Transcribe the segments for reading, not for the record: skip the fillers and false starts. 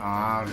Ah.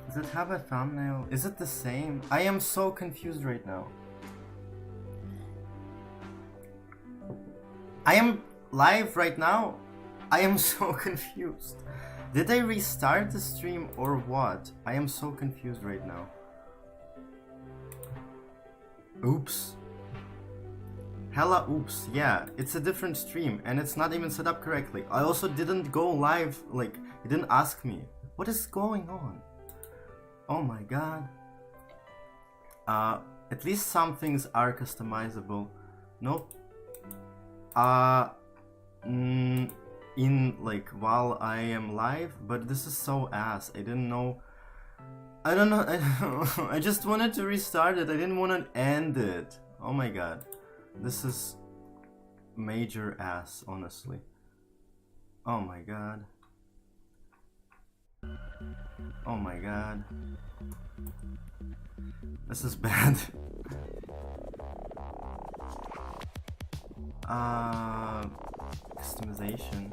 Does it have a thumbnail? Is it the same? I am so confused right now. I am live right now. I am so confused. Did I restart the stream or what? I am so confused right now. Oops. Hella oops. Yeah, it's a different stream and it's not even set up correctly. I also didn't go live, like, it didn't ask me. What is going on? Oh my god. At least some things are customizable. Nope. In like while I am live, but this is so ass. I didn't know. I don't know. I just wanted to restart it. I didn't want to end it. Oh my god. This is major ass, honestly. Oh my god. Oh my god. This is bad. Customization.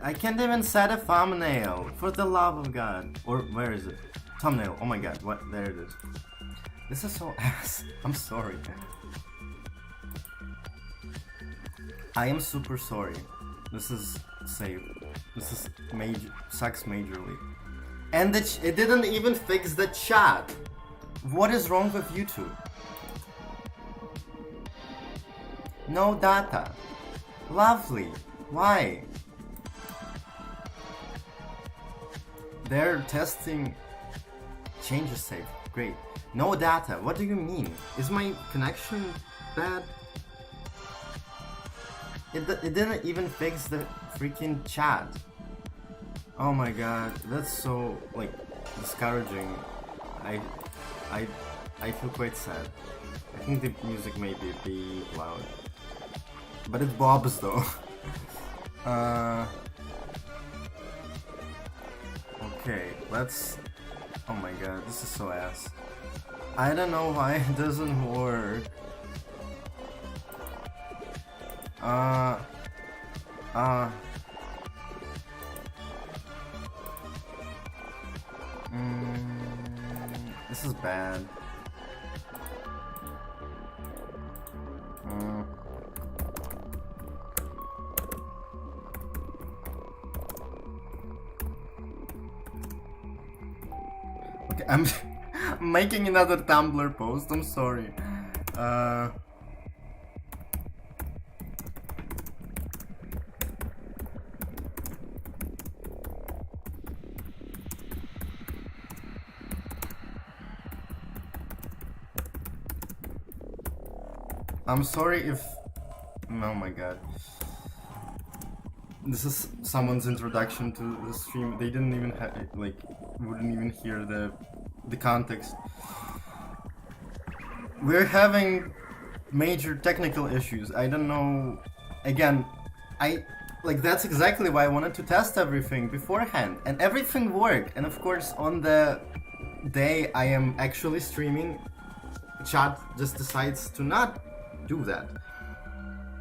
I can't even set a thumbnail, for the love of god. Or where is it? Thumbnail. Oh my god, what? There it is. This is so ass. I'm sorry. I am super sorry. This is saved. This is sucks majorly. And it didn't even fix the chat. What is wrong with YouTube? No data. Lovely. Why? They're testing changes saved. Great. No data. What do you mean? Is my connection bad? It didn't even fix the freaking chat. Oh my god, that's so like discouraging. I feel quite sad. I think the music may be loud, but it bobs though. Okay, let's. Oh my god, this is so ass. I don't know why it doesn't work. This is bad. Okay, I'm making another Tumblr post. I'm sorry. I'm sorry if... Oh my god. This is someone's introduction to the stream. They didn't even have, like, wouldn't even hear the context. We're having major technical issues. I don't know... Again, that's exactly why I wanted to test everything beforehand. And everything worked. And of course, on the day I am actually streaming, chat just decides to not do that.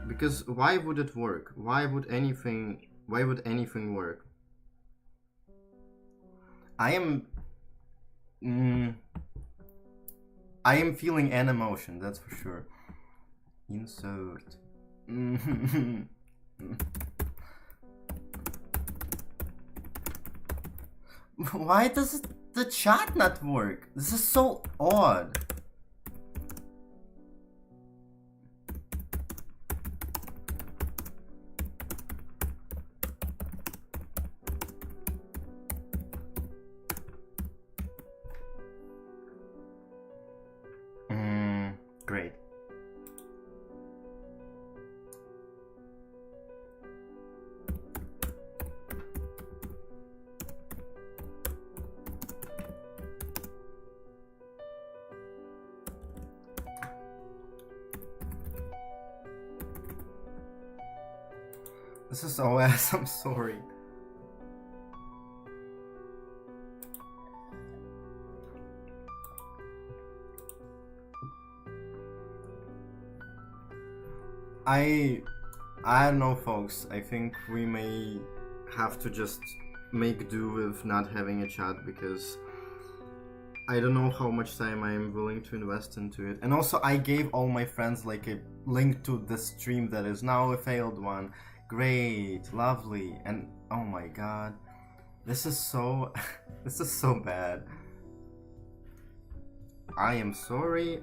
Because why would it work? Why would anything work? I am feeling an emotion, that's for sure. Insert. Why does the chat not work? This is so odd. This is OS, I'm sorry. I don't know, folks. I think we may have to just make do with not having a chat because I don't know how much time I am willing to invest into it. And also, I gave all my friends like a link to the stream that is now a failed one. Great, lovely, and oh my god, this is so this is so bad. I am sorry.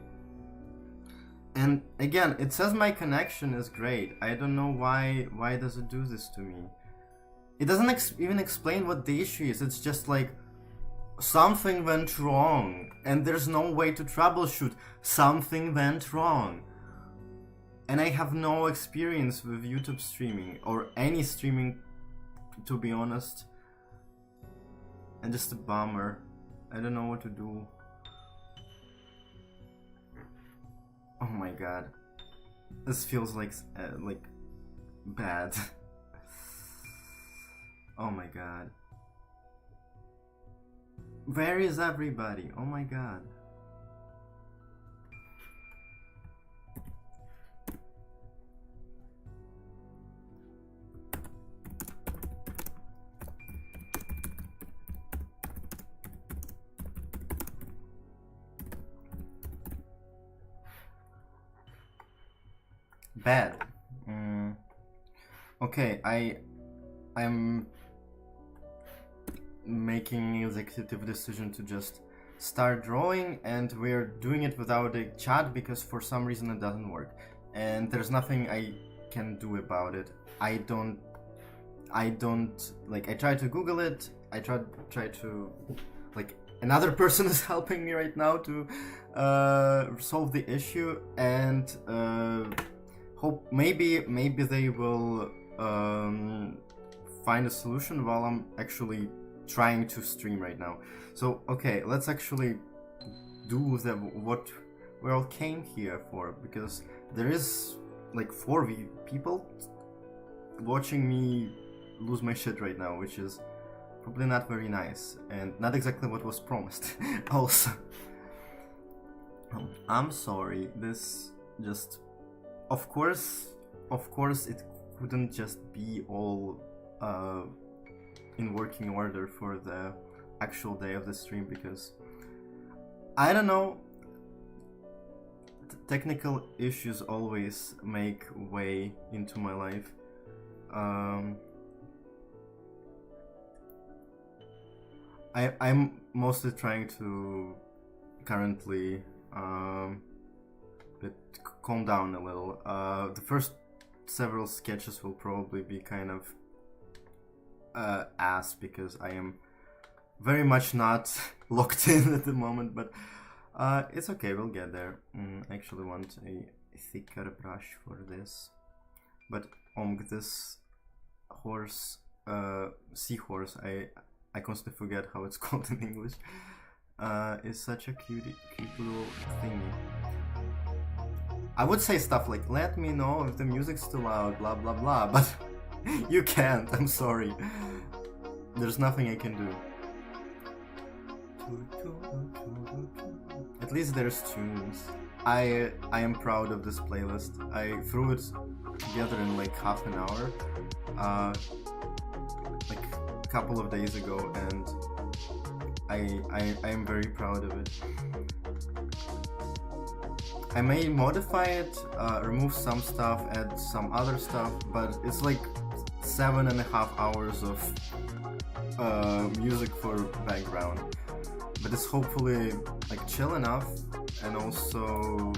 And again, it says my connection is great. I don't know why does it do this to me. It doesn't even explain what the issue is. It's just like something went wrong and there's no way to troubleshoot. Something went wrong. And I have no experience with YouTube streaming or any streaming, to be honest. And just a bummer. I don't know what to do. Oh my god, this feels like bad. Oh my god, where is everybody? Oh my god. Bad. Okay, I'm making an executive decision to just start drawing, and we're doing it without a chat because for some reason it doesn't work, and there's nothing I can do about it. I don't like. I tried to Google it. I tried to like. Another person is helping me right now to solve the issue, and hope maybe they will find a solution while I'm actually trying to stream right now. So okay, let's actually do what we all came here for, because there is like 4 people watching me lose my shit right now, which is probably not very nice and not exactly what was promised. Also, I'm sorry. This just, of course, it couldn't just be all in working order for the actual day of the stream, because I don't know, technical issues always make way into my life. I'm mostly trying to currently calm down a little. The first several sketches will probably be kind of ass, because I am very much not locked in at the moment, but it's okay, we'll get there. I actually want a thicker brush for this, but this horse, seahorse, I constantly forget how it's called in English, is such a cute little thingy. I would say stuff like, let me know if the music's too loud, blah blah blah, but you can't, I'm sorry. There's nothing I can do. At least there's tunes. I am proud of this playlist. I threw it together in like half an hour, like a couple of days ago, and I am very proud of it. I may modify it, remove some stuff, add some other stuff, but it's like 7.5 hours of music for background. But it's hopefully like chill enough and also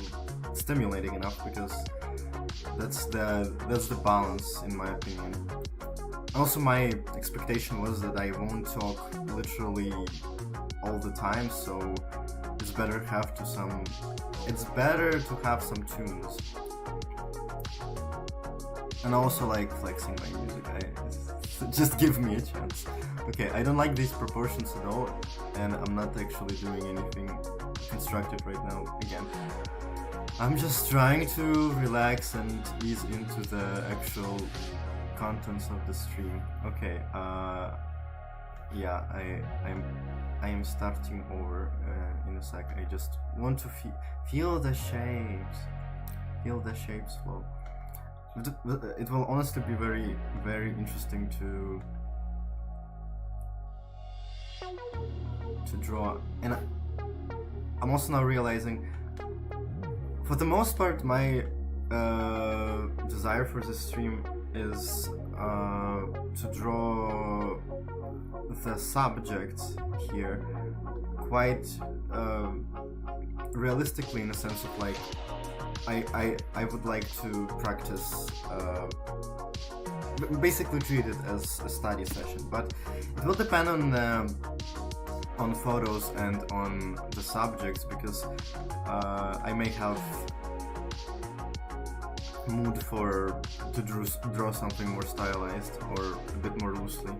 stimulating enough, because that's the balance, in my opinion. Also, my expectation was that I won't talk literally all the time, so it's better to have some tunes. And also like flexing my music. Just give me a chance. Okay, I don't like these proportions at all, and I'm not actually doing anything constructive right now. Again, I'm just trying to relax and ease into the actual contents of the stream. Okay. Yeah, I am starting over in a sec. I just want to feel the shapes. Feel the shapes flow. It will honestly be very, very interesting to draw. And I'm also now realizing, for the most part, my desire for this stream is to draw the subjects here quite realistically, in a sense of like I would like to practice, basically treat it as a study session, but it will depend on photos and on the subjects, because I may have mood to draw something more stylized or a bit more loosely.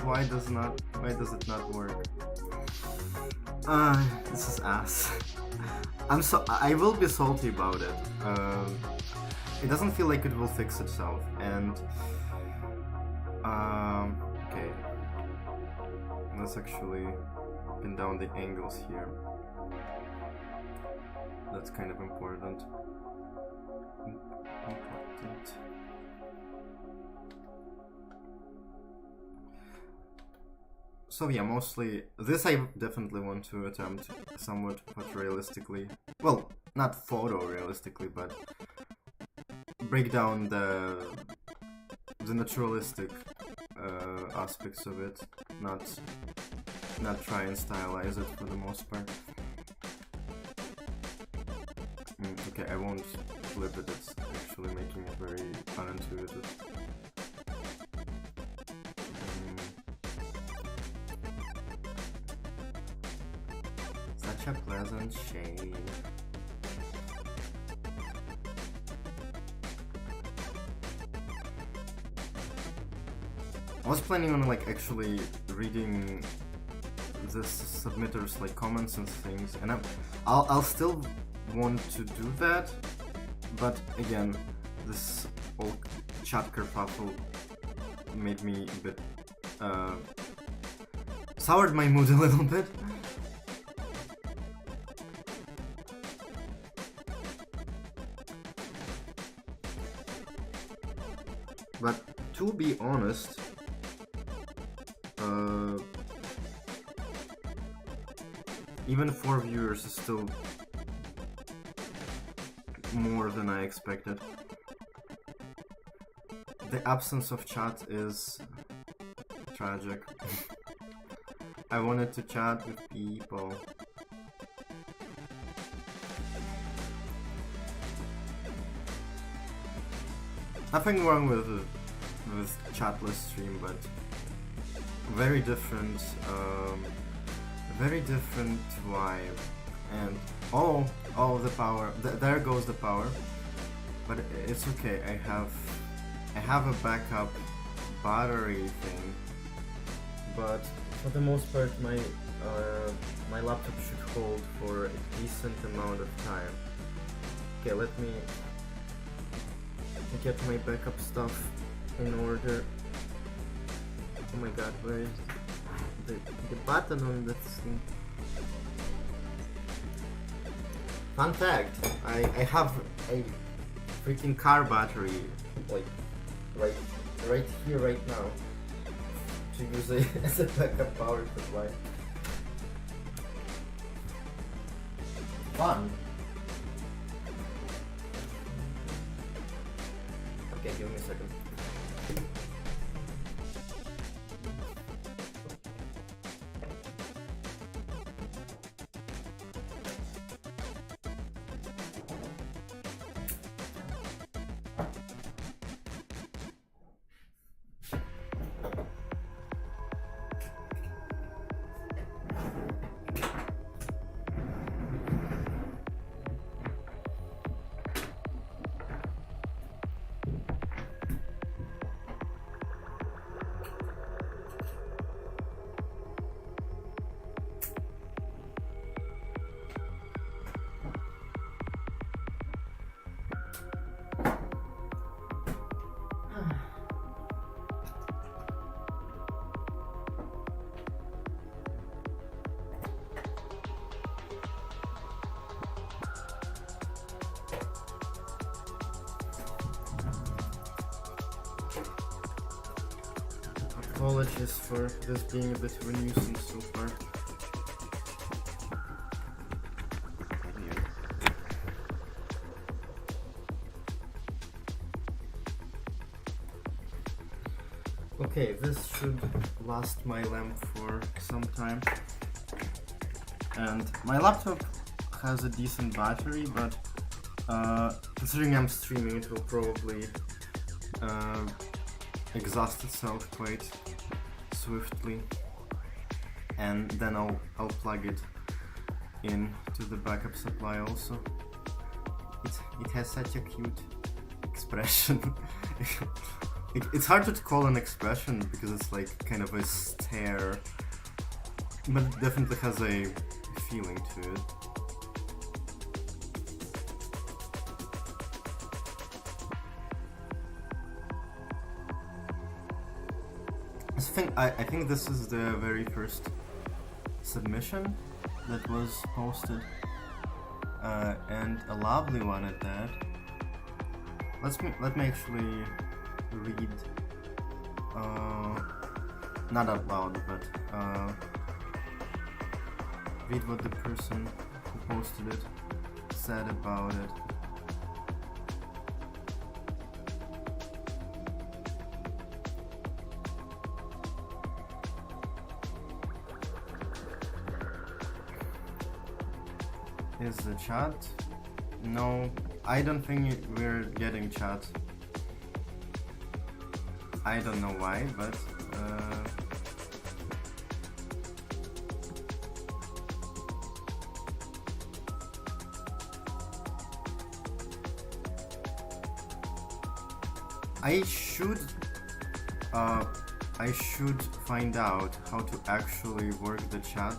Why does it not work? This is ass. I will be salty about it. It doesn't feel like it will fix itself, and okay. Let's actually pin down the angles here. That's kind of important. So yeah, mostly this I definitely want to attempt somewhat photorealistically. Well, not photorealistically, but break down the naturalistic aspects of it, not try and stylize it for the most part. Okay, I won't flip it, it's actually making it very unintuitive. Such a pleasant shade. I was planning on like actually reading the submitters like comments and things, and I'll still want to do that, but again, this whole chat kerfuffle made me a bit soured my mood a little bit. But to be honest, even 4 viewers is still more than I expected. The absence of chat is tragic. I wanted to chat with people. Nothing wrong with chatless stream, but very different vibe. And oh, the power. There goes the power. But it's okay. I have a backup battery thing. But for the most part, my laptop should hold for a decent amount of time. Okay, let me get my backup stuff in order. Oh my god, where is the button on this thing? Fun fact, I have a freaking car battery, like, right here, right now, to use it as a backup power supply. Fun! Okay, give me a second. apologies for this being a bit of a nuisance so far. Okay, this should last my lamp for some time. And my laptop has a decent battery, but considering I'm streaming, it will probably exhaust itself quite swiftly. And then I'll plug it in to the backup supply also. It has such a cute expression. It's hard to call an expression because it's like kind of a stare, but it definitely has a feeling to it. I think this is the very first submission that was posted, and a lovely one at that. Let me actually read, not out loud, but read what the person who posted it said about it. Is the chat? No, I don't think we're getting chat. I don't know why, but I should find out how to actually work the chat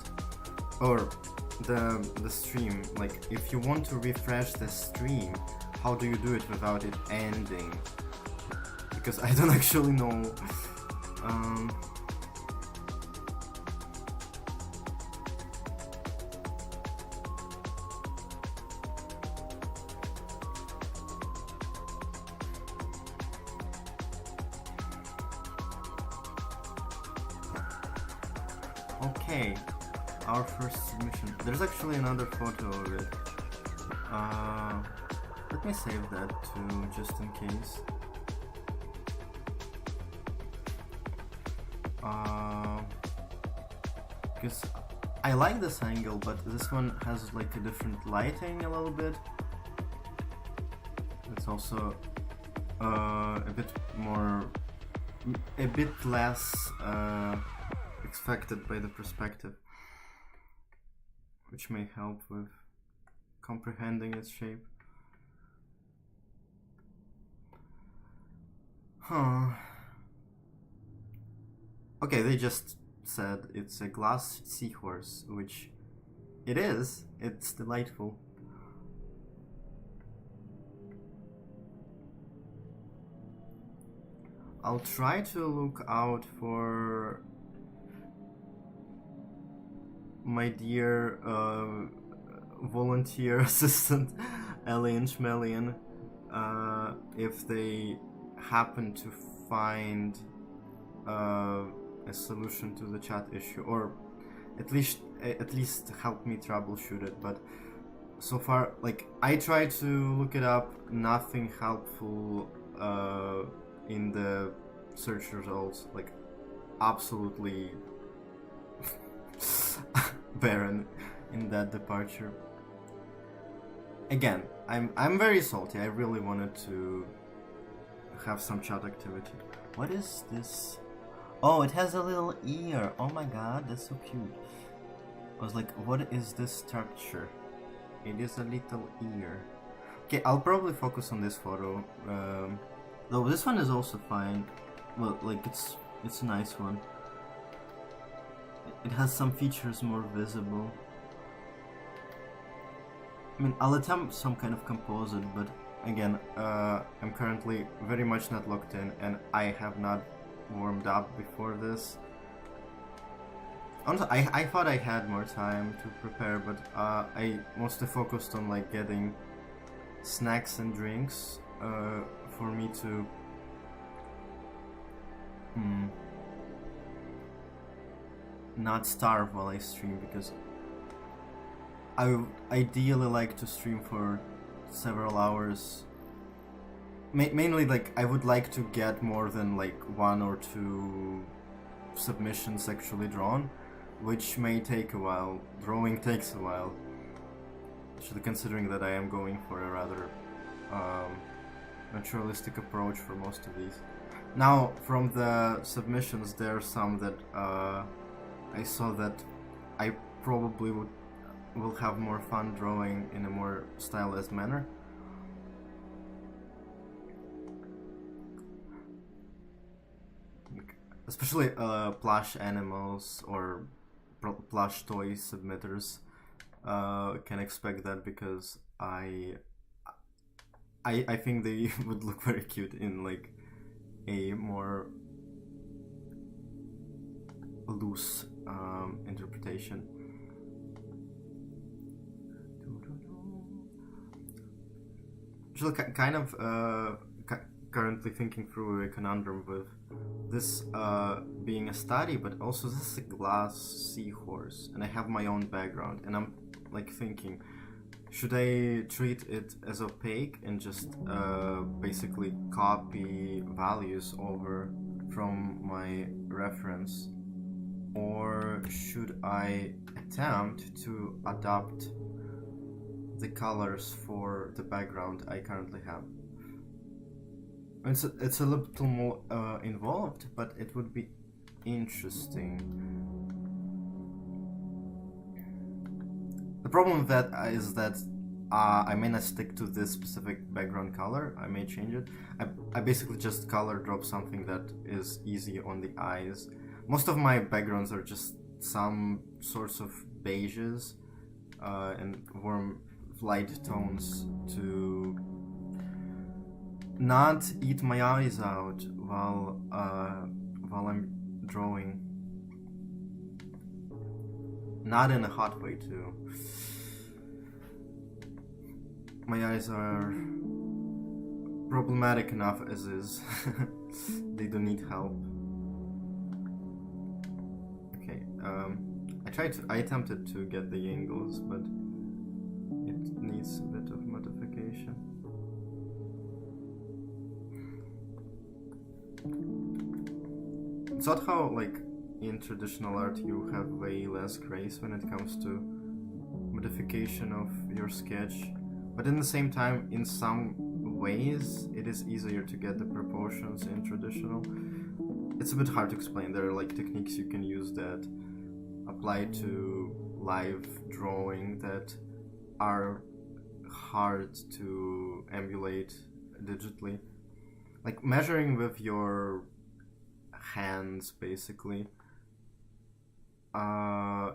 or the stream. Like, if you want to refresh the stream, how do you do it without it ending? Because I don't actually know. Okay, our first submission. There's actually another photo of it. Let me save that too, just in case. Because I like this angle, but this one has like a different lighting a little bit. It's also a bit less expected by the perspective, which may help with comprehending its shape. Huh. Okay, they just said it's a glass seahorse, which it is. It's delightful. I'll try to look out for my dear volunteer assistant Ellie and Schmelian, if they happen to find a solution to the chat issue, or at least help me troubleshoot it. But so far, like, I tried to look it up, nothing helpful in the search results, like absolutely barren in that departure. Again, I'm very salty. I really wanted to have some chat activity. What is this? Oh, it has a little ear. Oh my god, that's so cute. I was like, what is this structure? It is a little ear. Okay, I'll probably focus on this photo. Though this one is also fine. Well, like, it's a nice one. It has some features more visible. I mean, I'll attempt some kind of composite, but again, I'm currently very much not locked in, and I have not warmed up before this. Honestly, I thought I had more time to prepare, but I mostly focused on like getting snacks and drinks for me to not starve while I stream, because I would ideally like to stream for several hours. Mainly, like, I would like to get more than like 1 or 2 submissions actually drawn, which may take a while. Drawing takes a while, actually, considering that I am going for a rather naturalistic approach for most of these. Now, from the submissions, there are some that I saw that I probably will have more fun drawing in a more stylized manner. Especially plush animals or plush toy submitters can expect that, because I think they would look very cute in like a more loose interpretation. Actually, kind of currently thinking through a conundrum with this being a study, but also this is a glass seahorse, and I have my own background, and I'm like thinking, should I treat it as opaque and just basically copy values over from my reference, or should I attempt to adopt the colors for the background I currently have? It's a little more involved, but it would be interesting. The problem with that is that I may not stick to this specific background color. I may change it. I basically just color drop something that is easy on the eyes. Most of my backgrounds are just some sorts of beiges and warm light tones to not eat my eyes out while I'm drawing. Not in a hot way too. My eyes are problematic enough as is. They don't need help. Okay, I attempted to get the angles, but it needs a bit of modification. It's odd how, like, in traditional art you have way less grace when it comes to modification of your sketch, but in the same time, in some ways, it is easier to get the proportions in traditional. It's a bit hard to explain. There are like techniques you can use that apply to live drawing that are hard to emulate digitally. Like measuring with your hands, basically,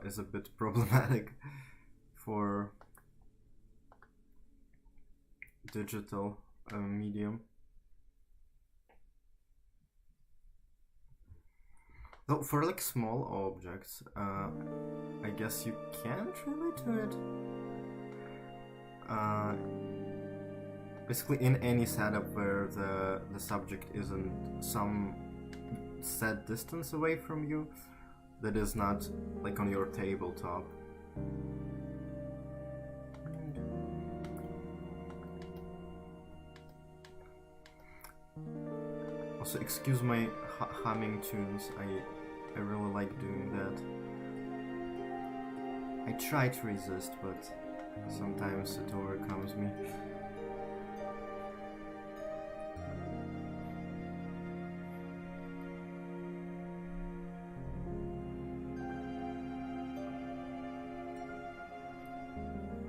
is a bit problematic for digital medium. Though for like small objects, I guess you can't really do it. Basically, in any setup where the subject isn't some set distance away from you, that is not like on your tabletop. Also, excuse my humming tunes. I really like doing that. I try to resist, but sometimes it overcomes me.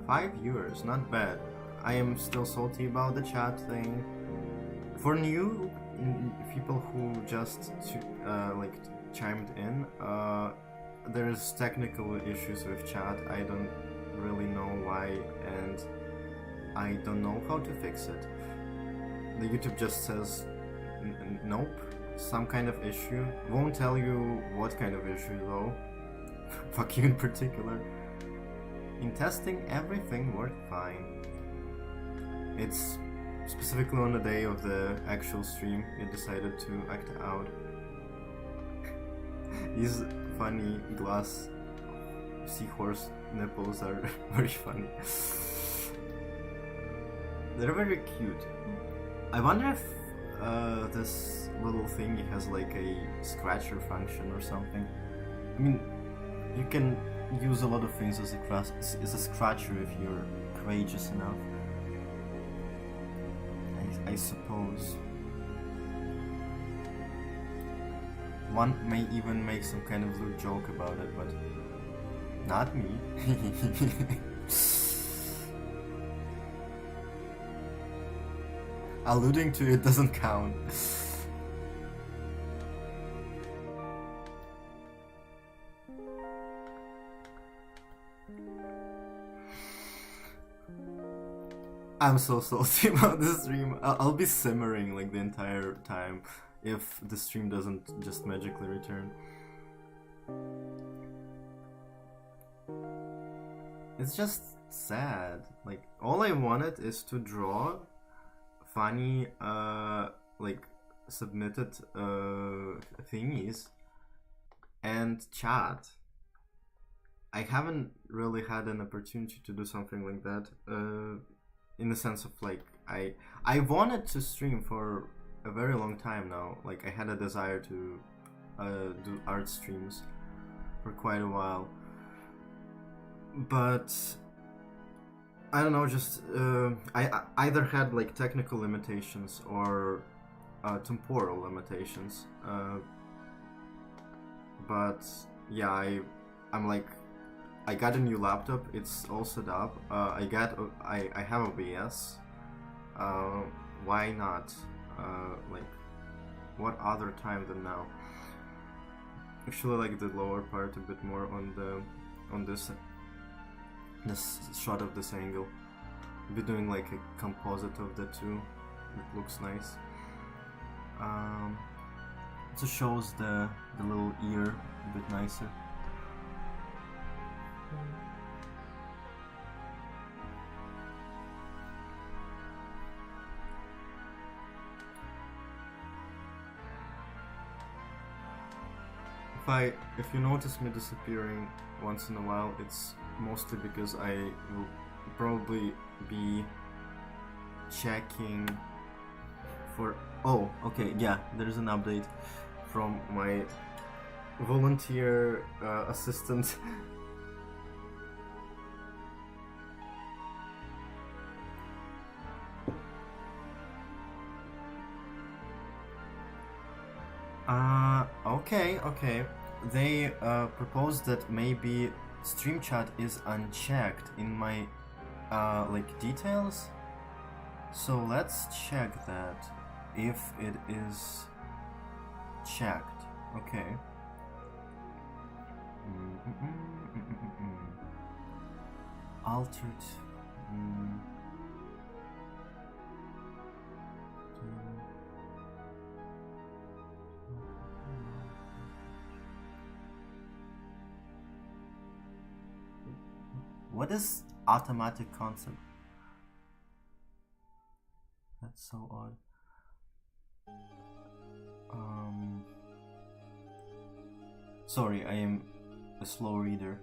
Five viewers, not bad. I am still salty about the chat thing. For new people who just like chimed in, there's technical issues with chat. I don't really know why, and I don't know how to fix it. The YouTube just says nope, some kind of issue. Won't tell you what kind of issue though. Fuck you in particular. In testing, everything worked fine. It's specifically on the day of the actual stream, it decided to act out. These funny glass seahorse nipples are very funny. They're very cute. I wonder if this little thingy has like a scratcher function or something. I mean, you can use a lot of things as a scratcher if you're courageous enough. I suppose. One may even make some kind of lewd joke about it, but not me. Alluding to it doesn't count. I'm so salty about this stream. I'll be simmering like the entire time if the stream doesn't just magically return. It's just sad. Like, all I wanted is to draw funny, like, submitted thingies and chat. I haven't really had an opportunity to do something like that. In the sense of like I wanted to stream for a very long time now. Like I had a desire to do art streams for quite a while, but I don't know, just I either had like technical limitations or temporal limitations, but yeah, I'm like, I got a new laptop, it's all set up, I have OBS, why not, like, what other time than now? Actually, like the lower part a bit more on this shot of this angle. I'll be doing like a composite of the two, it looks nice. It just shows the little ear a bit nicer. If you notice me disappearing once in a while, it's mostly because I will probably be checking for... Oh, okay, yeah, there's an update from my volunteer assistant. Okay. They proposed that maybe stream chat is unchecked in my like details. So let's check that if it is checked. Okay. Altered. What is automatic concept? That's so odd. Sorry, I am a slow reader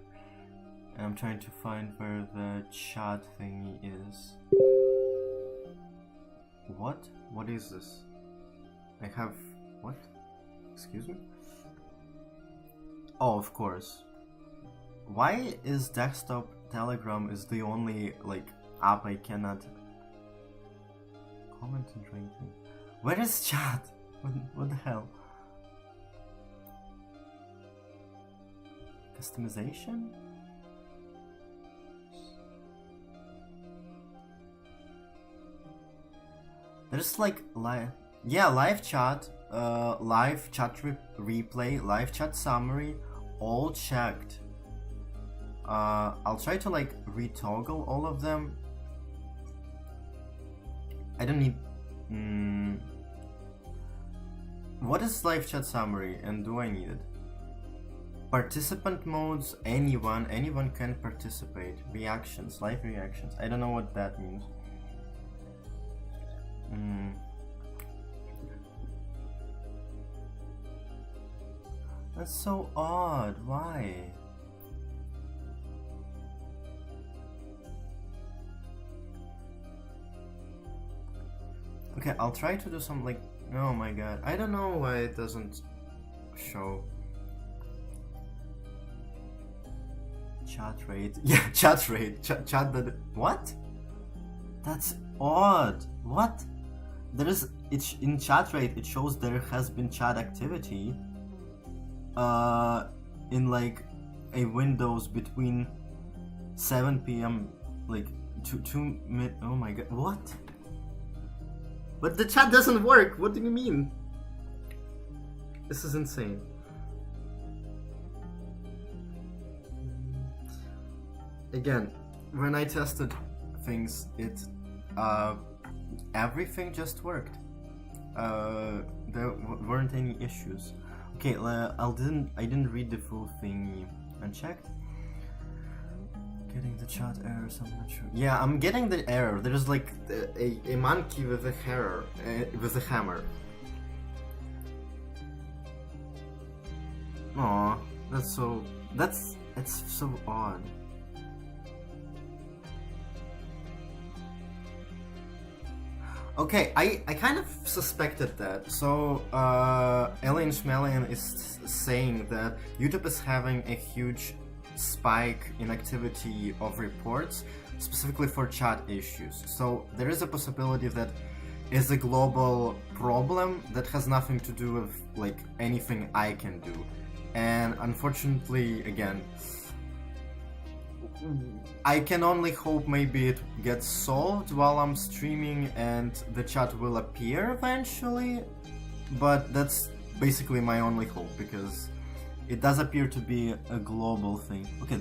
and I'm trying to find where the chat thingy is. What? What is this? I have... what? Excuse me? Oh, of course. Why is desktop Telegram is the only like app I cannot comment and anything? Where is chat? What the hell? Customization? There's like live chat, live chat replay, live chat summary, all checked. I'll try to like retoggle all of them. I don't need... What is live chat summary and do I need it? Participant modes, anyone can participate. Reactions, live reactions. I don't know what that means. That's so odd. Why? Okay, I'll try to do some like. Oh my god, I don't know why it doesn't show. Chat rate. Yeah, chat rate. Chat that. What? That's odd. What? There is. It's in chat rate. It shows there has been chat activity. In like a windows between 7 p.m. like 2 mid. Oh my god. What? But the chat doesn't work. What do you mean? This is insane. Again, when I tested things, everything just worked. There weren't any issues. Okay, I didn't read the full thingy. Unchecked. Getting the chat errors, I'm not sure. Yeah, I'm getting the error. There's like a monkey with a hammer. Aw, it's so odd. Okay, I kind of suspected that. So, Alien Schmelian is saying that YouTube is having a huge spike in activity of reports, specifically for chat issues. So, there is a possibility that is a global problem that has nothing to do with, like, anything I can do. And unfortunately, again, I can only hope maybe it gets solved while I'm streaming and the chat will appear eventually, but that's basically my only hope because it does appear to be a global thing. Okay,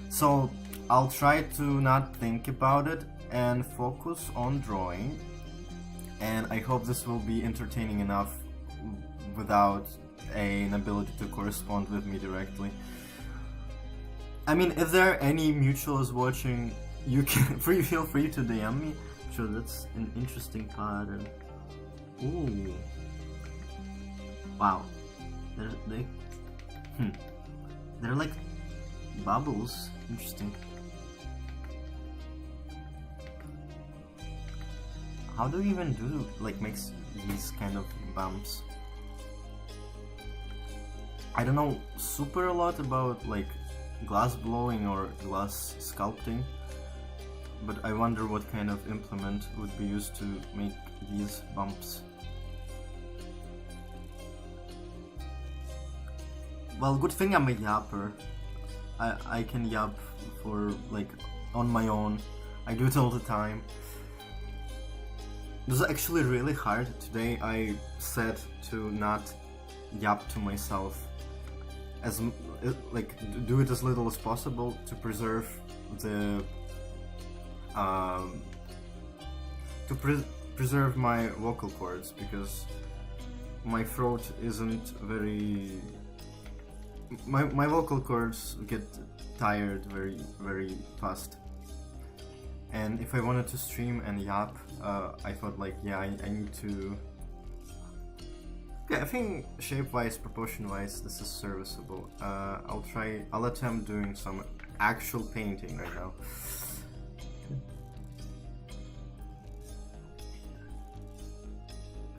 so I'll try to not think about it and focus on drawing, and I hope this will be entertaining enough without an ability to correspond with me directly. I mean, if there are any mutuals watching, you can feel free to DM me. Sure, that's an interesting pattern. Ooh, wow. They're like bubbles. Interesting. How do you even do like makes these kind of bumps? I don't know super a lot about like glass blowing or glass sculpting, but I wonder what kind of implement would be used to make these bumps. Well, good thing I'm a yapper. I can yap for like on my own. I do it all the time. It was actually really hard. Today I said to not yap to myself. As like do it as little as possible to preserve the preserve my vocal cords, because my throat isn't very my vocal cords get tired very fast, and if I wanted to stream and yap, I thought like, yeah, I need to. Yeah, I think shape-wise, proportion-wise, this is serviceable. I'll attempt doing some actual painting right now.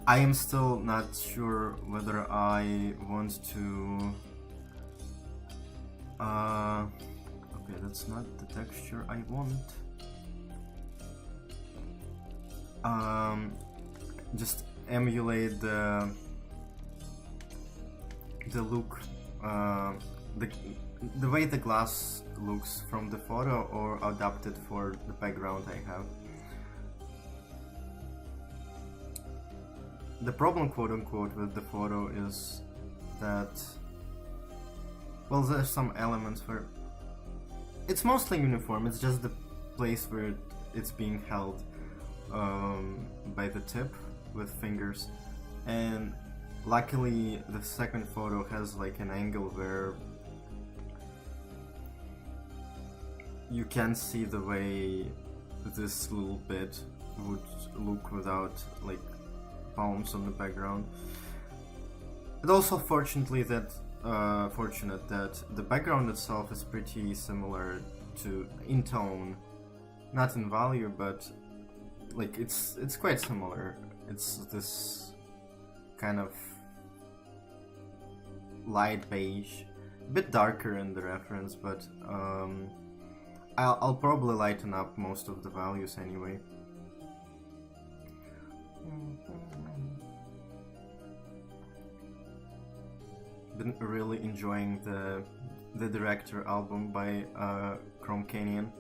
I am still not sure whether I want to... okay, that's not the texture I want. Just emulate the look, the way the glass looks from the photo, or adapt it for the background I have. The problem, quote unquote, with the photo is that, well, there's some elements where it's mostly uniform, it's just the place where it's being held by the tip with fingers, and luckily the second photo has like an angle where you can see the way this little bit would look without like palms on the background. But also fortunately that fortunate that the background itself is pretty similar to in tone, not in value, but like it's quite similar. It's this kind of light beige, a bit darker in the reference, but I'll probably lighten up most of the values anyway. Been really enjoying the Director album by Chrome Canyon.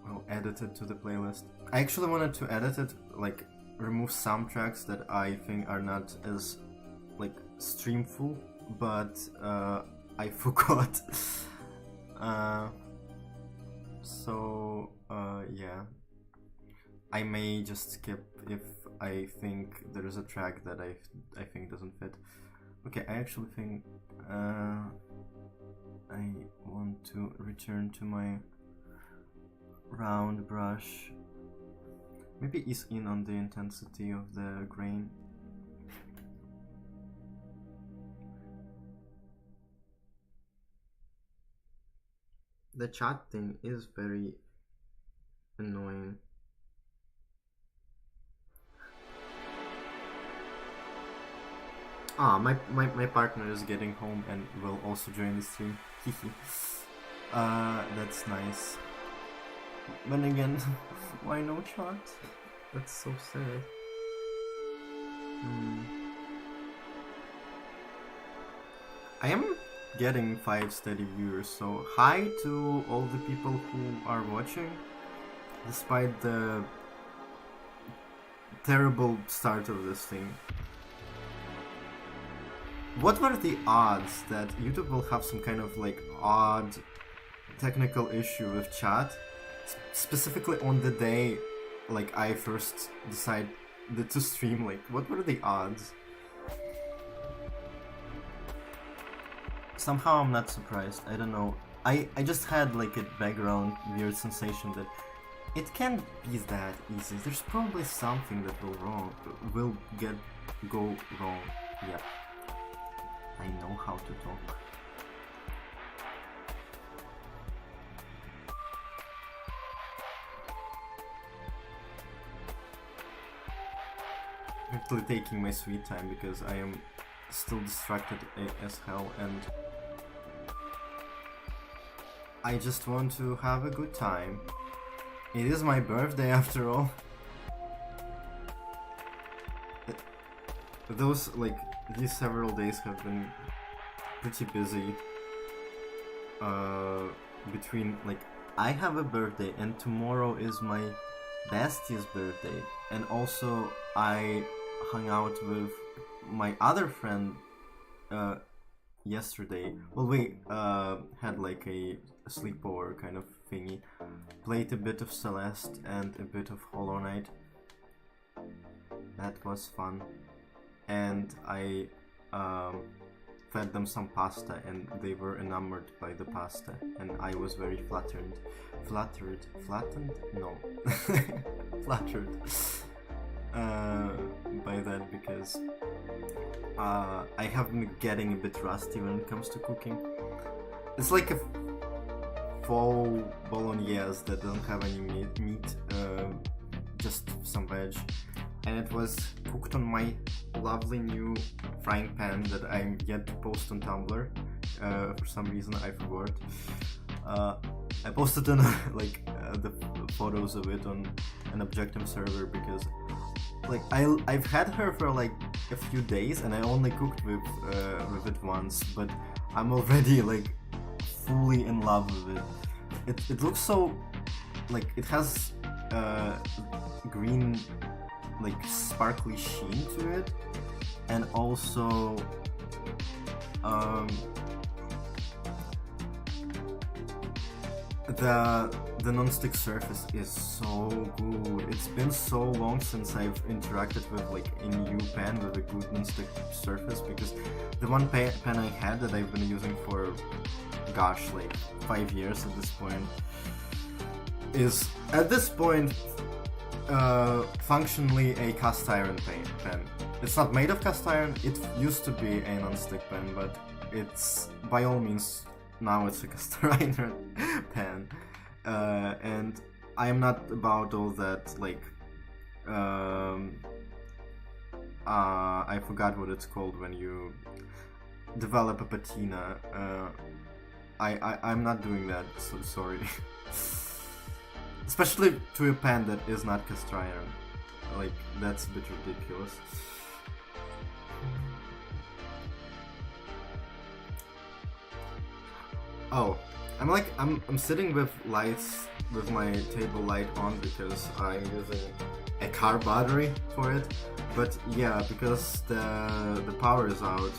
I'll edit it to the playlist. I actually wanted to edit it, like remove some tracks that I think are not as like streamful, but I forgot. So yeah, I may just skip if I think there is a track that I think doesn't fit. Okay, I actually think I want to return to my round brush. Maybe ease in on the intensity of the grain. The chat thing is very annoying. Ah, my partner is getting home and will also join the stream. That's nice. But again, why no chat? That's so sad. I am getting 5 steady viewers, so hi to all the people who are watching, despite the terrible start of this thing. What were the odds that YouTube will have some kind of like odd technical issue with chat, specifically on the day like I first decided to stream? Like, what were the odds? Somehow I'm not surprised. I don't know. I just had like a background weird sensation that it can't be that easy. There's probably something that will go wrong. Yeah. I know how to talk. I'm actually taking my sweet time because I am still distracted as hell, and I just want to have a good time. It is my birthday after all. These several days have been pretty busy. Between like I have a birthday and tomorrow is my bestie's birthday, and also I hung out with my other friend yesterday. Well, we had like a sleepover kind of thingy, played a bit of Celeste and a bit of Hollow Knight. That was fun. And I fed them some pasta, and they were enamored by the pasta, and I was very flattered by that, because I have been getting a bit rusty when it comes to cooking. It's like a faux bolognese that doesn't have any meat, just some veg, and it was cooked on my lovely new frying pan that I'm yet to post on Tumblr. For some reason I forgot. I posted on the photos of it on an Objective server because like I've had her for like a few days and I only cooked with it once, but I'm already like fully in love with it. It looks so like it has green like sparkly sheen to it, and also the non-stick surface is so good. It's been so long since I've interacted with like a new pan with a good non-stick surface, because the one pan I had that I've been using for gosh like 5 years at this point is at this point functionally a cast iron pen. It's not made of cast iron. It used to be a non-stick pen, but it's by all means now it's a cast iron pen. And I am not about all that like. I forgot what it's called when you develop a patina. I'm not doing that, so sorry. Especially to a pen that is not cast iron. Like, that's a bit ridiculous. Oh, I'm sitting with lights, with my table light on because I'm using a car battery for it. But yeah, because the power is out,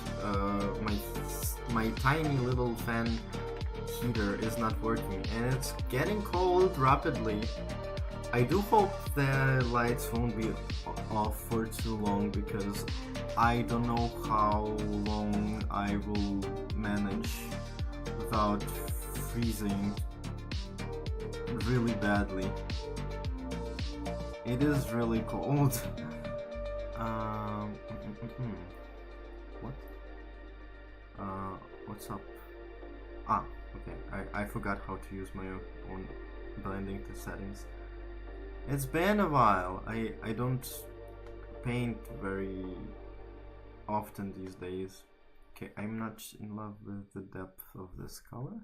my tiny little fan heater is not working and it's getting cold rapidly. I do hope the lights won't be off for too long because I don't know how long I will manage without freezing really badly. It is really cold. What? What's up? Ah, okay. I forgot how to use my own blending settings. It's been a while. I don't paint very often these days. Okay, I'm not in love with the depth of this color.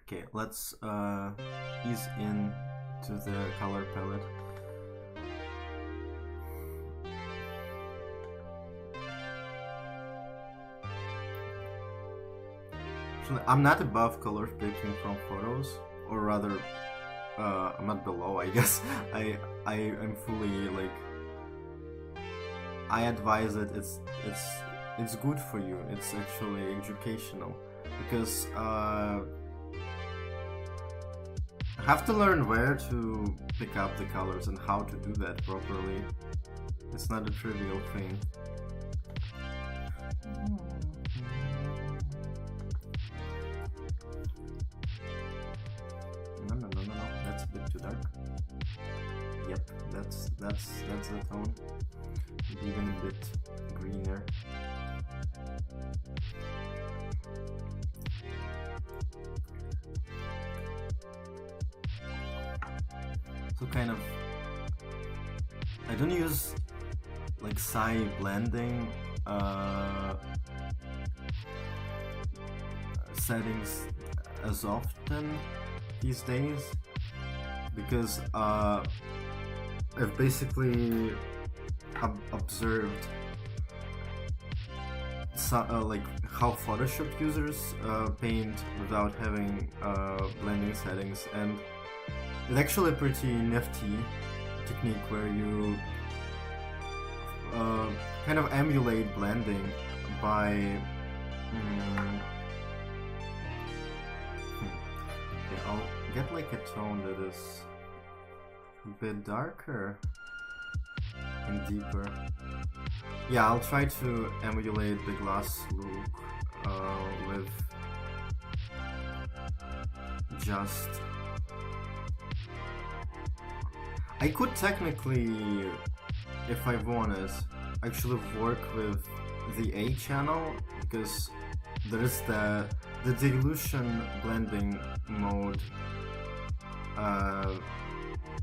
Okay, let's ease in to the color palette. I'm not above color picking from photos, or rather, I'm not below, I guess. I am fully like. I advise it. It's good for you. It's actually educational because I have to learn where to pick up the colors and how to do that properly. It's not a trivial thing. No, that's a bit too dark. Yep, that's the tone. Even a bit greener. So kind of, I don't use like Psy blending settings as often these days because I've basically observed like how Photoshop users paint without having blending settings, and it's actually a pretty nifty technique where you kind of emulate blending by okay, I'll get like a tone that is a bit darker and deeper. Yeah, I'll try to emulate the glass look with just... I could technically, if I wanted, actually work with the A channel because there is the dilution blending mode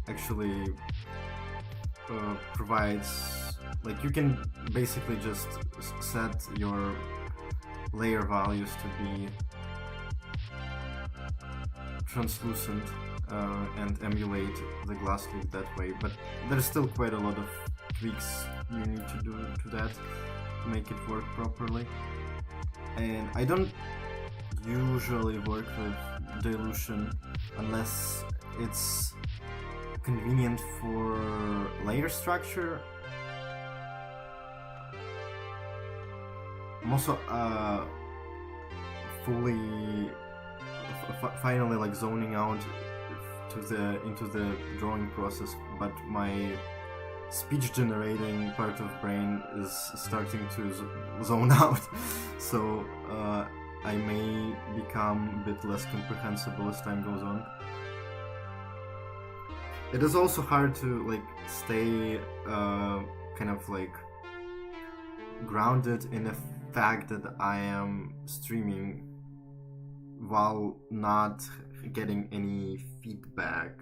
actually provides, like, you can basically just set your layer values to be translucent and emulate the glass look that way, but there's still quite a lot of tweaks you need to do to that to make it work properly. And I don't usually work with dilution unless it's convenient for layer structure. I'm also finally like zoning out into the drawing process, but my speech generating part of brain is starting to zone out, so I may become a bit less comprehensible as time goes on. it is also hard to like stay kind of like grounded in the fact that I am streaming while not getting any feedback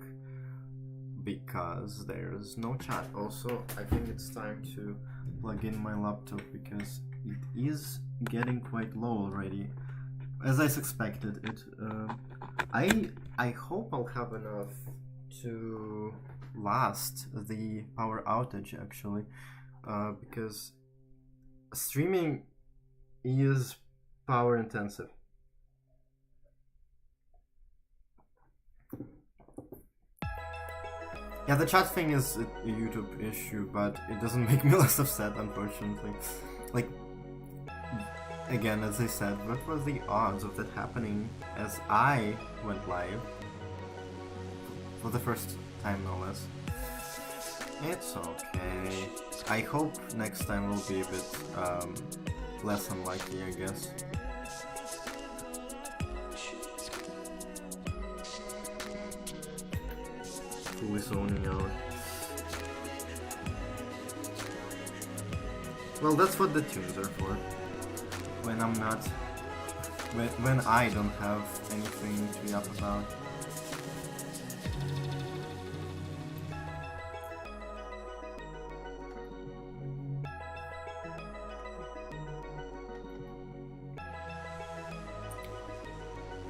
because there's no chat. Also, I think it's time to plug in my laptop because it is getting quite low already, as I suspected it. I hope I'll have enough to last the power outage actually, because streaming is power intensive. Yeah, the chat thing is a YouTube issue, but it doesn't make me less upset, unfortunately. Like, again, as I said, what were the odds of that happening as I went live? For the first time, no less. It's okay. I hope next time will be a bit less unlucky, I guess. Fully zoning out. Well, that's what the tunes are for. When I'm not... When I don't have anything to yap about.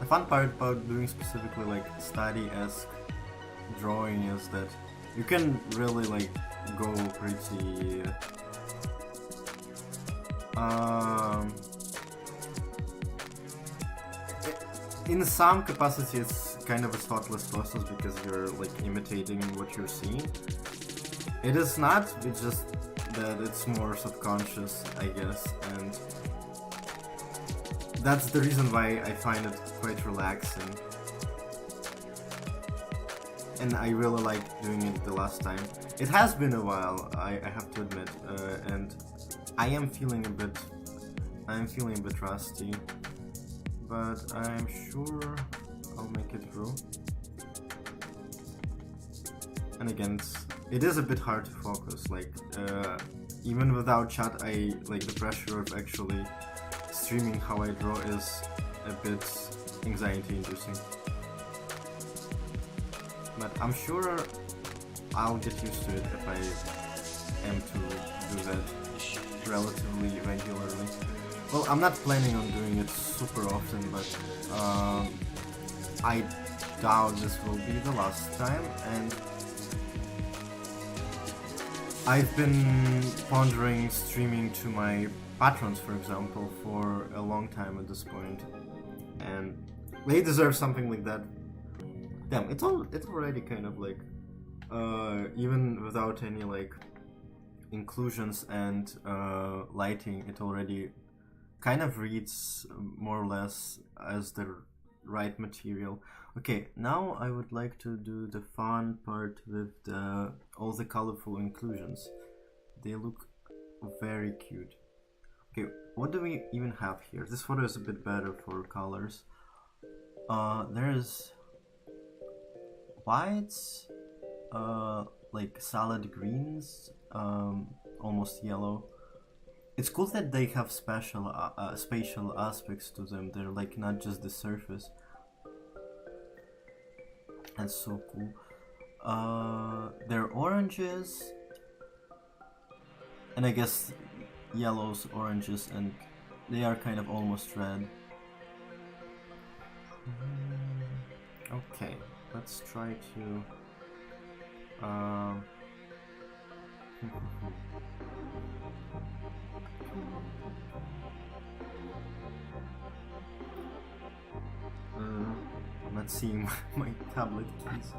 The fun part about doing specifically like study-esque drawing is that you can really like go pretty in some capacity it's kind of a thoughtless process because you're like imitating what you're seeing. It is not, it's just that it's more subconscious, I guess, and that's the reason why I find it quite relaxing. And I really like doing it the last time. It has been a while, I have to admit, and I am feeling a bit rusty, but I'm sure I'll make it through. And again, it is a bit hard to focus. Like even without chat, I like the pressure of actually streaming how I draw is a bit anxiety-inducing. But I'm sure I'll get used to it if I am to do that relatively regularly. Well, I'm not planning on doing it super often, but I doubt this will be the last time, and I've been pondering streaming to my patrons, for example, for a long time at this point, and they deserve something like that. Damn, it's already kind of like, even without any like inclusions and lighting, it already kind of reads more or less as the right material. Okay, now I would like to do the fun part with all the colorful inclusions. They look very cute. Okay, what do we even have here? This photo is a bit better for colors. There's whites, like salad greens, almost yellow. It's cool that they have spatial aspects to them. They're like not just the surface. That's so cool. They're oranges, and I guess yellows, oranges, and they are kind of almost red. Okay, let's try to I'm not seeing my tablet keys.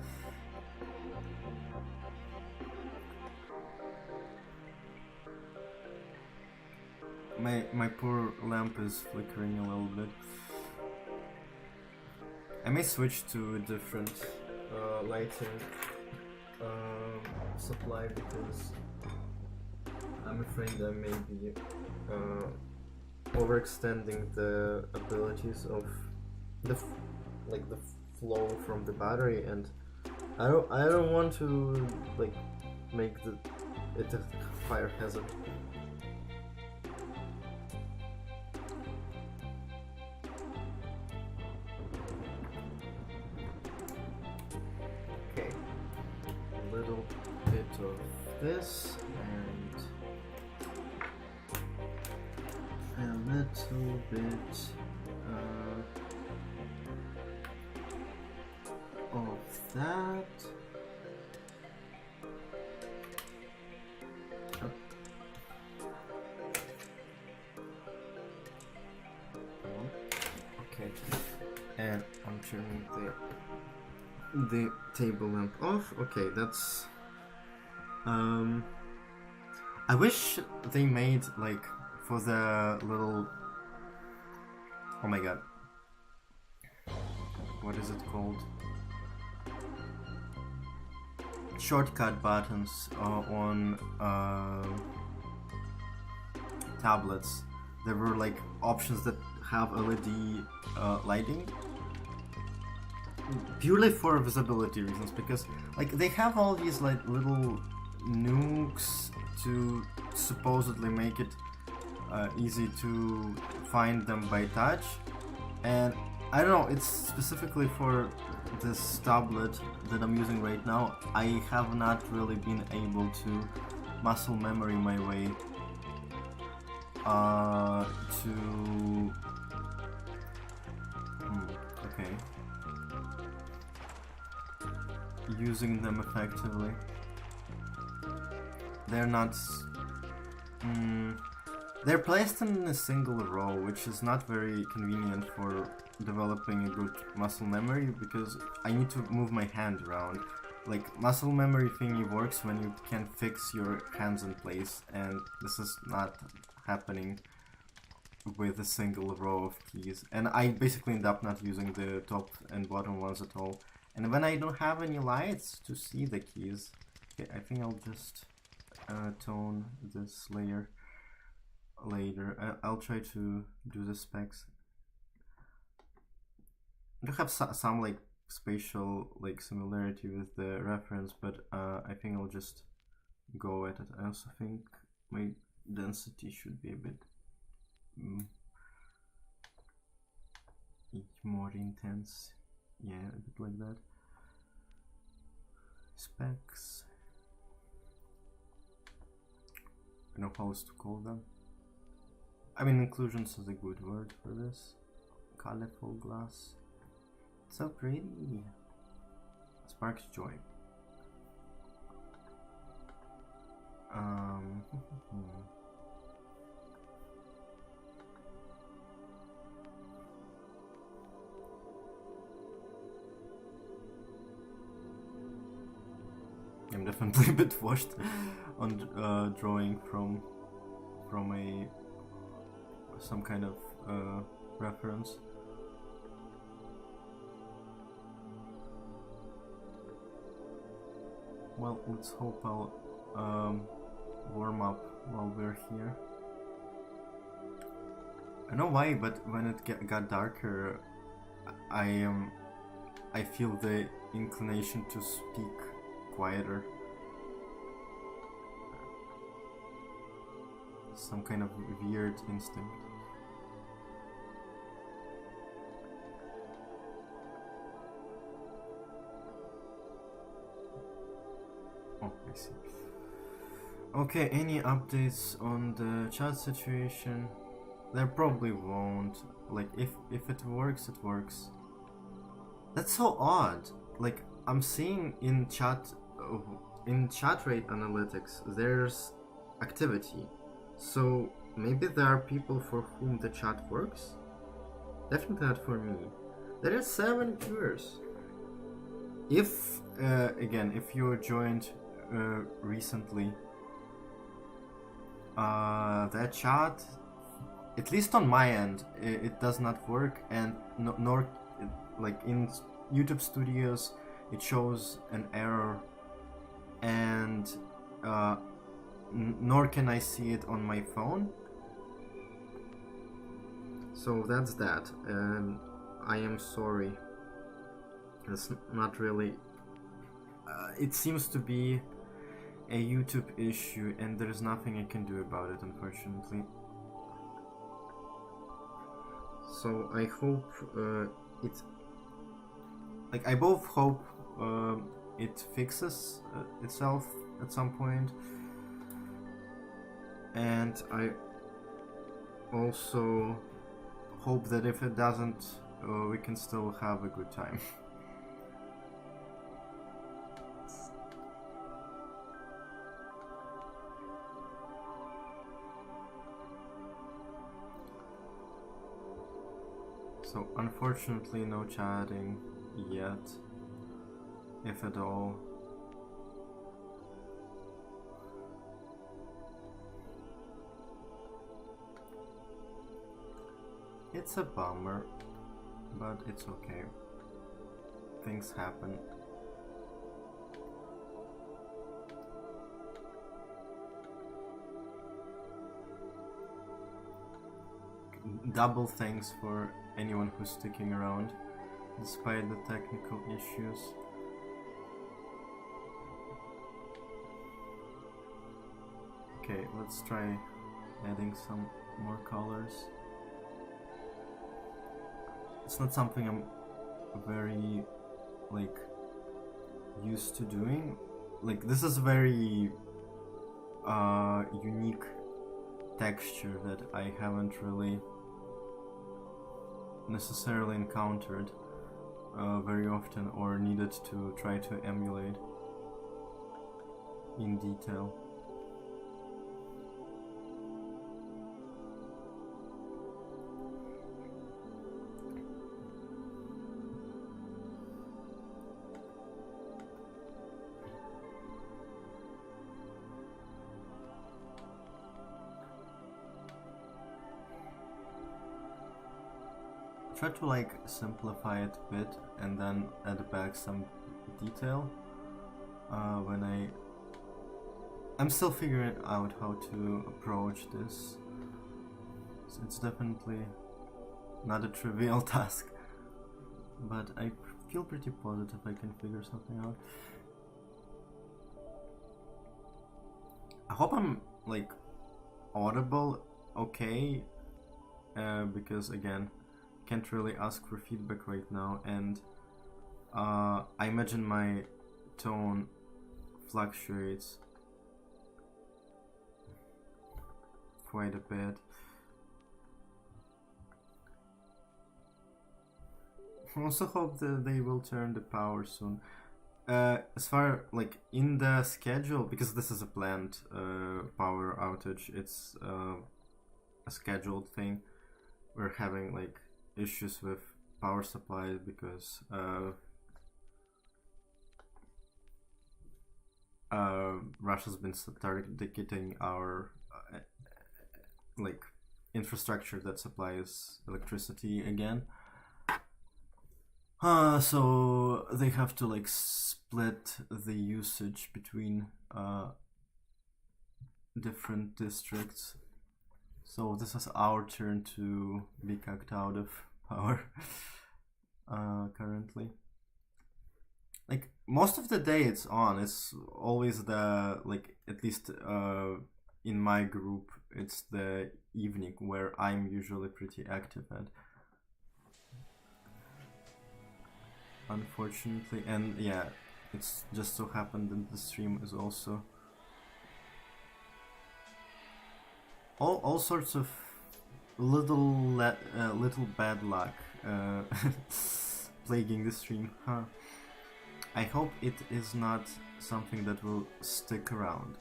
My poor lamp is flickering a little bit. I may switch to a different lighting supply because I'm afraid I may be overextending the abilities of the flow from the battery, and I don't want to like make it a fire hazard. Okay, a little bit of this and a little bit of that. Okay, and I'm turning the table lamp off. Okay, that's I wish they made like for the little, oh my god, what is it called? Shortcut buttons on tablets. There were like options that have LED lighting purely for visibility reasons, because like they have all these like little nukes to supposedly make it easy to find them by touch, and I don't know, it's specifically for this tablet that I'm using right now. I have not really been able to muscle memory my way to okay, using them effectively. They're not they're placed in a single row, which is not very convenient for developing a good muscle memory, because I need to move my hand around. Like, muscle memory thingy works when you can fix your hands in place, and this is not happening with a single row of keys. And I basically end up not using the top and bottom ones at all. And when I don't have any lights to see the keys, okay, I think I'll just tone this layer later. I'll try to do the specs. I do have some like spatial like similarity with the reference, but I think I'll just go at it. I also think my density should be a bit more intense. Yeah, a bit like that. Specs. I don't know how else to call them. I mean, inclusions is a good word for this. Colorful glass. So pretty. Sparks joy. I'm definitely a bit washed on drawing from some kind of reference. Well, let's hope I'll warm up while we're here. I don't know why, but when it got darker, I feel the inclination to speak quieter. Some kind of weird instinct. Oh, I see. Okay, any updates on the chat situation? There probably won't. Like, if it works, it works. That's so odd. Like, I'm seeing in chat rate analytics, there's activity. So maybe there are people for whom the chat works? Definitely not for me. There are 7 viewers. If, again, if you joined recently, that chat, at least on my end, it does not work, and nor like in YouTube Studios it shows an error, and nor can I see it on my phone. So that's that, and I am sorry. It's not really it seems to be a YouTube issue, and there's nothing I can do about it, unfortunately. So I hope I both hope it fixes itself at some point, and I also hope that if it doesn't, we can still have a good time. So unfortunately no chatting yet, if at all. It's a bummer, but it's okay. Things happen. Double thanks for anyone who's sticking around despite the technical issues. Okay, let's try adding some more colors. It's not something I'm very used to doing. This is very unique texture that I haven't really necessarily encountered very often or needed to try to emulate in detail. Try to simplify it a bit and then add back some detail when I'm still figuring out how to approach this. So it's definitely not a trivial task, but I feel pretty positive I can figure something out. I hope I'm audible okay, because again, can't really ask for feedback right now, and I imagine my tone fluctuates quite a bit. I also hope that they will turn the power soon. As far in the schedule, because this is a planned power outage, it's a scheduled thing. We're having issues with power supply because Russia's been targeting our infrastructure that supplies electricity again. So they have to split the usage between different districts. So this is our turn to be kicked out of power currently. Most of the day it's on. It's always the at least in my group it's the evening where I'm usually pretty active at. Unfortunately, and yeah, it's just so happened that the stream is also all sorts of little bad luck plaguing the stream. I hope it is not something that will stick around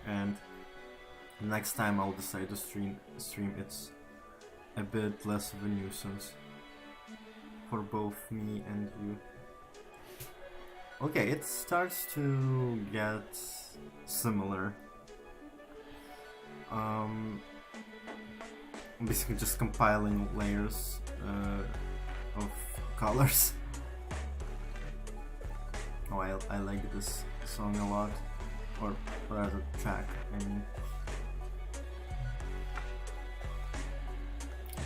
and next time I'll decide to stream it's a bit less of a nuisance for both me and you. Okay, it starts to get similar. Basically just compiling layers of colors. Oh, I like this song a lot, or rather track, I mean.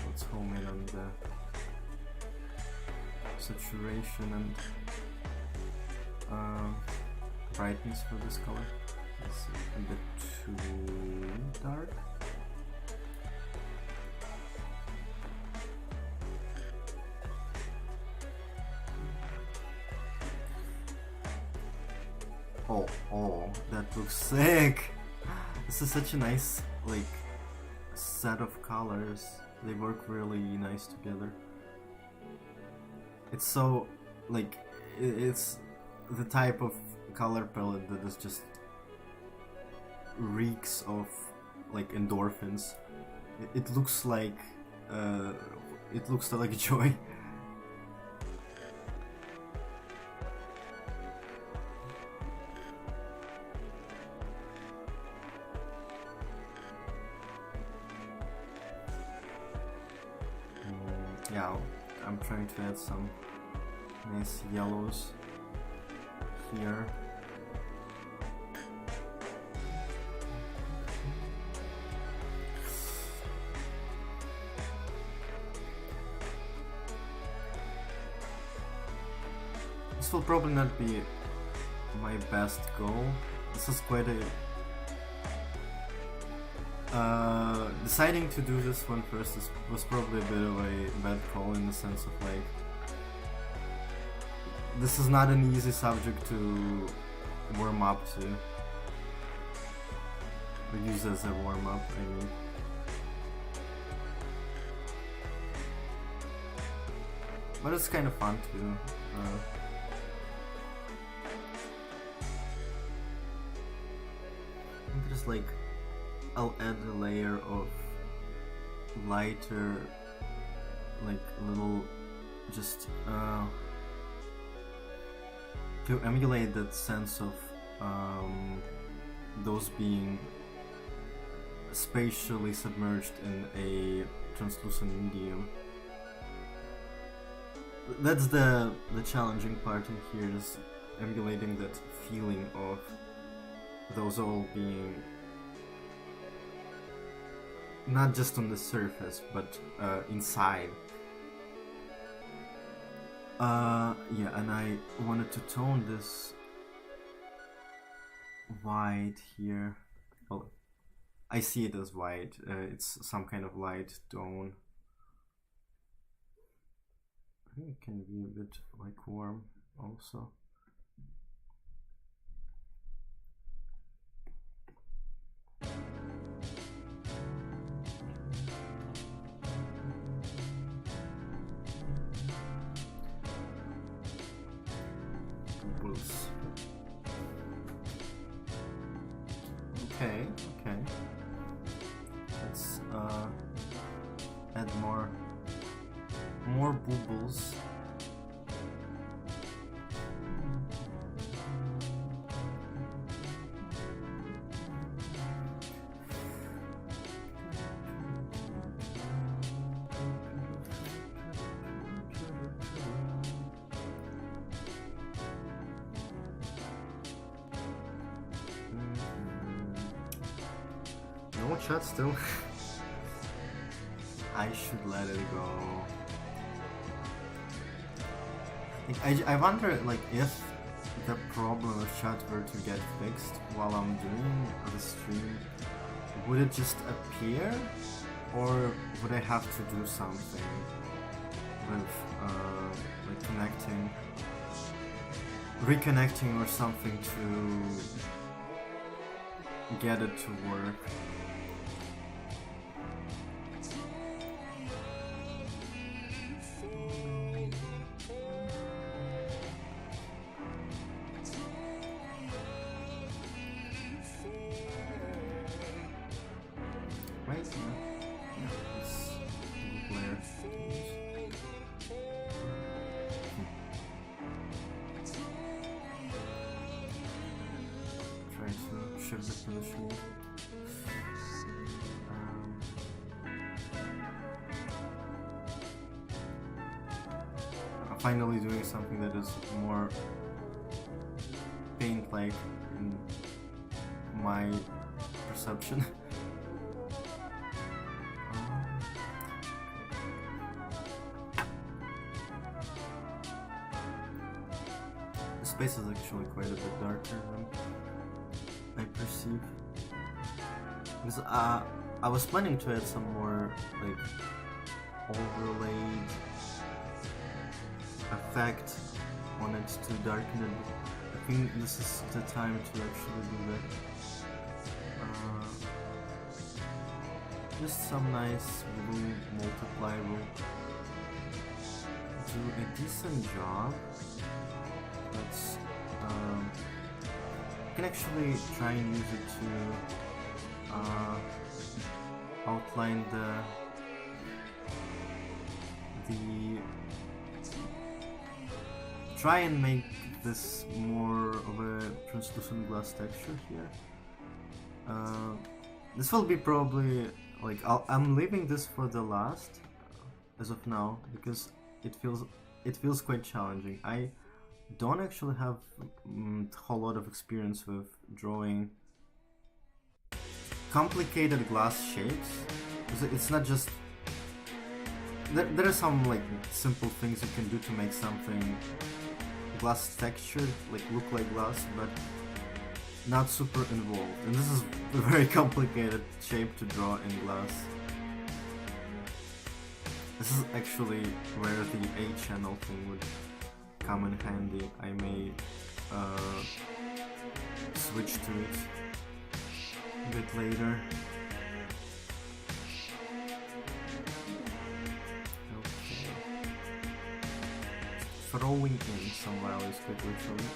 Let's home in on the saturation and brightness for this color. It's a bit too dark. Oh, that looks sick! This is such a nice, like, set of colors. They work really nice together. It's so, like, it's the type of color palette that is just reeks of, like, endorphins. It looks like joy. Yeah, I'm trying to add some nice yellows here. This will probably not be my best goal. This is quite a... deciding to do this one first was probably a bit of a bad call, in the sense of, like, this is not an easy subject to warm up to. Or use as a warm up, I mean. But it's kind of fun too. Just like, I'll add a layer of lighter, like, little, just to emulate that sense of those being spatially submerged in a translucent medium. That's the challenging part in here, is emulating that feeling of those all being not just on the surface, but inside. Yeah, and I wanted to tone this white here. Well, I see it as white. It's some kind of light tone. I think it can be a bit, like, warm also. Okay. Let's add more bubbles. No shot still. I should let it go. I wonder, like, if the problem of chat were to get fixed while I'm doing the stream, would it just appear, or would I have to do something with like reconnecting or something to get it to work? Finally doing something that is more paint-like in my perception. face is actually quite a bit darker than I perceive. Because I was planning to add some more like overlaid effect on it to darken it. I think this is the time to actually do that. Just some nice blue multiply will do a decent job. Let's you can actually try and use it to outline the try and make this more of a translucent glass texture here. This will be probably like I'm leaving this for the last as of now because it feels quite challenging. I don't actually have a whole lot of experience with drawing complicated glass shapes. It's not just there are some like simple things you can do to make something glass textured, like look like glass, but not super involved. And this is a very complicated shape to draw in glass. This is actually where the A channel thing would come in handy. I may switch to it a bit later. Okay. Throwing in some values quite literally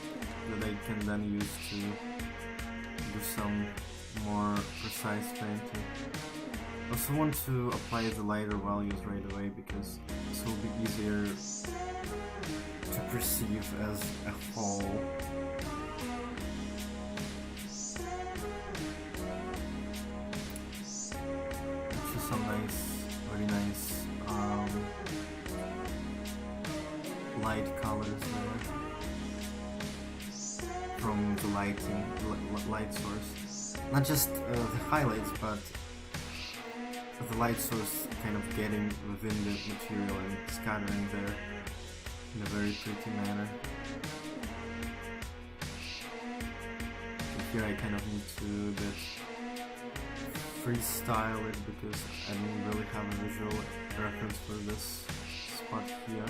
that I can then use to do some more precise painting. I also want to apply the lighter values right away because this will be easier to perceive as a whole. Just some nice, very nice light colors there from the light source. Not just the highlights, but the light source kind of getting within the material and scattering there in a very pretty manner. Here I kind of need to a bit freestyle it because I don't really have a visual reference for this spot here.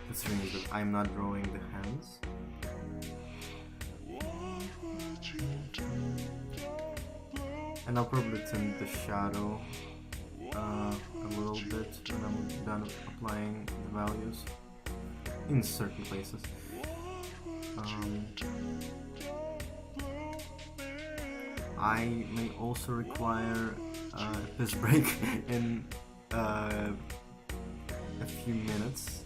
Considering that I'm not drawing the hands. And I'll probably tint the shadow a little bit when I'm done applying the values in certain places. I may also require a piss break in a few minutes.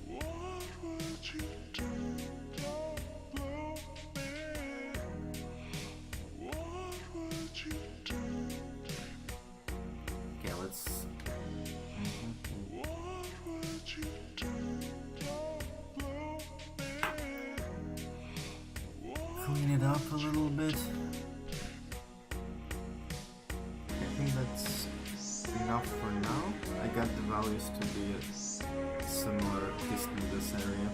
Okay, let's clean it up a little bit. I think that's enough for now. I got the values to be similar, at least in this area.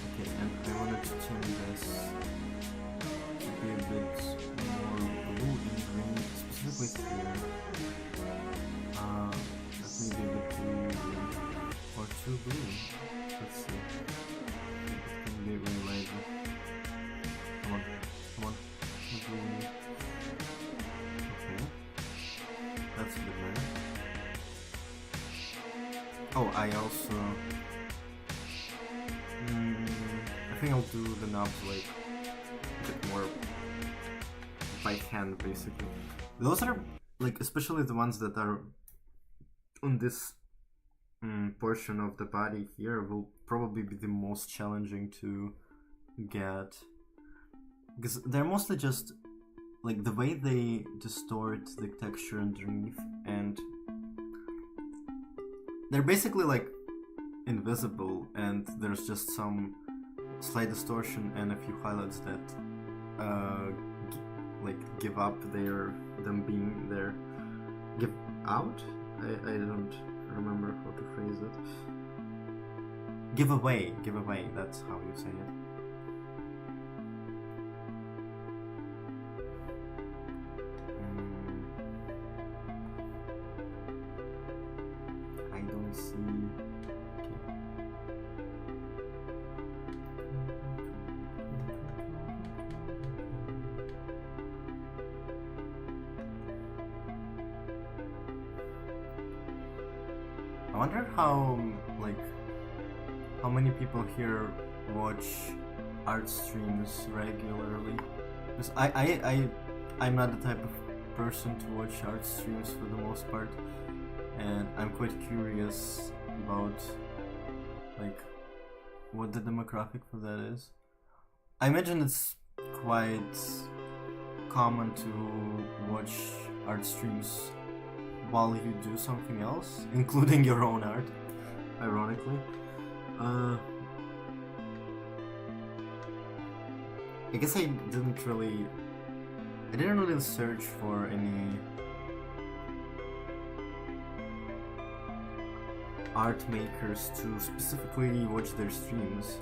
Okay, and I wanted to change this to be a bit more blue and green, specifically here. Let me give it to or too blue. Let's see. It can be really lazy. Come on, come on. Okay. That's a bit better. Oh, I also I think I'll do the knobs like a bit more by hand basically. Those are like, especially the ones that are on this portion of the body here, will probably be the most challenging to get, because they're mostly just like the way they distort the texture underneath, and they're basically like invisible, and there's just some slight distortion and a few highlights that like give up them being there. Give out? I don't remember how to phrase it. Giveaway, that's how you say it. I don't see. I wonder how many people here watch art streams regularly. Because I'm not the type of person to watch art streams for the most part, and I'm quite curious about what the demographic for that is. I imagine it's quite common to watch art streams while you do something else, including your own art, ironically. I guess I didn't really search for any art makers to specifically watch their streams.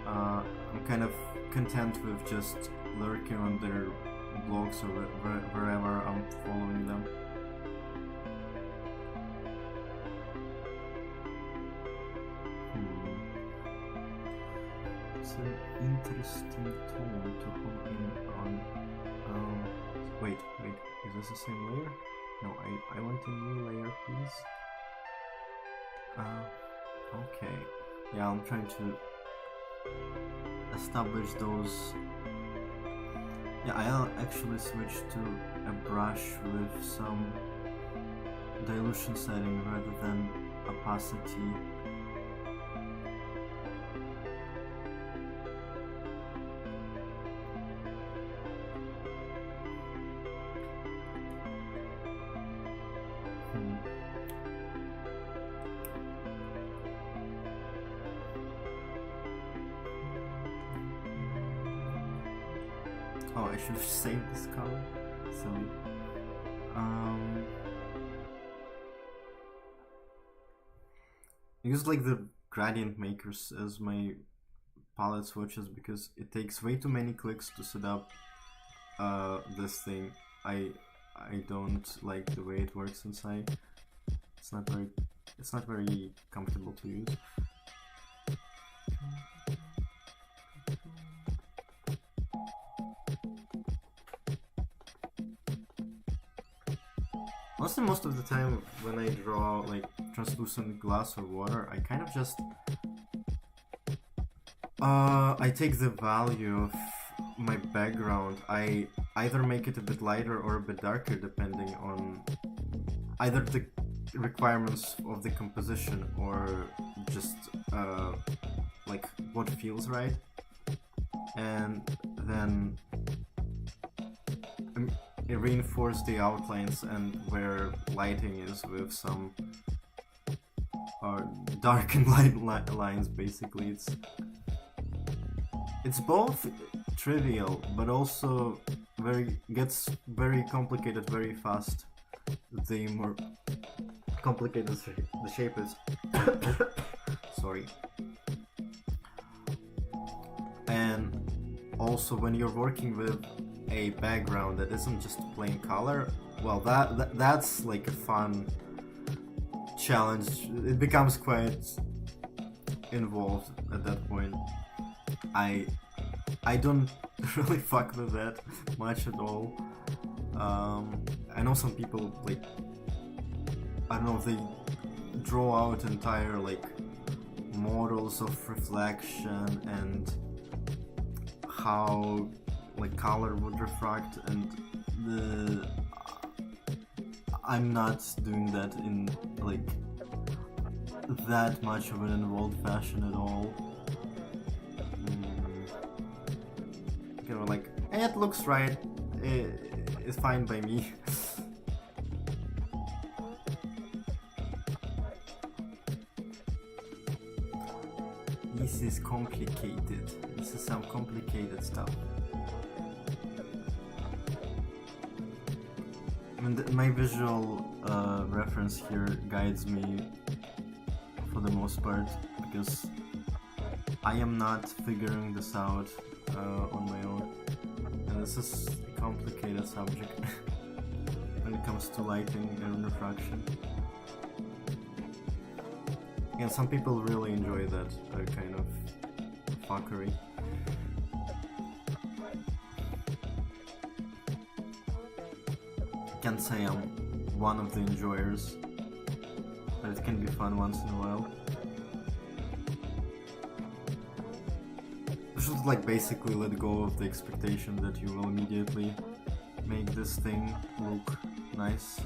I'm kind of content with just lurking on their blogs or wherever I'm following them. It's an interesting tone to hone in on. Wait, is this the same layer? No, I want a new layer, please. Okay. Yeah, I'm trying to establish those. Yeah, I'll actually switch to a brush with some dilution setting rather than opacity. Oh, I should have saved this color. Silly. I use the gradient makers as my palette swatches because it takes way too many clicks to set up this thing. I don't like the way it works inside. It's not very comfortable to use. Honestly, most of the time when I draw translucent glass or water, I kind of just I take the value of my background. I either make it a bit lighter or a bit darker depending on either the requirements of the composition or just what feels right, and then reinforce the outlines and where lighting is with some dark and light lines. Basically, it's both trivial but also gets very complicated very fast. The more complicated the shape is. Sorry. And also when you're working with a background that isn't just plain color, well, that's a fun challenge. It becomes quite involved at that point. I don't really fuck with that much at all. I know some people I don't know, they draw out entire models of reflection and how color would refract, and I'm not doing that in that much of an involved fashion at all. It looks right. It's fine by me. This is complicated. This is some complicated stuff. mean, my visual reference here guides me for the most part, because I am not figuring this out on my own. And this is a complicated subject when it comes to lighting and refraction. And some people really enjoy that kind of fuckery. Can't say I'm one of the enjoyers, but it can be fun once in a while. You should like basically let go of the expectation that you will immediately make this thing look nice.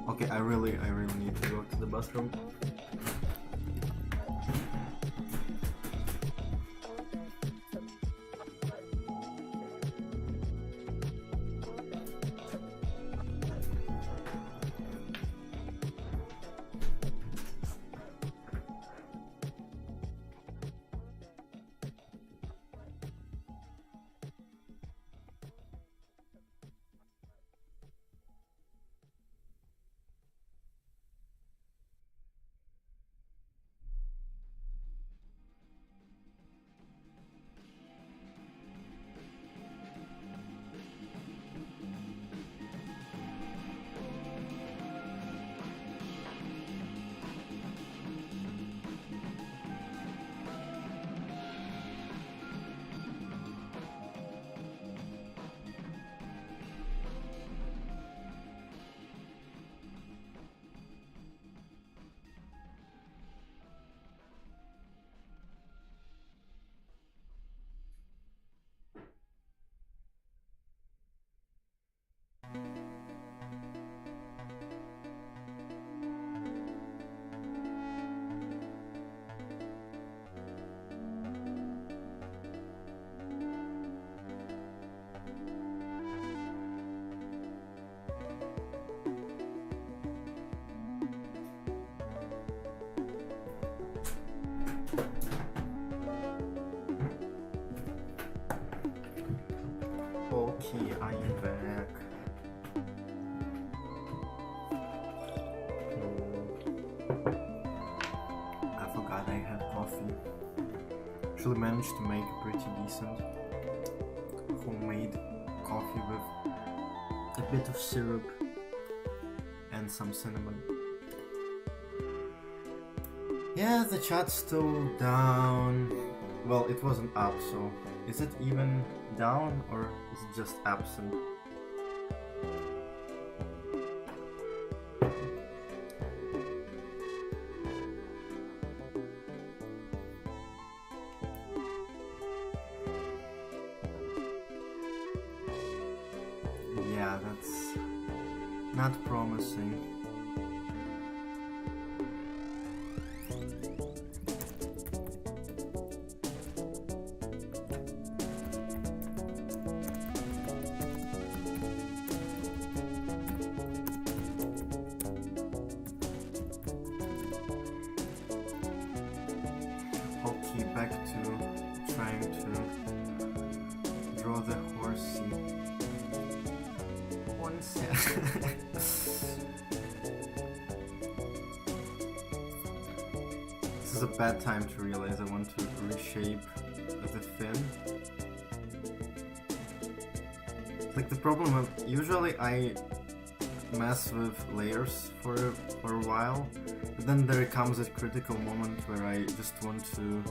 Okay, I really need to go to the bathroom. Okay, I am back. I forgot I had coffee. Actually managed to make a pretty decent homemade coffee with a bit of syrup and some cinnamon. Yeah, the chat's still down. Well, it wasn't up, so is it even down or is it just absent? Yeah, that's not promising. Back to trying to draw the horsey. One sec. This is a bad time to realize I want to reshape the fin. Like the problem of usually I mess with layers for a while, but then there comes a critical moment where I just want to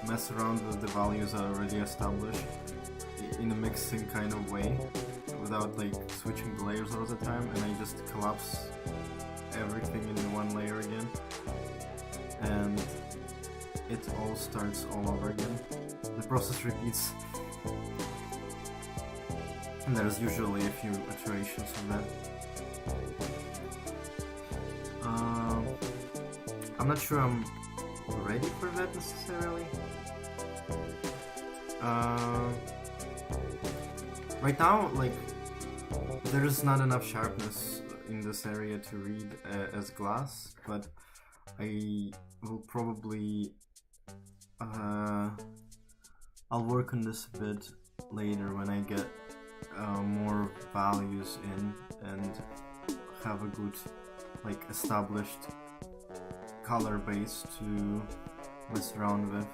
mess around with the values I already established in a mixing kind of way without like switching the layers all the time, and I just collapse everything in one layer again and it all starts all over again. The process repeats and there's usually a few iterations of that. I'm not sure I'm ready for that necessarily. Right now, like, there is not enough sharpness in this area to read as glass, but I will probably I'll work on this a bit later when I get more values in and have a good like established color base to mess around with.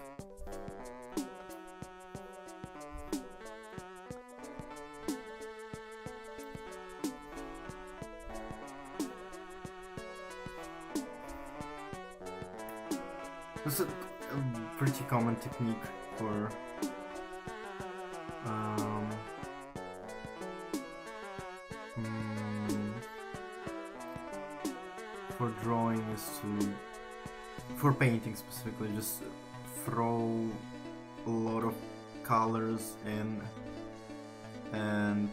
This is a pretty common technique for drawing is for painting specifically, just throw a lot of colors in and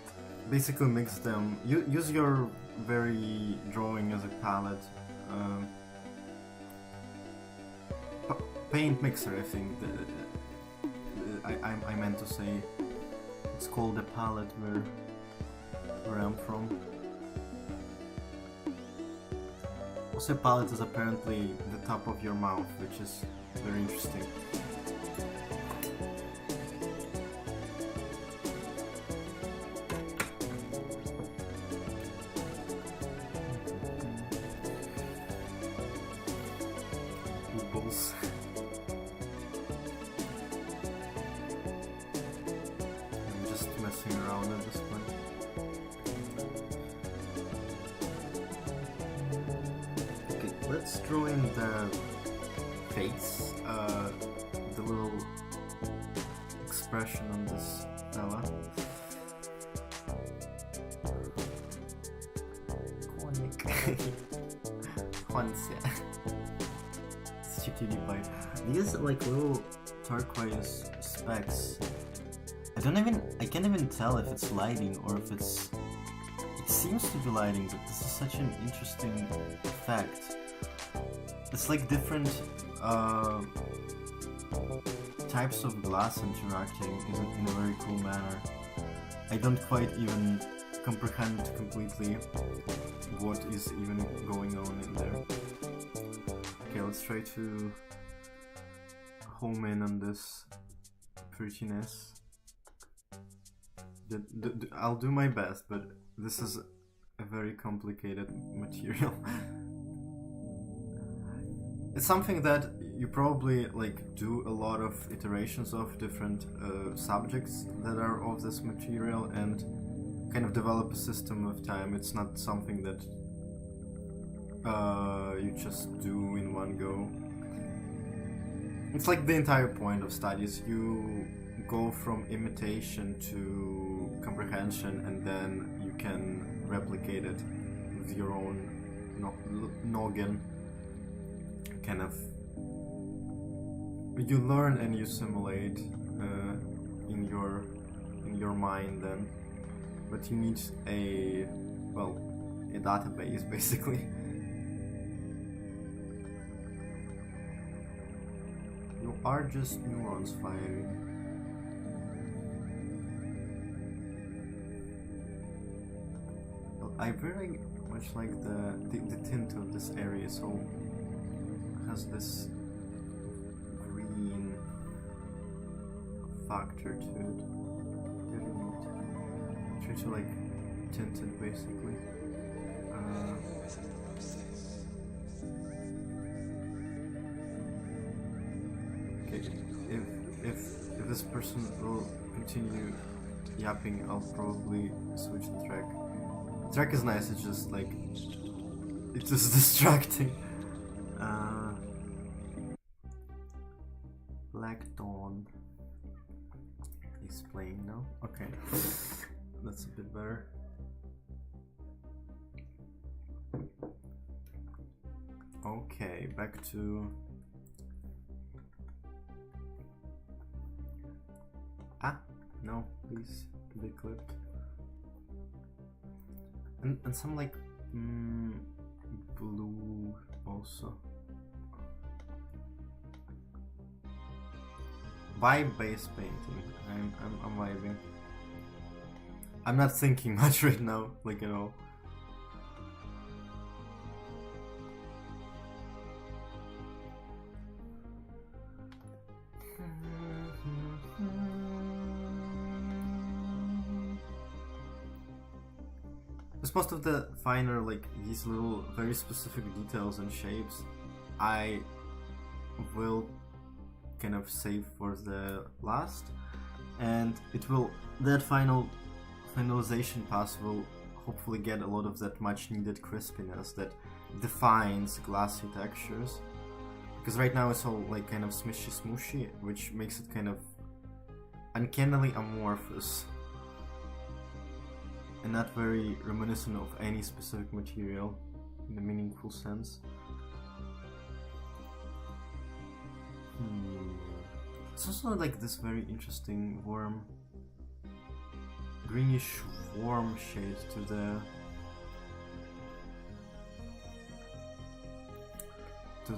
basically mix them. Use your very drawing as a palette. Paint mixer, I think. I meant to say. It's called a palette where I'm from. Also, palette is apparently the top of your mouth, which is very interesting. Bubbles. I'm just messing around at this point. Let's draw in the face, the little expression on this fella. Stupidity bite. These like little turquoise specks. I can't even tell if it's lighting or if it seems to be lighting, but this is such an interesting effect. It's like different types of glass interacting in a very cool manner. I don't quite even comprehend completely what is even going on in there. Okay, let's try to home in on this prettiness. I'll do my best, but this is a very complicated material. It's something that you probably like do a lot of iterations of different subjects that are of this material and kind of develop a system of time. It's not something that you just do in one go. It's like the entire point of studies. You go from imitation to comprehension, and then you can replicate it with your own noggin. Kind of, you learn and you simulate in your mind then, but you need a database basically. You are just neurons firing. Well, I very much like the tint of this area, so has this green factor to it. Very neat. Try to like tint it basically. Okay, if this person will continue yapping, I'll probably switch the track. The track is nice. It's just like it's just distracting. Black Dawn is playing now. Okay, that's a bit better. Okay, back to no, please be clipped. And some like blue also. Vibe-based painting. I'm vibing. I'm not thinking much right now, like at all. Because most of the finer, like these little very specific details and shapes, I will kind of save for the last, and it will, that finalization pass will hopefully get a lot of that much needed crispiness that defines glassy textures, because right now it's all like kind of smushy smooshy, which makes it kind of uncannily amorphous and not very reminiscent of any specific material in a meaningful sense. It's also like this very interesting warm greenish warm shade to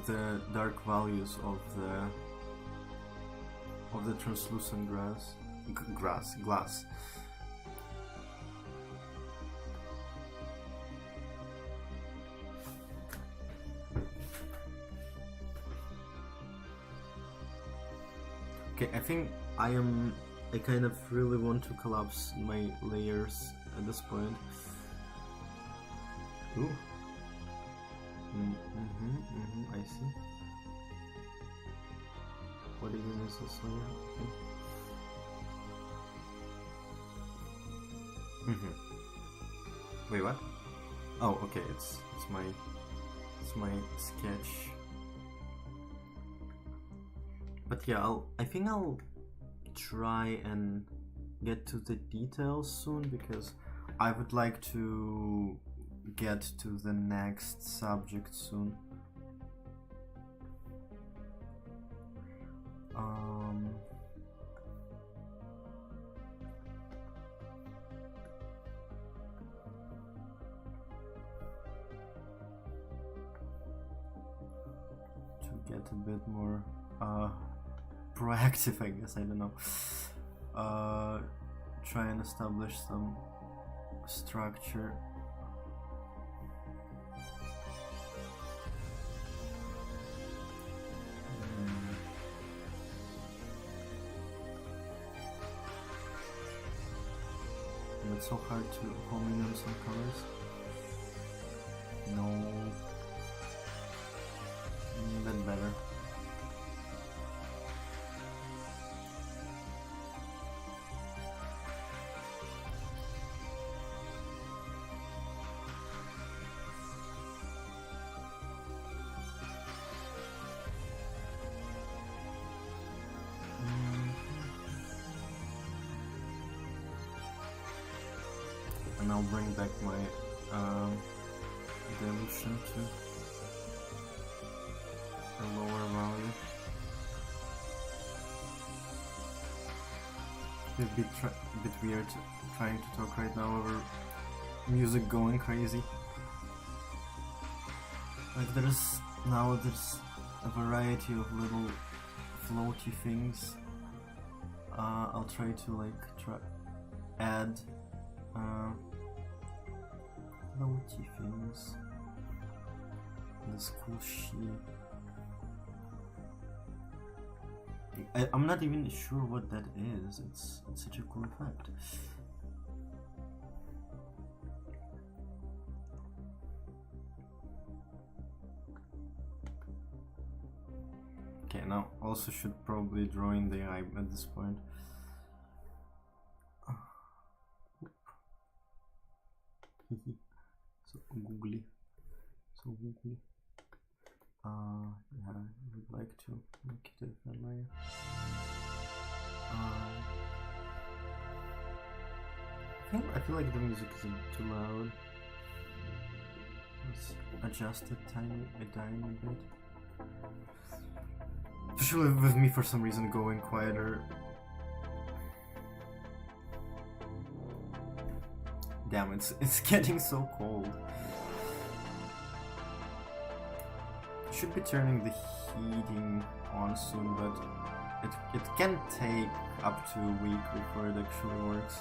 the dark values of the translucent glass. Okay, I think I kind of really want to collapse my layers at this point. Ooh. I see. What even is this layer? Okay. Wait, what? Oh, okay, it's my sketch. But yeah, I think I'll try and get to the details soon, because I would like to get to the next subject soon. To get a bit more proactive, I guess, I don't know. Try and establish some structure. And it's so hard to home in on some colors. No. That better. And I'll bring back my dilution to a lower value. It'd be a bit weird trying to talk right now over music going crazy. Like there's a variety of little floaty things. I'll try to add floaty things. This cool sheen. I'm not even sure what that is. It's such a cool effect. Okay, now also should probably draw in the eye at this point. So googly. Yeah, I would like to make it a different layer. I feel like the music isn't too loud. Let's adjust it a tiny bit. Especially with me for some reason going quieter. Damn, it's getting so cold. Should be turning the heating on soon, but it can take up to a week before it actually works.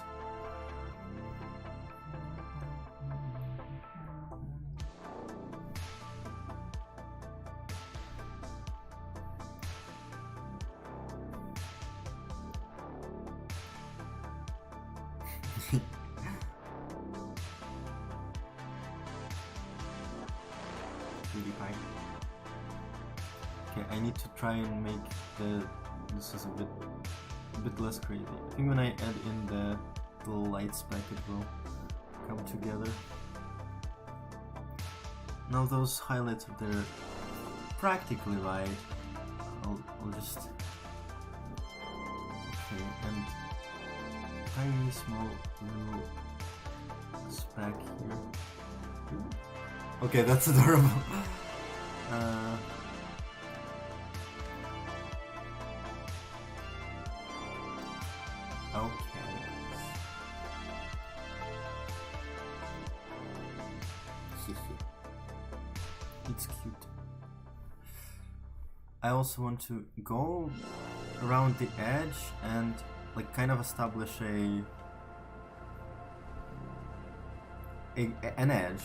cutie pie. Okay, I need to try and make this is a bit less crazy. I think when I add in the little light speck, it will come together. Now those highlights are there practically right. I'll just okay, and tiny small little speck here. Okay, that's adorable. Okay. It's cute. I also want to go around the edge and like kind of establish an edge,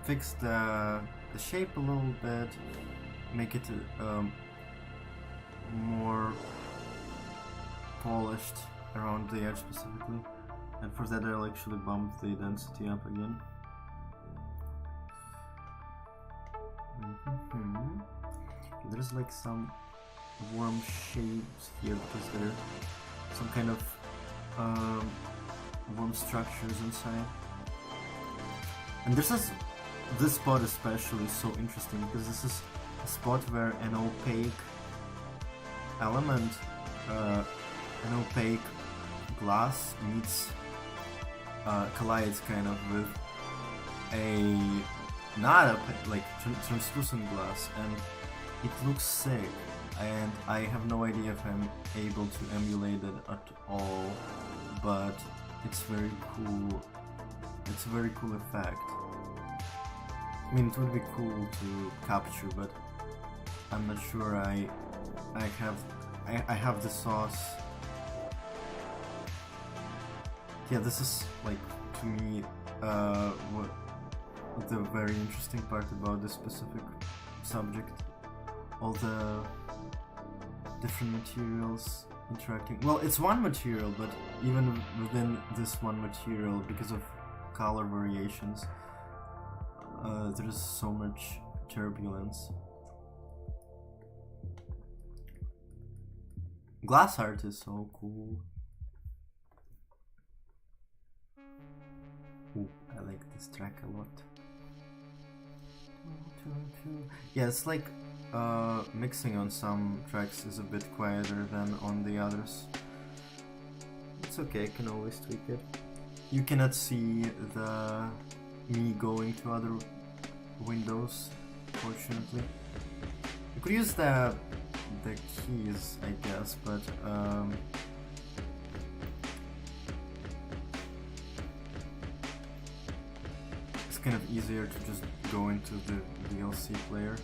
fix the shape a little bit, make it more polished around the edge specifically, and for that I'll actually bump the density up again. There's like some warm shapes here because there are some kind of warm structures inside. And this spot especially is so interesting because this is a spot where an opaque element, an opaque glass meets, collides kind of with a not opaque, like translucent glass, and it looks sick. And I have no idea if I'm able to emulate it at all, but it's very cool. It's a very cool effect. I mean, it would be cool to capture, but I'm not sure I have the sauce. Yeah, this is like, to me, what the very interesting part about this specific subject. All the different materials interacting. Well, it's one material, but even within this one material, because of color variations, there's so much turbulence. Glass art is so cool. Ooh, I like this track a lot. Yeah, it's like mixing on some tracks is a bit quieter than on the others. It's okay, I can always tweak it. You cannot see me going to other windows, fortunately. You could use the keys, I guess, but it's kind of easier to just go into the VLC player.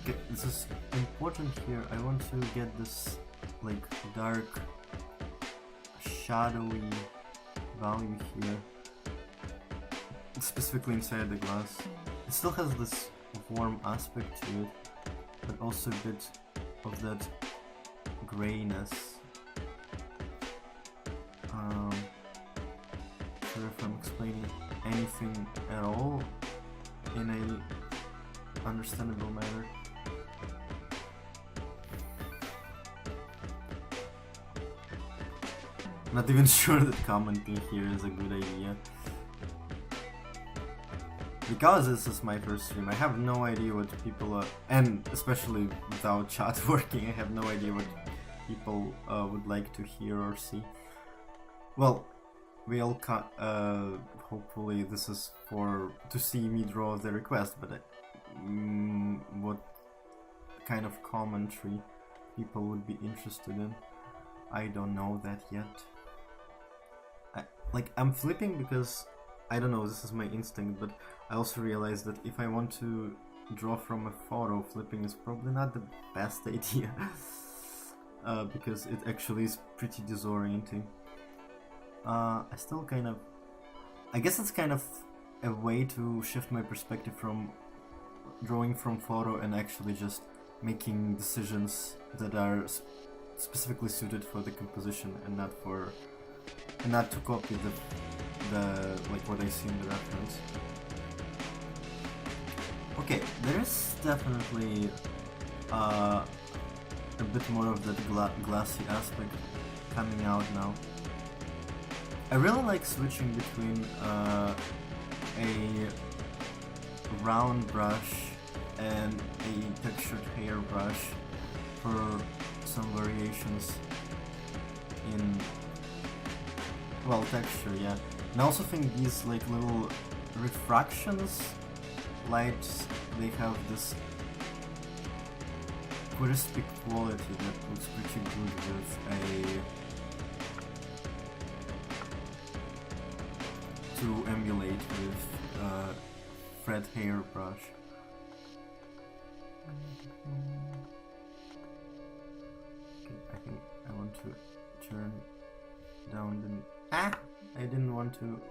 Okay, this is important here. I want to get this like dark, shadowy value here, specifically inside the glass. It still has this warm aspect to it, but also a bit of that grayness. Sure if I'm explaining anything at all in a understandable manner. Not even sure that commenting here is a good idea. Because this is my first stream, I have no idea what people are, and especially without chat working, I have no idea what people would like to hear or see. Well, we all hopefully this is to see me draw the request, but what kind of commentary people would be interested in, I don't know that yet. I'm flipping because, I don't know, this is my instinct, but I also realized that if I want to draw from a photo, flipping is probably not the best idea. Because it actually is pretty disorienting. I guess it's kind of a way to shift my perspective from drawing from photo and actually just making decisions that are specifically suited for the composition and not to copy the like what I see in the reference. Okay, there is definitely a bit more of that glassy aspect coming out now. I really like switching between a round brush and a textured hair brush for some variations in, well, texture, yeah. And I also think these like little refractions, lights, they have this crispy quality that looks pretty good with to emulate with Fred hair brush. Okay, I think I want to turn down the... I didn't want to...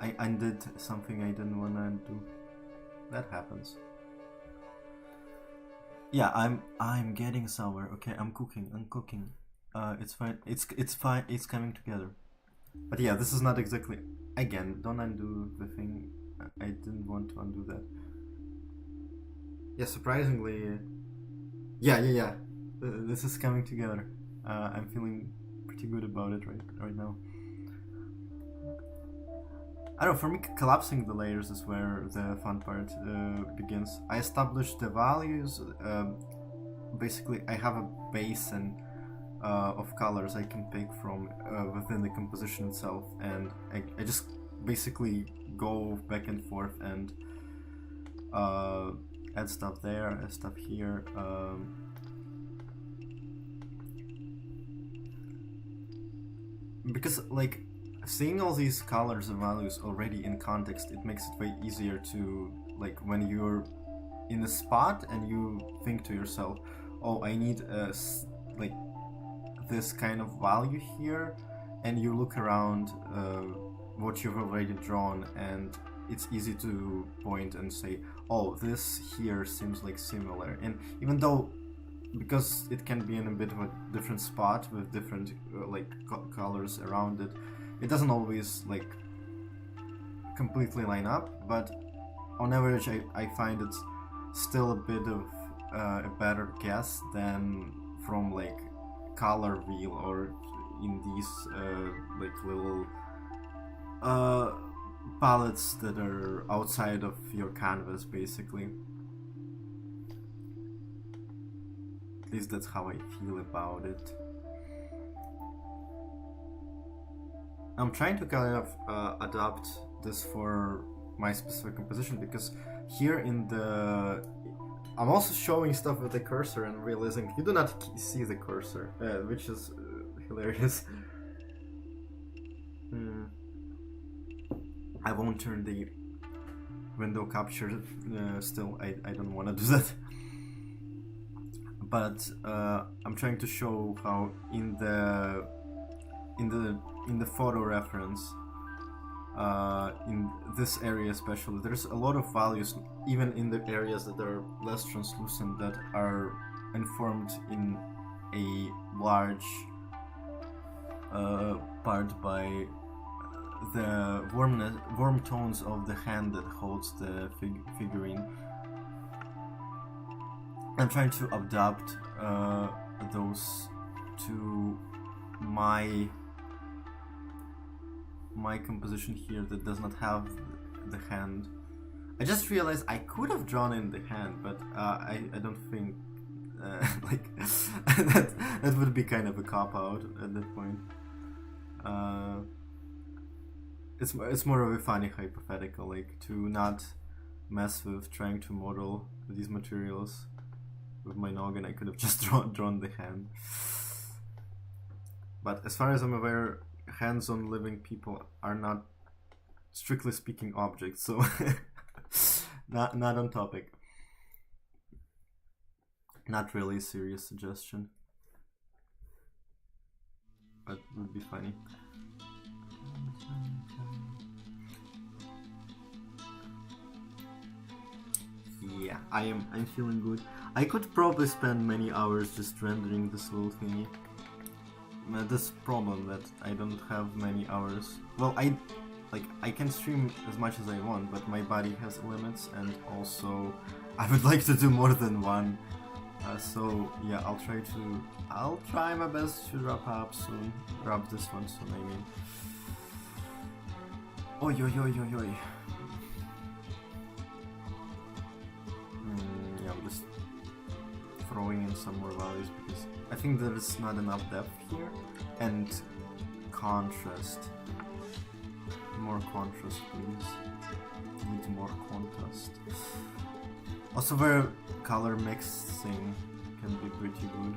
I undid something I didn't want to undo. That happens. Yeah, I'm getting somewhere. Okay, I'm cooking. It's fine. It's fine. It's coming together. But yeah, this is not exactly... Again, don't undo the thing. I didn't want to undo that. Yeah, surprisingly... Yeah. This is coming together. I'm feeling pretty good about it right now. I don't know, for me, collapsing the layers is where the fun part begins. I established the values. Basically, I have a basin of colors I can pick from within the composition itself, and I just basically go back and forth and add stuff there, add stuff here. Because, like, seeing all these colors and values already in context, it makes it way easier to, like, when you're in a spot and you think to yourself, oh, I need like this kind of value here, and you look around what you've already drawn, and it's easy to point and say, oh, this here seems like similar. And even though, because it can be in a bit of a different spot with different like colors around it, it doesn't always like completely line up, but on average I find it's still a bit of a better guess than from like color wheel or in these like little palettes that are outside of your canvas, basically. At least that's how I feel about it. I'm trying to kind of adapt this for my specific composition, because here in the... I'm also showing stuff with the cursor and realizing you do not see the cursor, which is hilarious. I won't turn the window capture still, I don't want to do that. But I'm trying to show how in the photo reference, in this area especially, there's a lot of values, even in the areas that are less translucent, that are informed in a large part by the warm tones of the hand that holds the figurine. I'm trying to adapt those to my composition here that does not have the hand. I just realized I could have drawn in the hand, but I don't think like that would be kind of a cop-out at that point. It's more of a funny hypothetical, like, to not mess with trying to model these materials with my noggin. I could have just drawn the hand. But as far as I'm aware, hands on living people are not, strictly speaking, objects, so not on topic. Not really a serious suggestion, but would be funny. Yeah, I'm feeling good. I could probably spend many hours just rendering this little thingy. This problem that I don't have many hours. Well, I can stream as much as I want, but my body has limits, and also I would like to do more than one. So yeah, I'll try my best to wrap up soon. Wrap this one soon, I mean. Oi oi oi oi oi. Yeah, I'm just throwing in some more values because I think there is not enough depth here, and contrast. More contrast, please. Need more contrast. Also, where color mixing can be pretty good.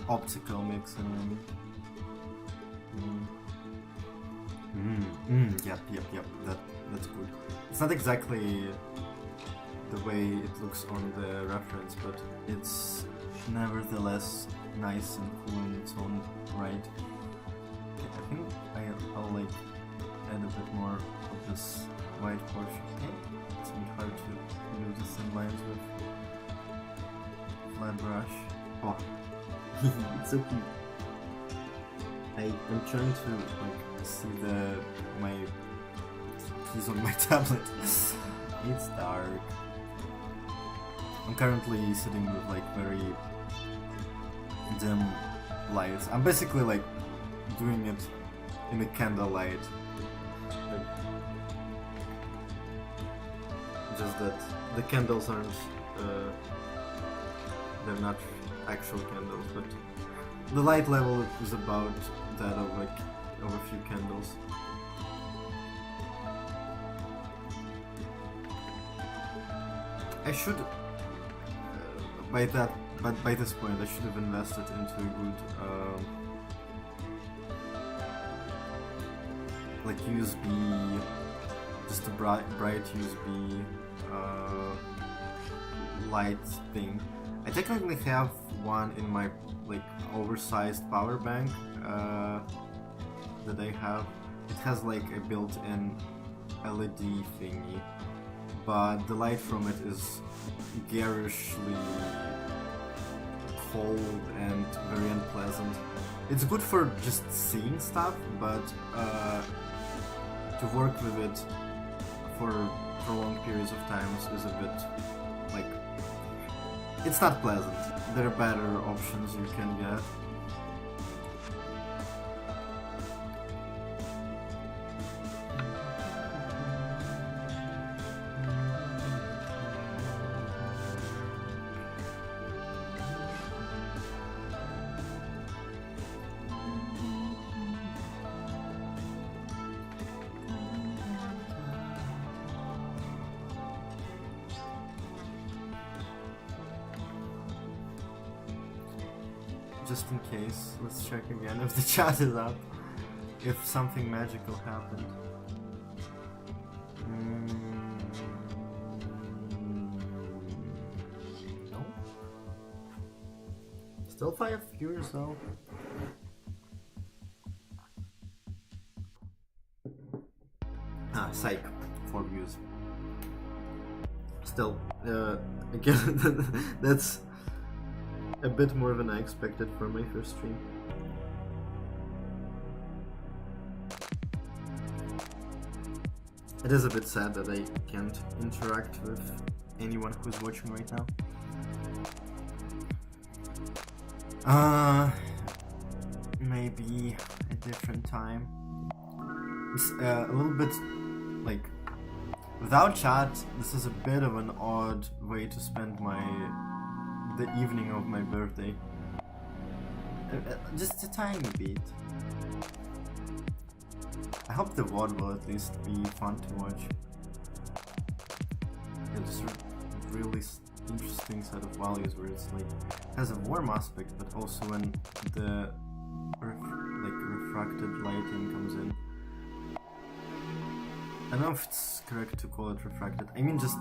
Optical mixing, I mean. Yep. That's good. It's not exactly the way it looks on the reference, but it's nevertheless nice and cool in its own right. Okay, I think I'll like add a bit more of this white portion. Okay, it's a bit hard to do the thin lines with flat brush. Oh, it's so cute. I'm trying to like see my keys on my tablet. It's dark. I'm currently sitting with like very dim lights. I'm basically like doing it in a candlelight. Just that the candles aren't, they're not actual candles, but the light level is about that of like of a few candles. I should, by this point, I should have invested into a good, like USB, just a bright USB light thing. I technically have one in my like oversized power bank that I have. It has like a built-in LED thingy, but the light from it is garishly cold and very unpleasant. It's good for just seeing stuff, but to work with it for prolonged periods of time is a bit like, it's not pleasant. There are better options you can get. Just in case, let's check again if the chat is up, if something magical happened. No? Still 5 viewers though. Ah, psych, 4 views. Still, again, that's a bit more than I expected for my first stream. It is a bit sad that I can't interact with anyone who's watching right now. Maybe a different time. It's a little bit like, without chat, this is a bit of an odd way to spend the evening of my birthday. Just a tiny bit. I hope the VOD will at least be fun to watch. It's a really interesting set of values where it's like, has a warm aspect, but also when the refracted lighting comes in. I don't know if it's correct to call it refracted. I mean just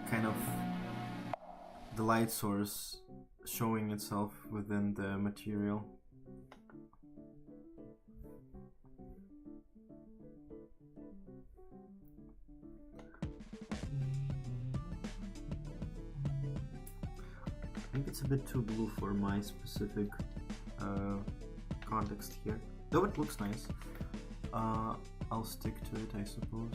kind of the light source showing itself within the material. think it's a bit too blue for my specific context here, though it looks nice. I'll stick to it, I suppose.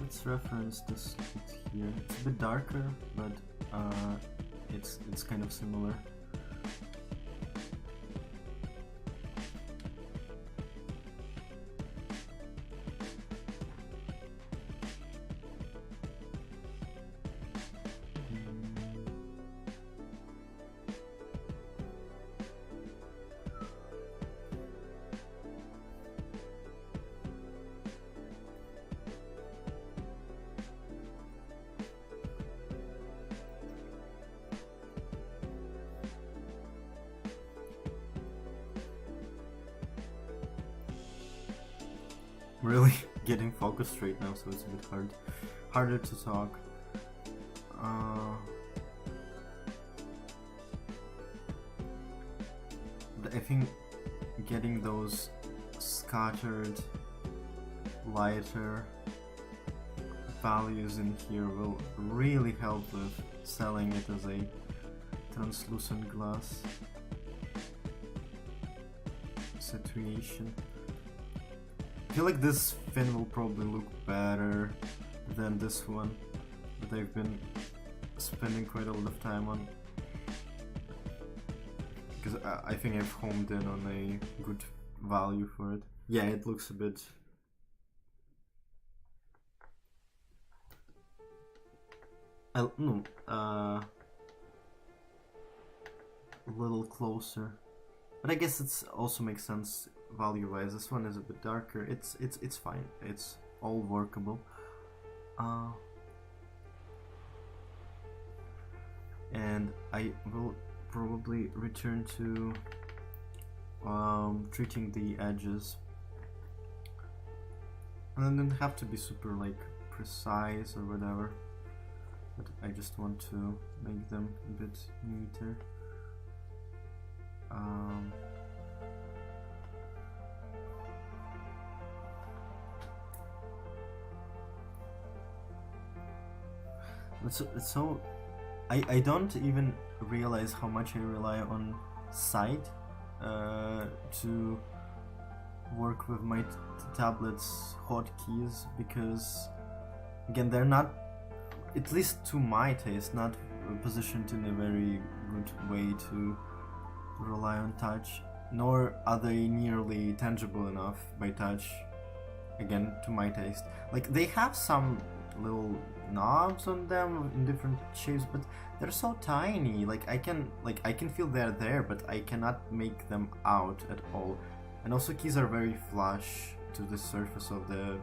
Let's reference this here. It's a bit darker, but it's kind of similar. Really getting focused right now, so it's a bit harder to talk. I think getting those scattered, lighter values in here will really help with selling it as a translucent glass situation. I feel like this fin will probably look better than this one that I've been spending quite a lot of time on, because I think I've homed in on a good value for it. Yeah, it looks a bit... a little closer, but I guess it also makes sense value-wise. This one is a bit darker. It's fine. It's all workable. And I will probably return to treating the edges, and then don't have to be super like precise or whatever, but I just want to make them a bit neater. So I don't even realize how much I rely on sight to work with my tablet's hotkeys, because again they're not, at least to my taste, not positioned in a very good way to rely on touch, nor are they nearly tangible enough by touch, again to my taste. Like, they have some little knobs on them in different shapes, but they're so tiny. Like I can feel they're there, but I cannot make them out at all. And also keys are very flush to the surface of the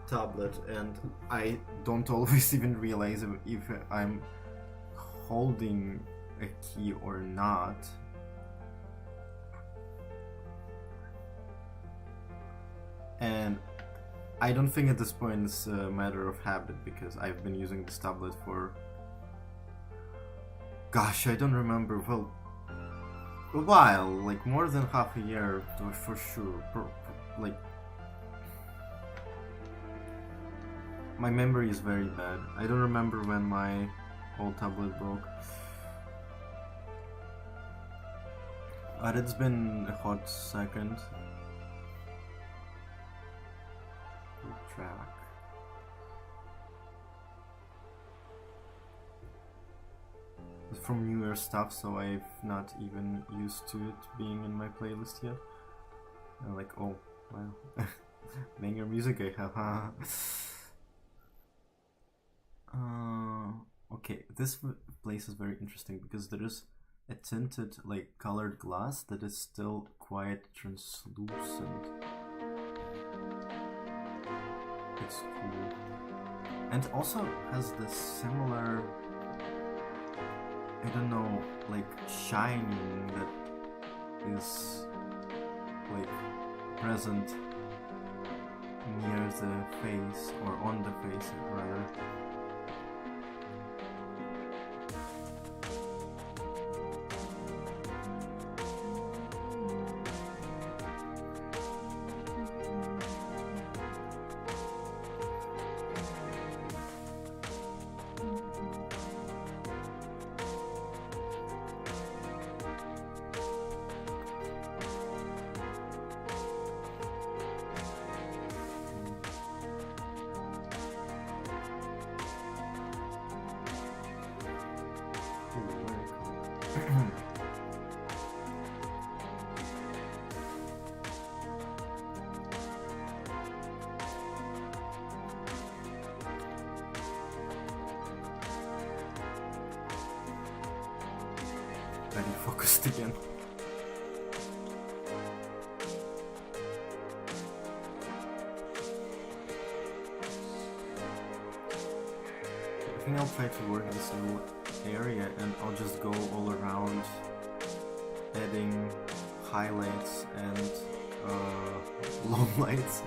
tablet, and I don't always even realize if I'm holding a key or not. And I don't think at this point it's a matter of habit, because I've been using this tablet for, gosh, I don't remember, well, a while, like more than half a year for sure. Like, my memory is very bad. I don't remember when my old tablet broke, but it's been a hot second. Track. It's from newer stuff, so I've not even used to it being in my playlist yet. I'm like, oh wow, banger music I have, huh? Okay, this place is very interesting because there is a tinted, like, colored glass that is still quite translucent. It's cool. And also has this similar, I don't know, like, shining that is, like, present near the face, or on the face rather. focused again. I think I'll try to work this new area and I'll just go all around adding highlights and lowlights.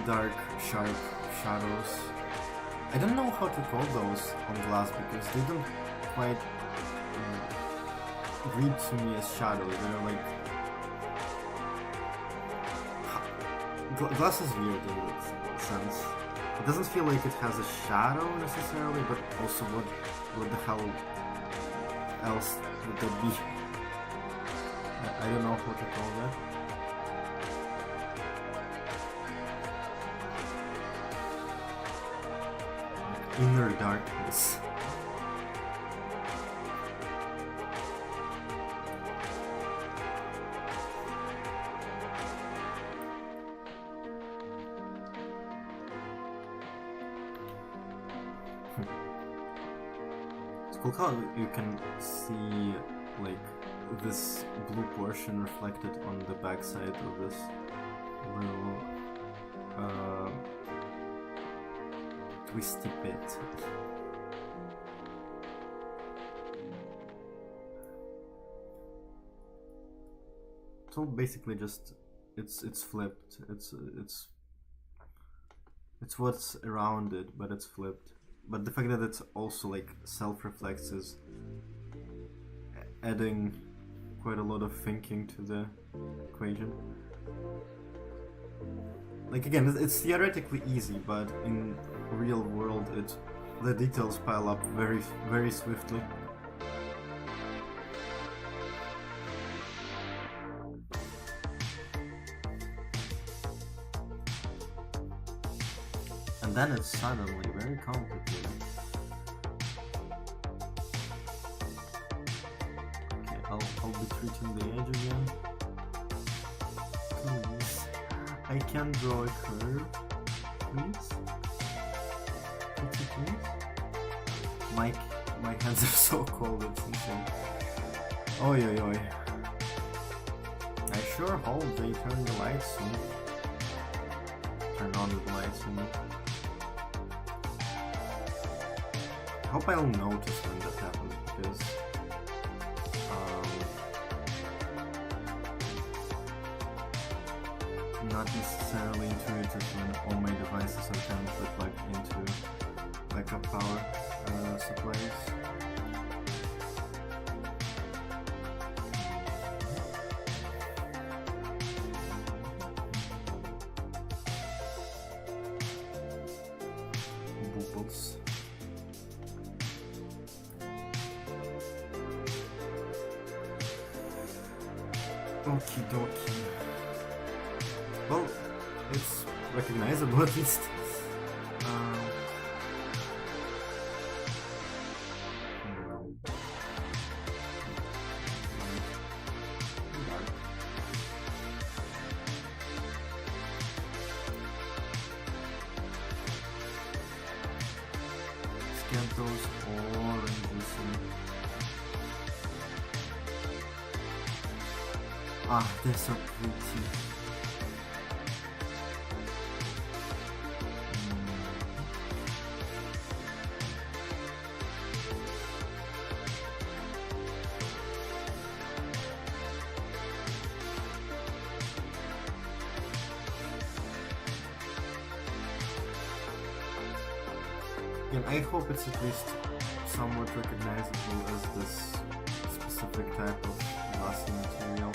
Dark, sharp shadows. I don't know how to call those on glass because they don't quite read to me as shadows. They're like... Glass is weird in that sense. It doesn't feel like it has a shadow necessarily, but also what the hell else would that be? I don't know how to call that. Inner darkness. It's cool how you can see like this blue portion reflected on the backside of this little twisty bit. So basically just it's flipped. It's what's around it, but it's flipped. But the fact that it's also like self-reflects is adding quite a lot of thinking to the equation. Like again, it's theoretically easy, but in real world, the details pile up very, very swiftly. And then it's suddenly very complicated. Okay, I'll be treating the edge again. Please. I can draw a curve, please. My hands are so cold, it's insane. Oi oi oi. I sure hope they turn the lights soon. Turn on the lights soon. I hope I'll notice when that happens because not necessarily intuitive when all my devices are currently plugged into backup power supplies. Bubbles. Okie dokie. Well, it's recognizable at least. Get those oranges in. Ah, they're so pretty. And I hope it's at least somewhat recognizable as this specific type of glassy material.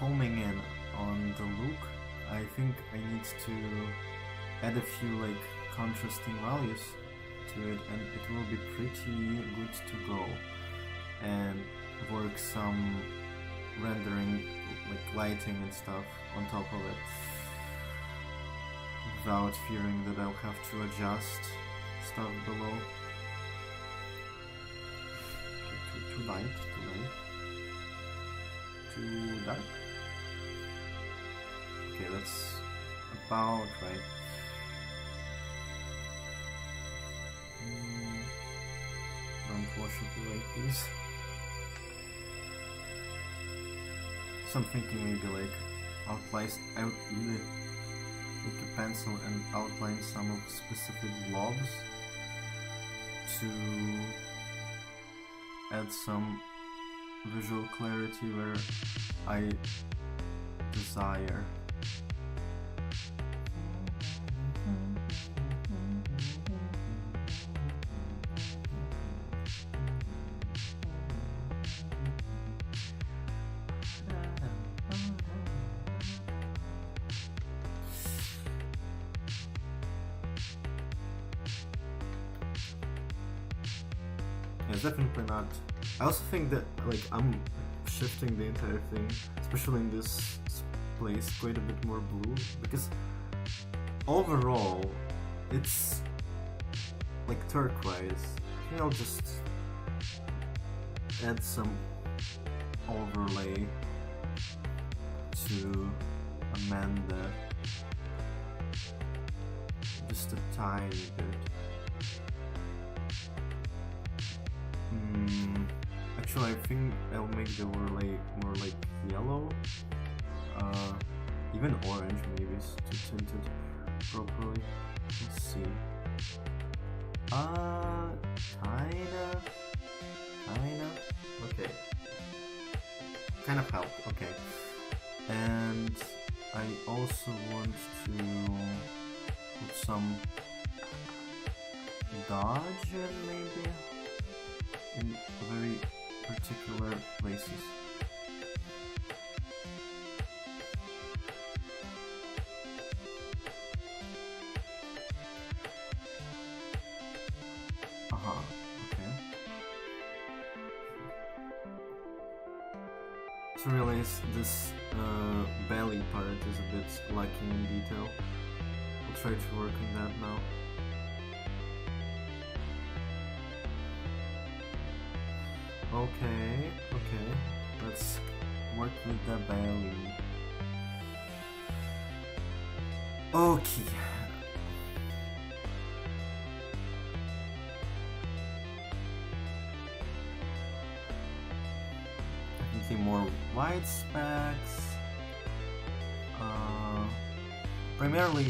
homing in on the look, I think I need to add a few like contrasting values to it, and it will be pretty good to go, and work some rendering, like lighting and stuff on top of it, without fearing that I'll have to adjust stuff below. Okay, too light, too dark. Okay, that's about right. Don't wash it away, please. So I'm thinking maybe like I would really take a pencil and outline some of specific blobs to add some visual clarity where I desire. It's definitely not. I also think that like I'm shifting the entire thing, especially in this place, quite a bit more blue, because overall it's like turquoise. I think I'll just add some overlay to amend that just a tiny bit. Actually, I think I'll make the overlay more like yellow, even orange maybe to tint it properly. Let's see. Kinda. Okay. Kind of help. Okay. And I also want to put some dodge in maybe in very particular places. Okay. So realize this belly part is a bit lacking in detail. I'll try to work on that now. Okay, let's work with the belly. Okay. I can see more white specks. Primarily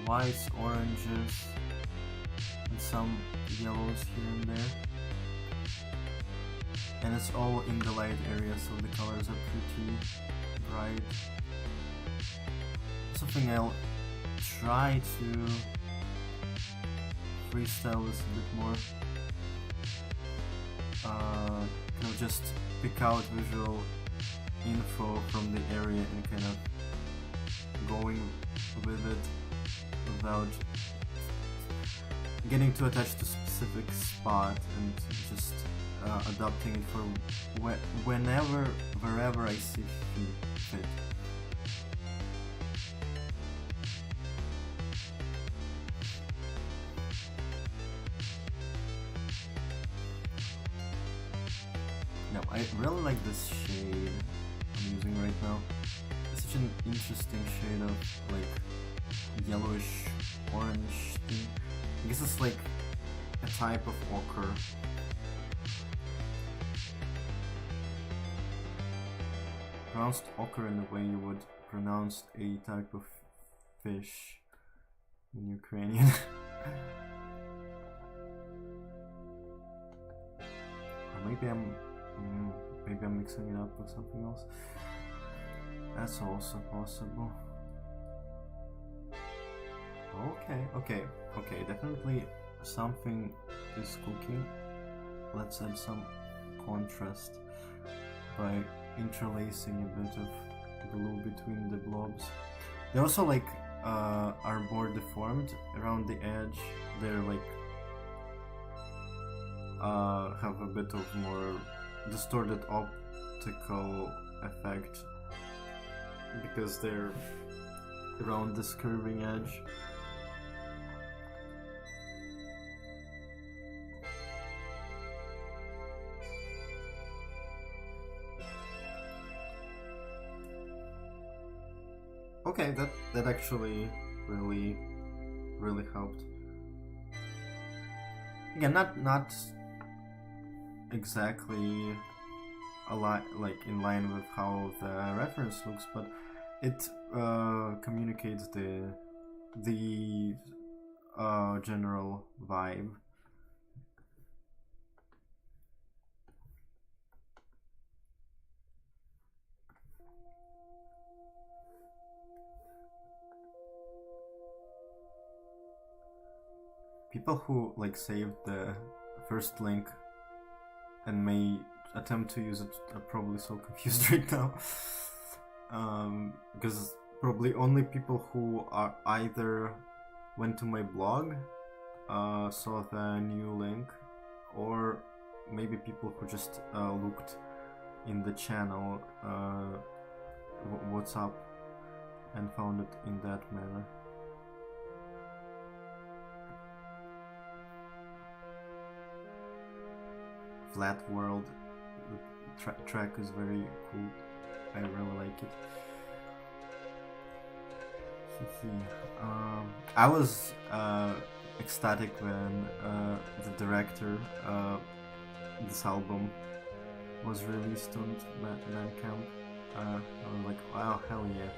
whites, oranges, and some yellows here and there. And it's all in the light area, so the colors are pretty bright. Something I'll try to freestyle this a bit more. Kind of just pick out visual info from the area and kind of going with it without getting too attached to a specific spot, and just adopting it for whenever, wherever I see fit. Now, I really like this shade I'm using right now. It's such an interesting shade of like yellowish orange thing. I guess it's like a type of ochre. Pronounced ochre in the way you would pronounce a type of fish in Ukrainian. Or maybe I'm mixing it up with something else. That's also possible. Okay, definitely something is cooking. Let's add some contrast by interlacing a bit blue between the blobs. They also like are more deformed around the edge. They're like have a bit of more distorted optical effect because they're around this curving edge. Okay, that actually really helped. Again, not exactly like in line with how the reference looks, but it communicates the general vibe. People who like saved the first link and may attempt to use it are probably so confused right now. Because probably only people who are either went to my blog, saw the new link, or maybe people who just looked in the channel what's up and found it in that manner. Flat world, the track is very cool. I really like it. I was ecstatic when the director this album was released on Bandcamp. I was like, wow, hell yeah.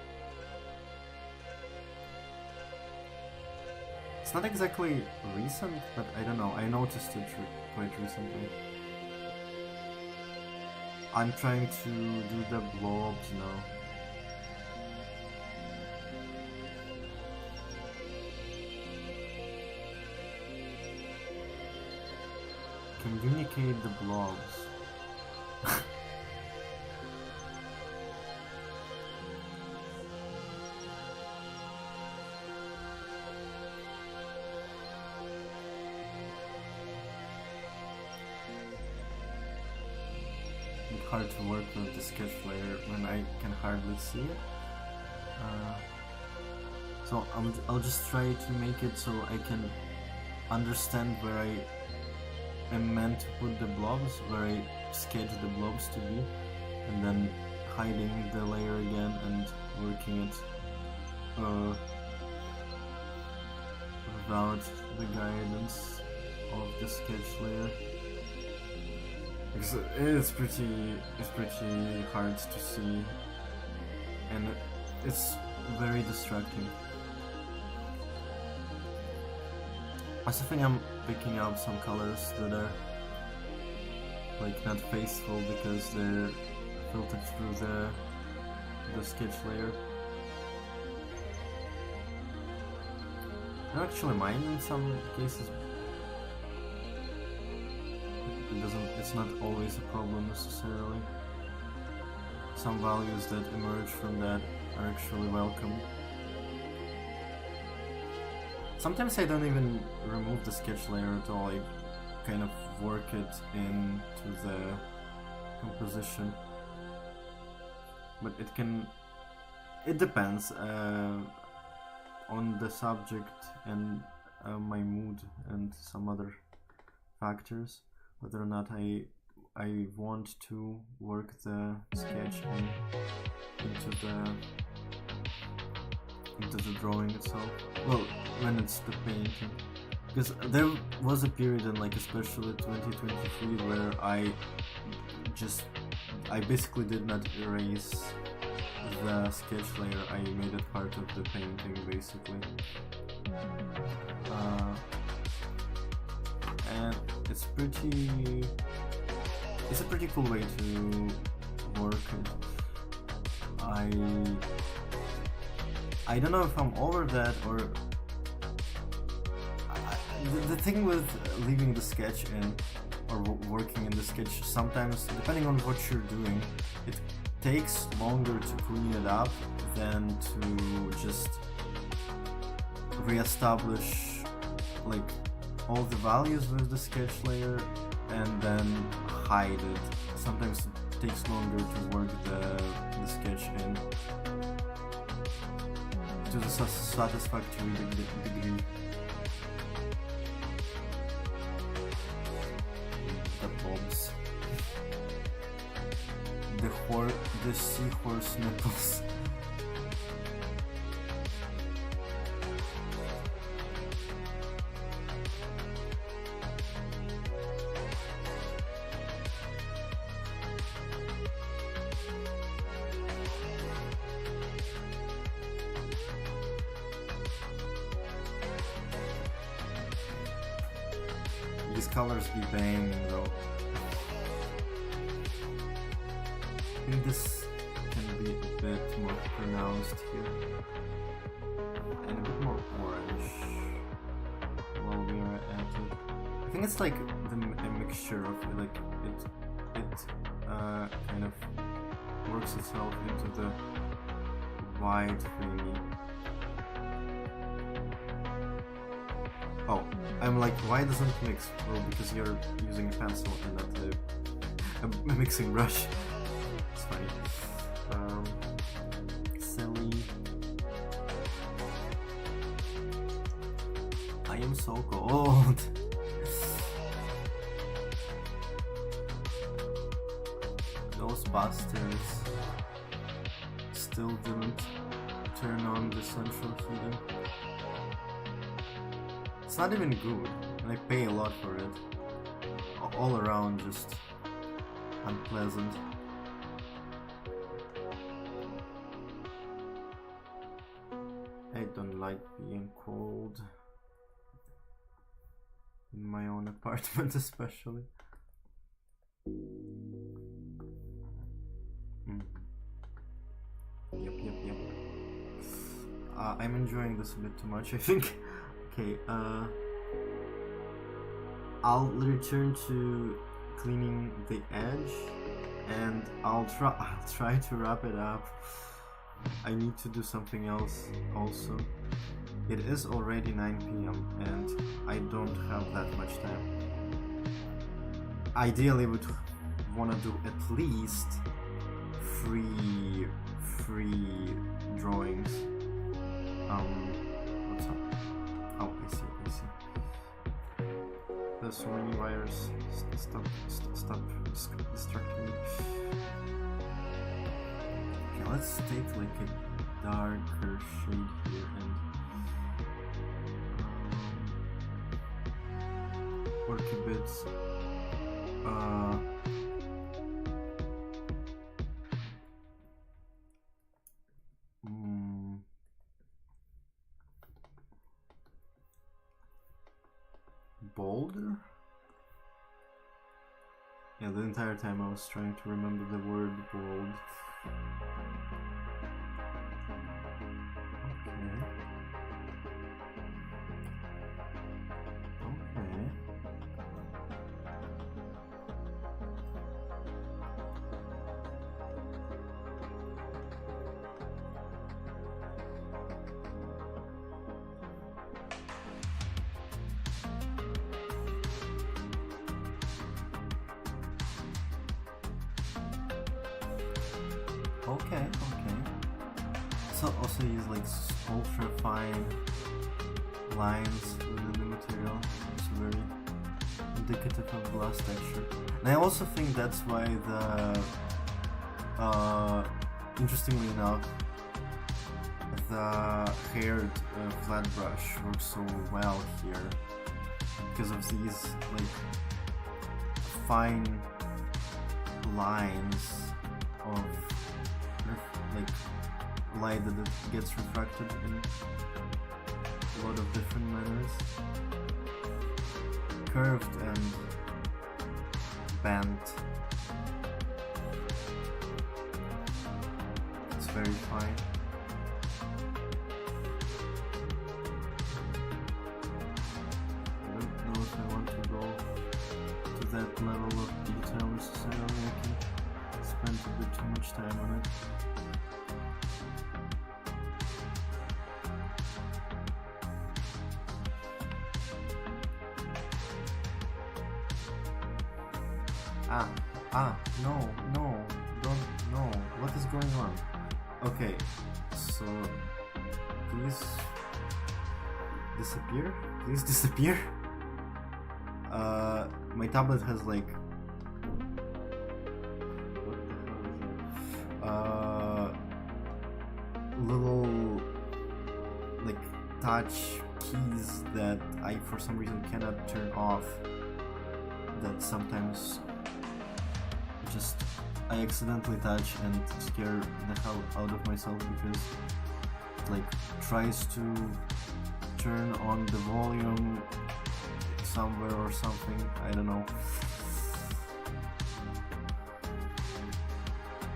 It's not exactly recent, but I don't know, I noticed it quite recently. I'm trying to do the blobs now. Communicate the blobs. Hard to work with the sketch layer when I can hardly see it. So I'll just try to make it so I can understand where I am meant to put the blobs, where I sketch the blobs to be, and then hiding the layer again and working it without the guidance of the sketch layer. It's pretty hard to see, and it's very distracting. I also think I'm picking up some colors that are like not faithful because they're filtered through the sketch layer. I don't actually mind in some cases. It's not always a problem necessarily. Some values that emerge from that are actually welcome. Sometimes I don't even remove the sketch layer at all, I kind of work it into the composition. But it depends on the subject and my mood and some other factors, whether or not I want to work the sketch into the drawing itself. Well, when it's the painting, because there was a period in like especially 2023 where I basically did not erase the sketch layer. I made it part of the painting basically. And it's a pretty cool way to work it. I don't know if I'm over that, or the thing with leaving the sketch in or working in the sketch, sometimes depending on what you're doing, takes longer to clean it up than to just re-establish like all the values with the sketch layer and then hide it. Sometimes it takes longer to work the sketch in to the satisfactory degree. The bobs. The seahorse nipples. These colors be banging though. I think this can be a bit more pronounced here. And a bit more orange while we are at it. I think it's like a mixture of like it kind of works itself into the white thingy. Oh, I'm like, why doesn't it mix? Well, because you're using a pencil and not a mixing brush. It's funny. Silly. I am so cold. Those bastards still didn't turn on the central heating. It's not even good, and I pay a lot for it. All around, just unpleasant. I don't like being cold. In my own apartment especially. Yep. I'm enjoying this a bit too much, I think. Okay, I'll return to cleaning the edge, and I'll try to wrap it up. I need to do something else also. It is already 9 PM and I don't have that much time. Ideally would want to do at least free drawings. What's up? Oh, I see. There's so many wires. Stop distracting me. Okay, let's take like a darker shade here and work a bit. Bolder? Yeah, the entire time I was trying to remember the word bold. Okay. So also use like ultra fine lines within the material. It's very indicative of glass texture. And I also think that's why interestingly enough, the haired flat brush works so well here because of these like fine lines of like light that it gets refracted in a lot of different manners, curved and bent. It's very fine. I don't know if I want to go to that level of detail necessarily. I can spent a bit too much time on it. No, don't, no, what is going on? Okay, so, please disappear. My tablet has like, what the hell is it? Little, like, touch keys that I for some reason cannot turn off, that sometimes just I accidentally touch and scare the hell out of myself because it like tries to turn on the volume somewhere or something, I don't know.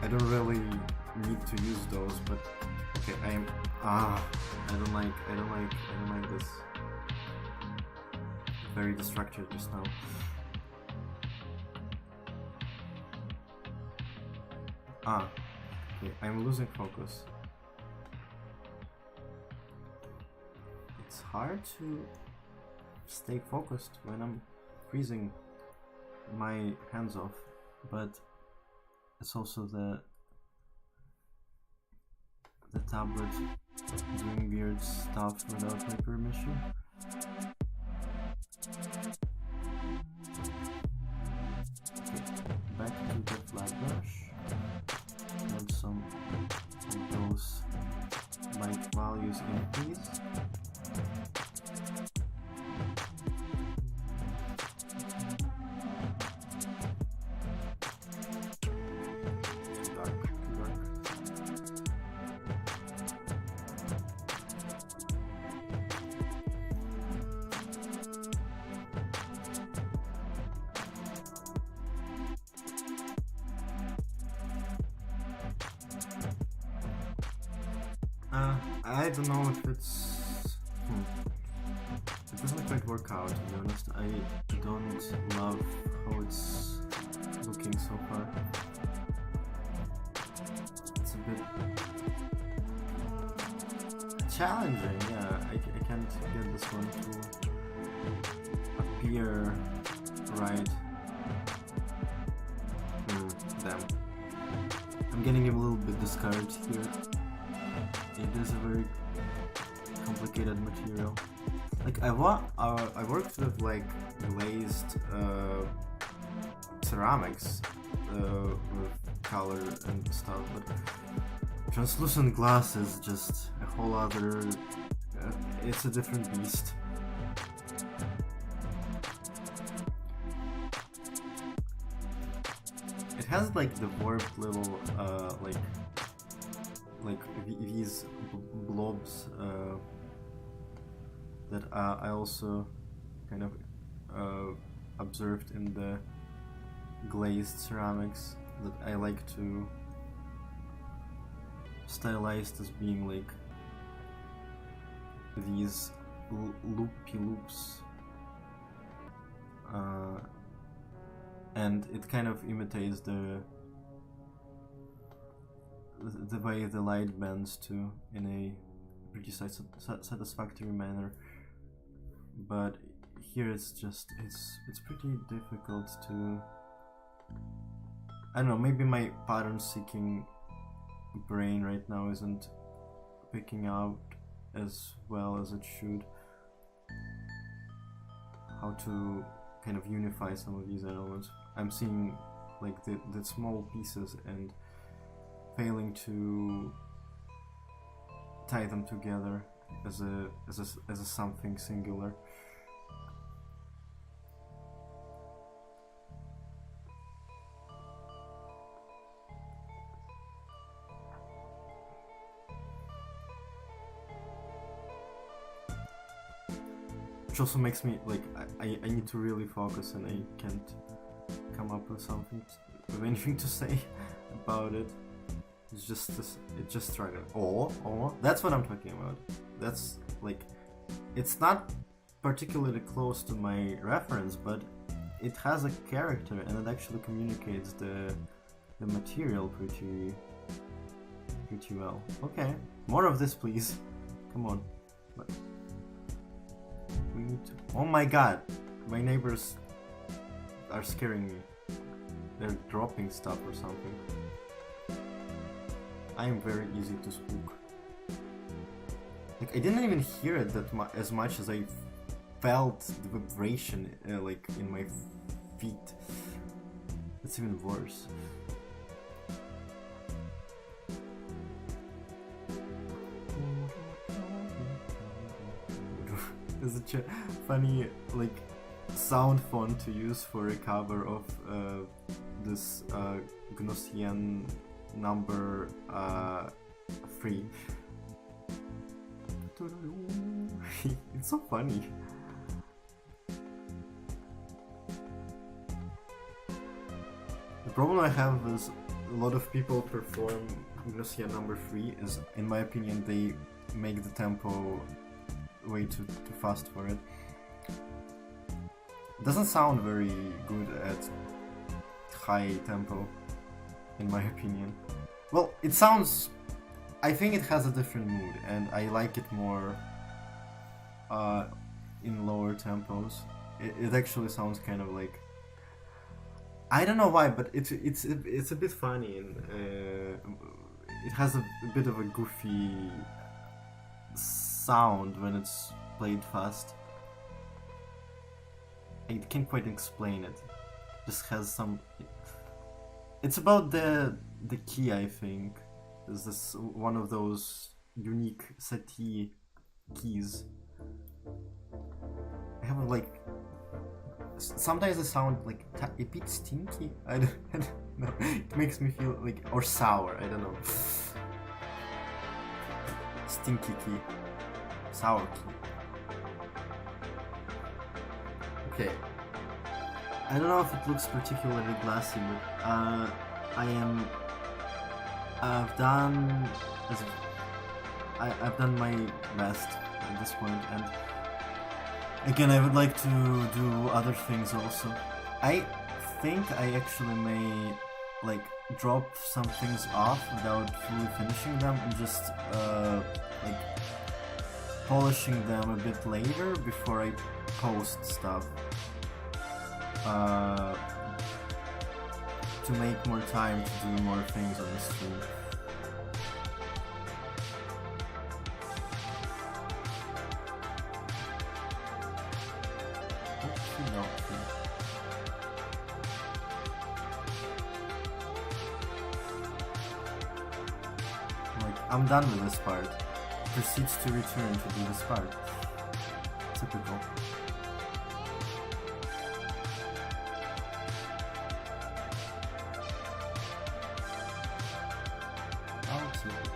I don't really need to use those, but okay, I don't like this. Very distracted just now. Okay, I'm losing focus. It's hard to stay focused when I'm freezing my hands off, but it's also the tablet doing weird stuff without my permission. Okay, back to the flat brush. And some of those light values in, please. Too dark. I don't know if it's... It doesn't quite work out, to be honest. I don't love how it's looking so far. It's a bit challenging, yeah. I can't get this one to appear right. Damn. I'm getting a little bit discouraged here. It is a very complicated material. Like I worked with like glazed ceramics with color and stuff, but translucent glass is just a whole other. It's a different beast. It has like the warped little like these blobs that I also kind of observed in the glazed ceramics that I like to stylize as being like these loopy loops, and it kind of imitates the way the light bends too in a pretty satisfactory manner. But here it's just it's pretty difficult to, I don't know, maybe my pattern seeking brain right now isn't picking out as well as it should how to kind of unify some of these elements. I'm seeing like the small pieces and failing to tie them together as a something singular. Which also makes me like I need to really focus, and I can't come up with anything to say about it. It's just trying to that's what I'm talking about. That's like, it's not particularly close to my reference, but it has a character and it actually communicates the the material pretty well. Okay, more of this, please. Come on. But we need to. Oh my god, my neighbors are scaring me. They're dropping stuff or something. I am very easy to spook. Like, I didn't even hear it as much as I felt the vibration like in my feet. That's even worse. It's such a funny like sound font to use for a cover of this Gnossian number 3. It's so funny. The problem I have is a lot of people perform Gnossian number 3 is, in my opinion, they make the tempo way too fast for it. It doesn't sound very good at high tempo, in my opinion. Well, it sounds... I think it has a different mood, and I like it more in lower tempos. It actually sounds kind of like... I don't know why, but it's a bit funny, and it has a bit of a goofy sound when it's played fast. I can't quite explain it. Just has some. It's about the key, I think. Is this one of those unique SadT keys? I have like. Sometimes they sound like a bit stinky. I don't know. It makes me feel like, or sour. I don't know. Stinky key, sour key. Okay. I don't know if it looks particularly glassy, but I've done my best at this point, and again, I would like to do other things also. I think I actually may like drop some things off without fully finishing them and just like polishing them a bit later before I post stuff. To make more time to do more things on the stream. I'm done with this part. Proceeds to return to do this part. Typical.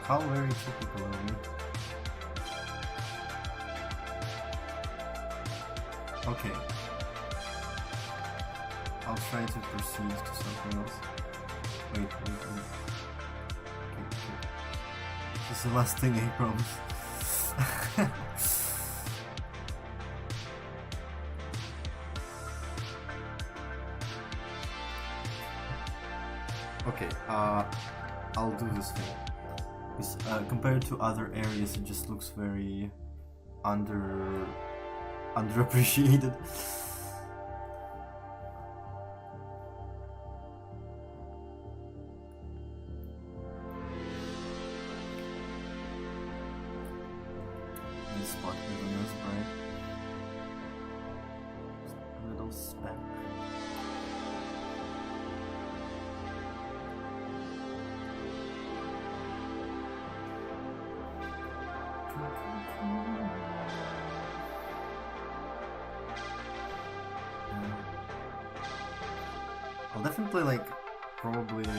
How very typical of me. Okay. I'll try to proceed to something else. Wait. Okay. This is the last thing I promise. Okay, I'll do this thing. Compared to other areas, it just looks very underappreciated. This spot even is bright. Just a little speck. I'll definitely probably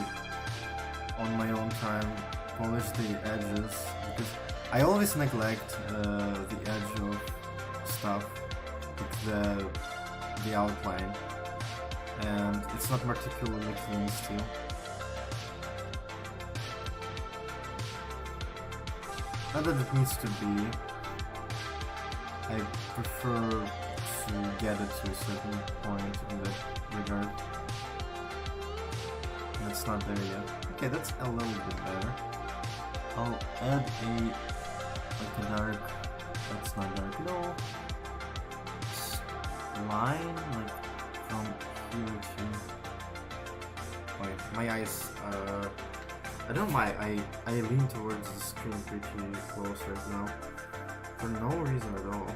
on my own time polish the edges, because I always neglect the edge of stuff, like the outline, and it's not particularly clean still. Not that it needs to be. I prefer to get it to a certain point in that regard. Let's it's not there yet. Okay, that's a little bit better. I'll add like a dark, that's not dark at all, line, like from here to, wait, my eyes, I don't know why I lean towards the screen pretty close right now, for no reason at all.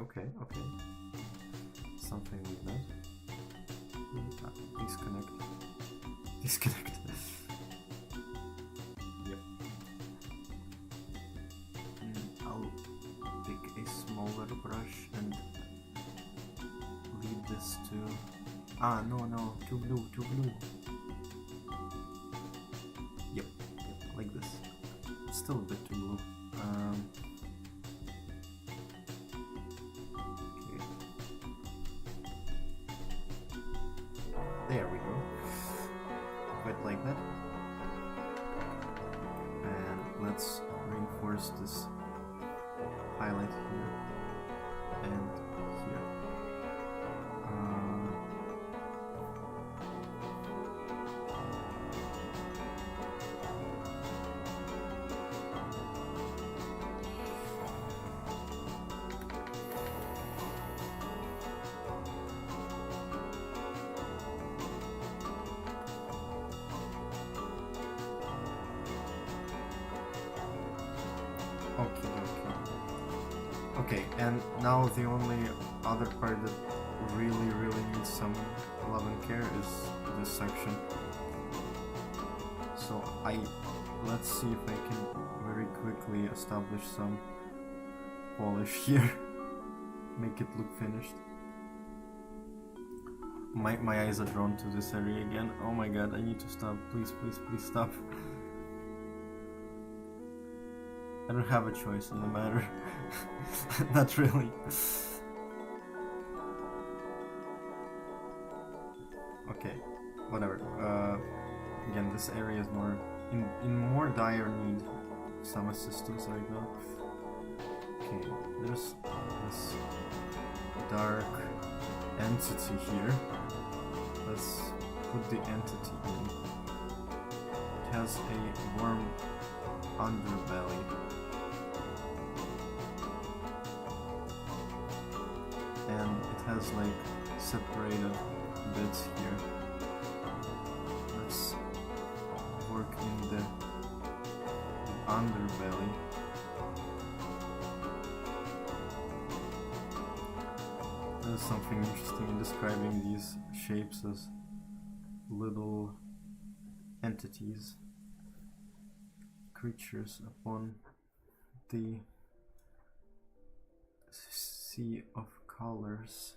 Okay, something like that. Disconnect. Yep. I'll pick a smaller brush and lead this to... no, too blue. Yep, like this. It's still a bit too blue. There we go. Quite like that. And let's reinforce this highlight here and here. Okay, and now the only other part that really needs some love and care is this section. So let's see if I can very quickly establish some polish here, make it look finished. My eyes are drawn to this area again. Oh my god, I need to stop. Please stop. I don't have a choice in the matter. Not really. Okay, whatever. Again, this area is more in more dire need of some assistance right now. Okay, there's this dark entity here. Let's put the entity in. It has a warm underbelly. And it has like separated bits here. Let's work in the underbelly. There's something interesting in describing these shapes as little entities, creatures upon the sea of colors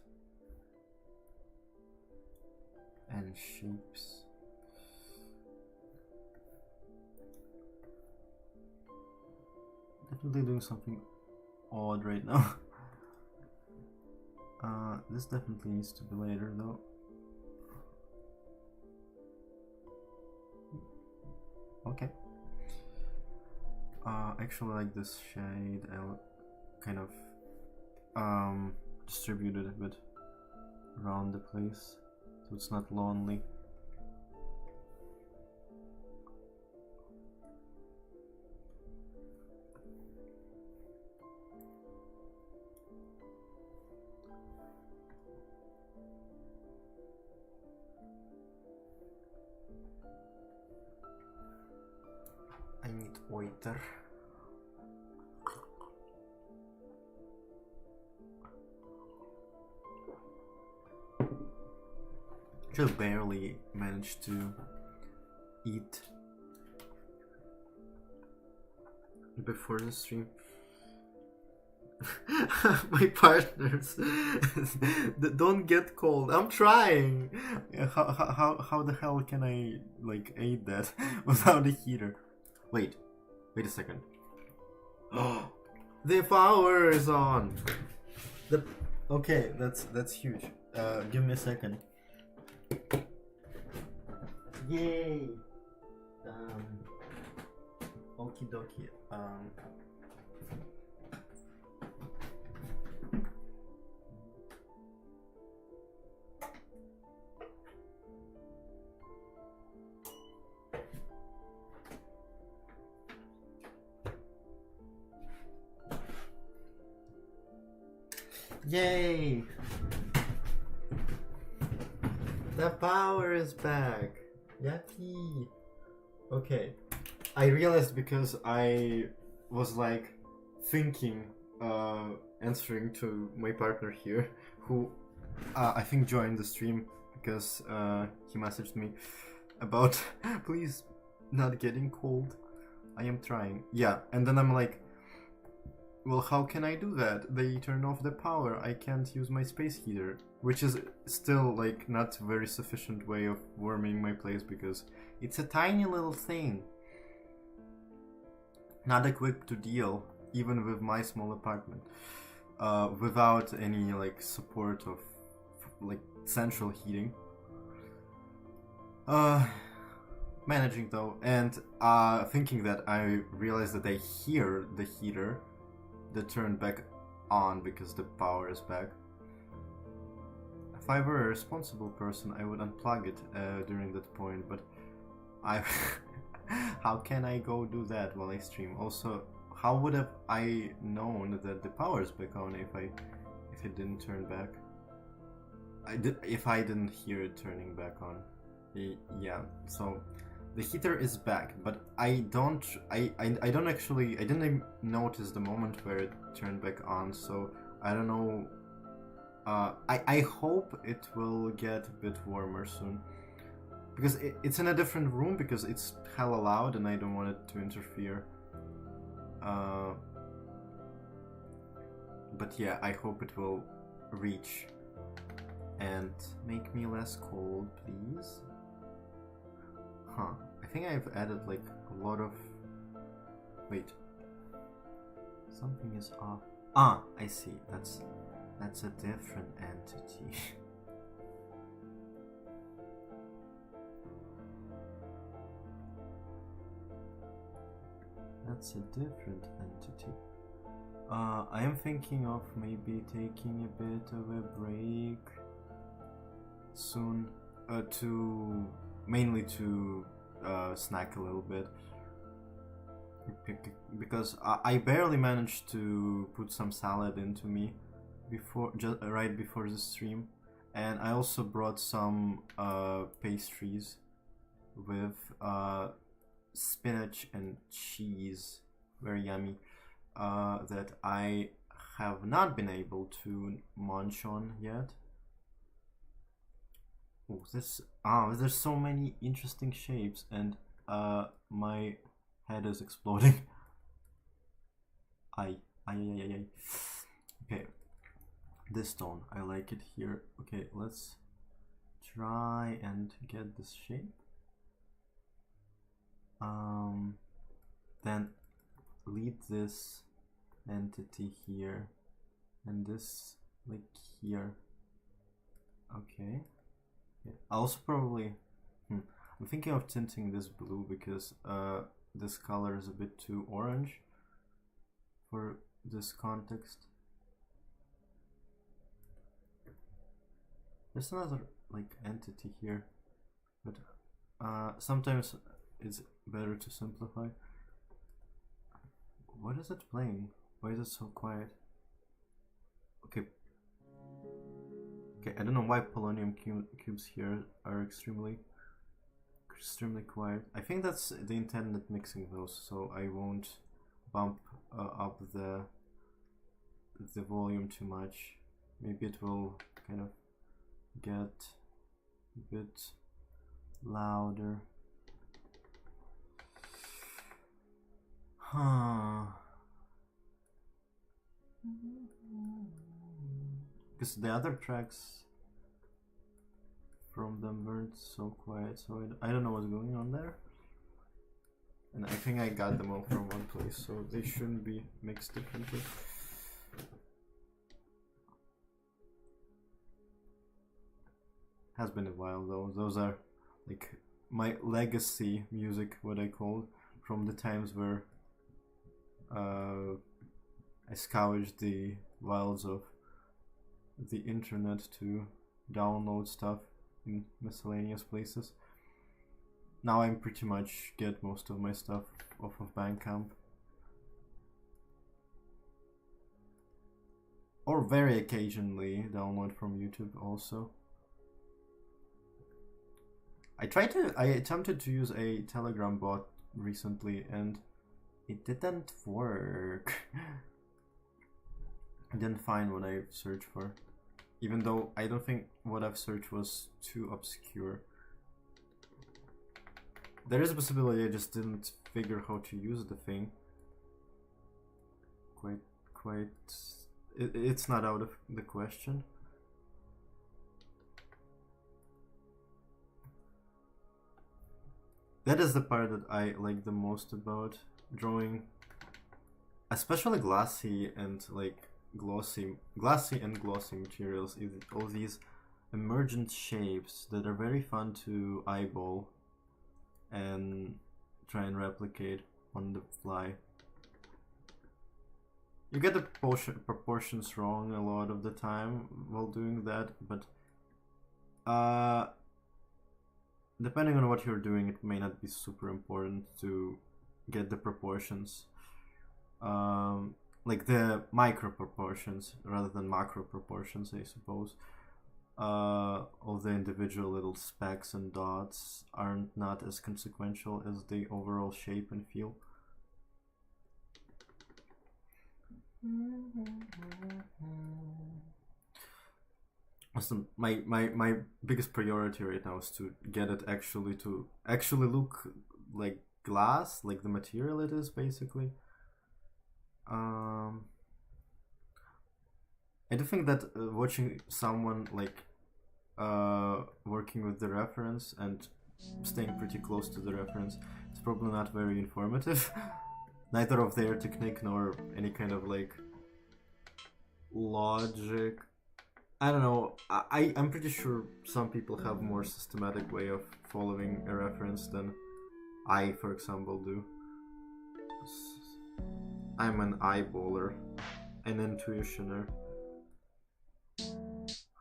and shapes. Definitely doing something odd right now. This definitely needs to be later though. Okay. Actually like this shade. I'll kind of distribute it a bit around the place so it's not lonely. I need water. Just barely managed to eat before the stream. My partners don't get cold. I'm trying. How the hell can I like eat that without a heater? Wait a second. Oh, the power is on. Okay, that's huge. Give me a second. Yay. Okie dokie. Yay! The power is back! Yucky! Okay. I realized because I was like thinking, answering to my partner here, who I think joined the stream because he messaged me about please not getting cold. I am trying. Yeah, and then I'm like, well, how can I do that? They turned off the power. I can't use my space heater, which is still like not a very sufficient way of warming my place because it's a tiny little thing. Not equipped to deal, even with my small apartment, without any like support of like central heating. Managing though, and thinking that I realized that I hear the heater that turned back on because the power is back. If I were a responsible person, I would unplug it during that point, but I how can I go do that while I stream? Also, how would have I known that the power is back on if it didn't turn back? If I didn't hear it turning back on. Yeah, so the heater is back, but I didn't notice the moment where it turned back on, so I don't know. I hope it will get a bit warmer soon. Because it's in a different room because it's hella loud and I don't want it to interfere. But yeah, I hope it will reach and make me less cold, please. Huh. I think I've added like a lot of... Wait. Something is off. Ah, I see. That's a different entity. That's a different entity. I am thinking of maybe taking a bit of a break soon, mainly to snack a little bit, because I barely managed to put some salad into me right before the stream, and I also brought some pastries with spinach and cheese, very yummy, that I have not been able to munch on yet. Oh, there's so many interesting shapes, and my head is exploding. Ay. Okay, this stone, I like it here. Okay, let's try and get this shape. Then lead this entity here, and this like here. Okay. Yeah. Also probably, I'm thinking of tinting this blue because this color is a bit too orange for this context. There's another like entity here, but sometimes it's better to simplify. What is it playing? Why is it so quiet? Okay, I don't know why polonium cubes here are extremely quiet. I think that's the intended mixing those, so I won't bump up the volume too much. Maybe it will kind of get a bit louder. Huh. Because the other tracks from them weren't so quiet, so I don't know what's going on there. And I think I got them all from one place, so they shouldn't be mixed differently. Has been a while though. Those are like my legacy music, what I call, from the times where I scourged the wilds of the internet to download stuff in miscellaneous places. Now I'm pretty much get most of my stuff off of Bandcamp. or very occasionally download from YouTube also. I attempted to use a Telegram bot recently and it didn't work. I didn't find what I searched for, even though I don't think what I've searched was too obscure. There is a possibility I just didn't figure how to use the thing. It's not out of the question. That is the part that I like the most about drawing, especially glassy and like glossy and glossy materials, is all these emergent shapes that are very fun to eyeball and try and replicate on the fly. You get the proportions wrong a lot of the time while doing that, but depending on what you're doing, it may not be super important to get the proportions, like the micro proportions rather than macro proportions, I suppose. All the individual little specks and dots aren't not as consequential as the overall shape and feel. So my biggest priority right now is to get it to actually look like glass, like the material it is, basically. I do think that watching someone like working with the reference and staying pretty close to the reference is probably not very informative. Neither of their technique nor any kind of like logic. I don't know. I'm pretty sure some people have more systematic way of following a reference than I, for example, do. I'm an eyeballer, an intuitioner.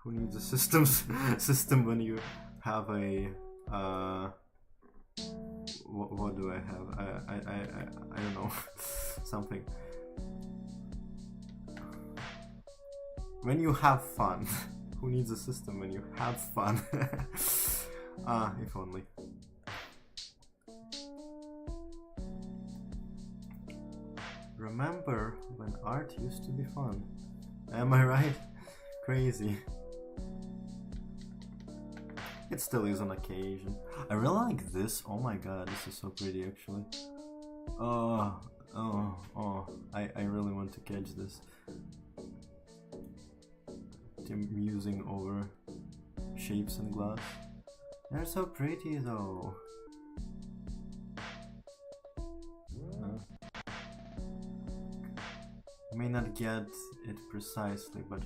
Who needs a system when you have a what do I have? I don't know. Something. When you have fun. Who needs a system when you have fun? If only. Remember when art used to be fun. Am I right? Crazy. It still is on occasion. I really like this. Oh my god, this is so pretty actually. I really want to catch this. I'm musing over shapes and glass. They're so pretty though. I may not get it precisely, but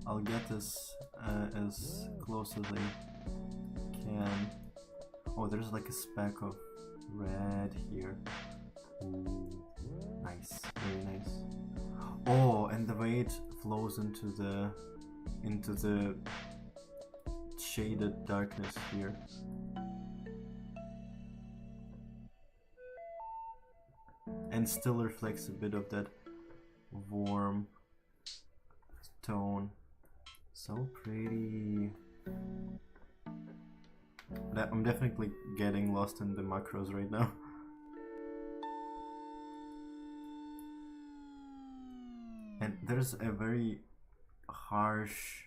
I'll get this as close as I can. Oh, there's like a speck of red here. Ooh, nice, very nice. Oh, and the way it flows into the shaded darkness here. And still reflects a bit of that warm tone. So pretty. But I'm definitely getting lost in the macros right now. And there's a very harsh,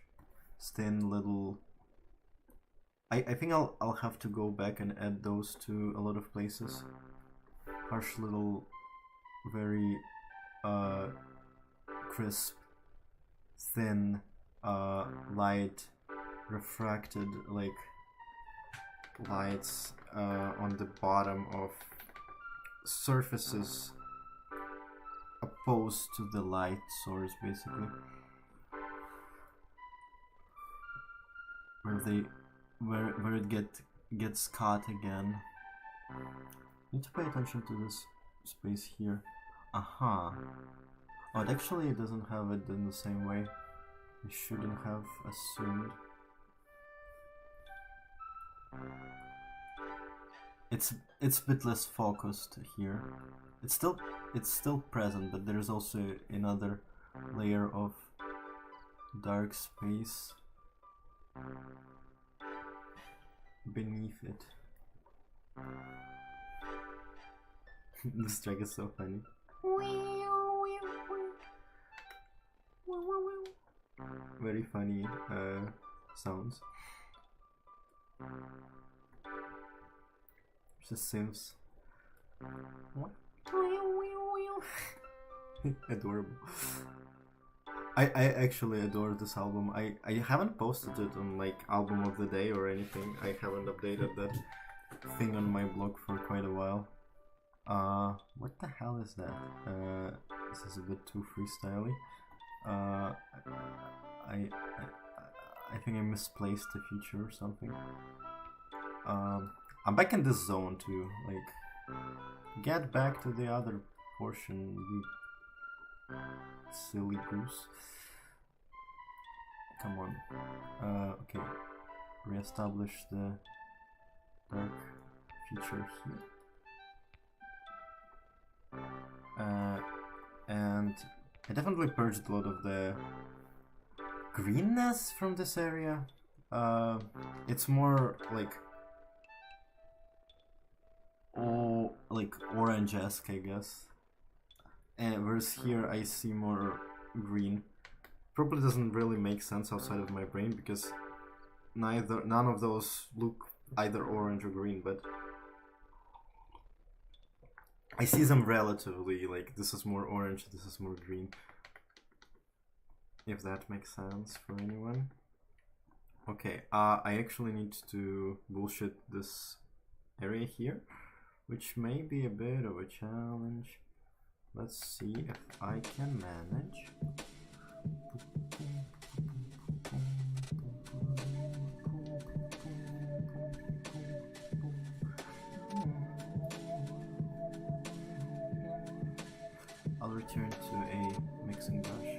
thin little... I think I'll have to go back and add those to a lot of places. Harsh little, very crisp, thin, light, refracted like lights on the bottom of surfaces opposed to the light source, basically, where it gets caught again. Need to pay attention to this space here. Aha. Oh, it actually doesn't have it in the same way. I shouldn't have assumed. It's a bit less focused here. It's still present, but there's also another layer of dark space beneath it. This track is so funny. Very funny sounds. Just synths. Adorable. I actually adore this album. I haven't posted it on like album of the day or anything. I haven't updated that thing on my blog for quite a while. What the hell is that? This is a bit too freestyly. I think I misplaced the feature or something. I'm back in this zone to like get back to the other portion, you silly goose. Come on. Okay. Reestablish the dark feature here. And I definitely purged a lot of the greenness from this area. It's more like orange-esque, I guess. And whereas here I see more green. Probably doesn't really make sense outside of my brain because none of those look either orange or green, but I see them relatively, like this is more orange, this is more green. If that makes sense for anyone. Okay, I actually need to bullshit this area here, which may be a bit of a challenge. Let's see if I can manage. I'll return to a mixing brush.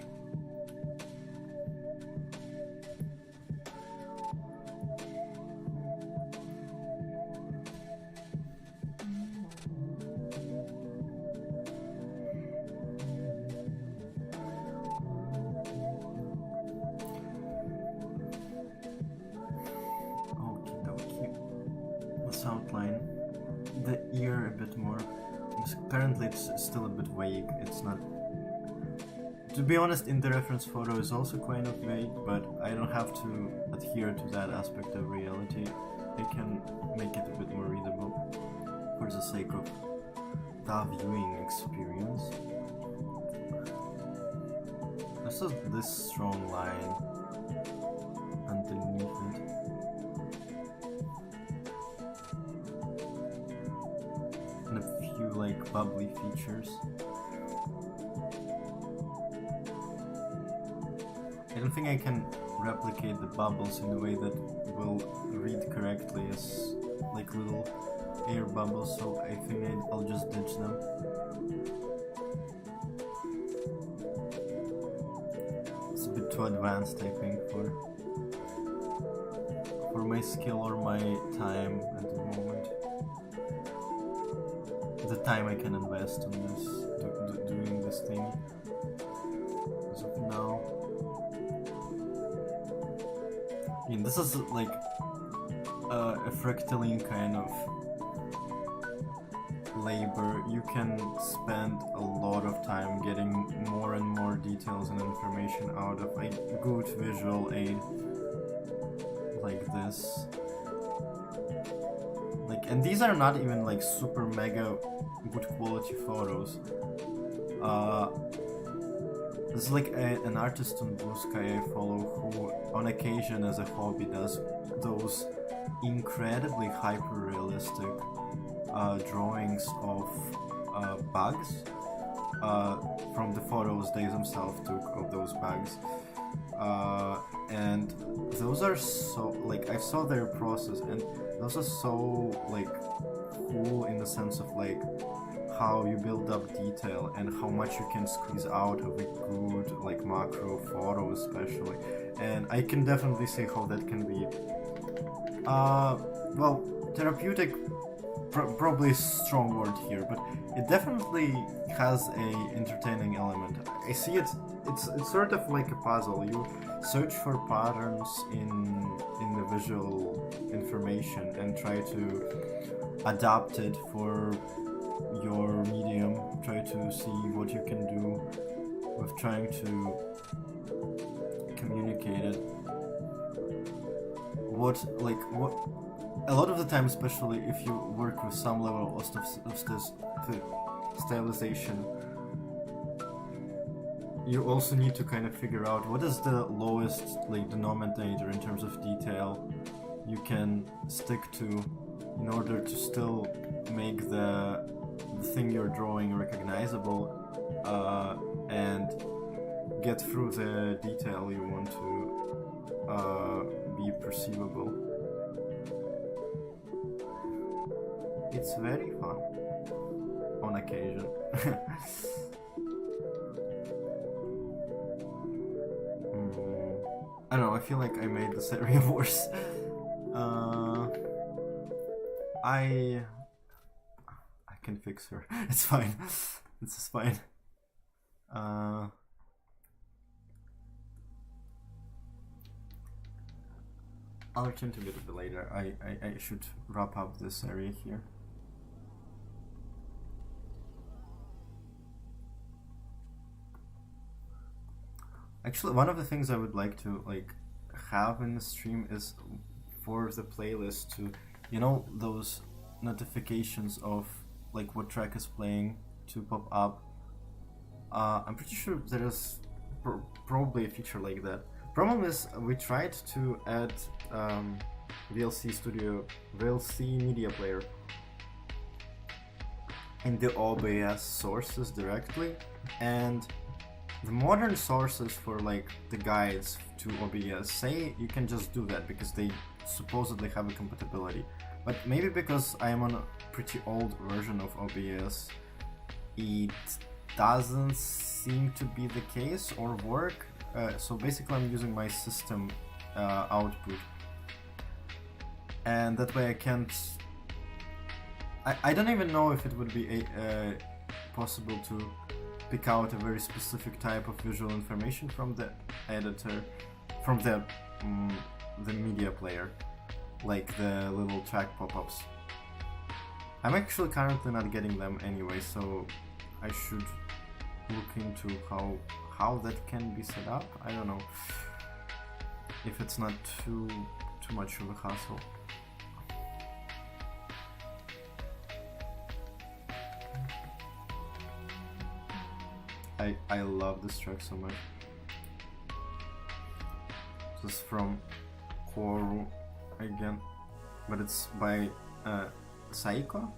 Outline the ear a bit more. Apparently it's still a bit vague. It's not, to be honest, in the reference photo is also kind of vague, but I don't have to adhere to that aspect of reality. I can make it a bit more readable for the sake of the viewing experience. This is this strong line underneath it. Like bubbly features. I don't think I can replicate the bubbles in a way that will read correctly as like little air bubbles, so I think I'll just ditch them. It's a bit too advanced, I think, for my skill or my time at the moment. The time I can invest on this, doing this thing. As of now, I mean, this is like a fractaline kind of labor. You can spend a lot of time getting more and more details and information out of a good visual aid like this. Like, and these are not even like super mega good quality photos. This is like an artist on Blue Sky I follow who on occasion as a hobby does those incredibly hyper-realistic drawings of bugs from the photos they themselves took of those bugs. And those are so, like, I saw their process and those are so like cool in the sense of like how you build up detail and how much you can squeeze out of a good like macro photo especially, and I can definitely see how that can be well, therapeutic, probably a strong word here, but it definitely has a entertaining element. I see it's sort of like a puzzle. You search for patterns in the visual information and try to adapt it for your medium. Try to see what you can do with trying to communicate it. A lot of the time, especially if you work with some level of stylization, you also need to kind of figure out what is the lowest denominator in terms of detail you can stick to in order to still make the thing you're drawing recognizable and get through the detail you want to be perceivable. It's very fun on occasion. I don't know, I feel like I made this area worse. I can fix her. It's fine. This is fine. I'll return to it a bit later. I should wrap up this area here. Actually, one of the things I would like to have in the stream is for the playlist to, you know, those notifications of what track is playing to pop up. I'm pretty sure there is probably a feature like that. Problem is, we tried to add VLC Media Player in the OBS sources directly, and the modern sources for the guides to OBS say you can just do that because they supposedly have a compatibility. But maybe because I am on a pretty old version of OBS, it doesn't seem to be the case or work. So basically I'm using my system output, and that way I can't... I don't even know if it would be possible to pick out a very specific type of visual information from the editor, from the media player, like the little track pop-ups. I'm actually currently not getting them anyway, so I should look into how that can be set up. I don't know if it's not too much of a hassle. I love this track so much. This is from Koru again, but it's by Saiko.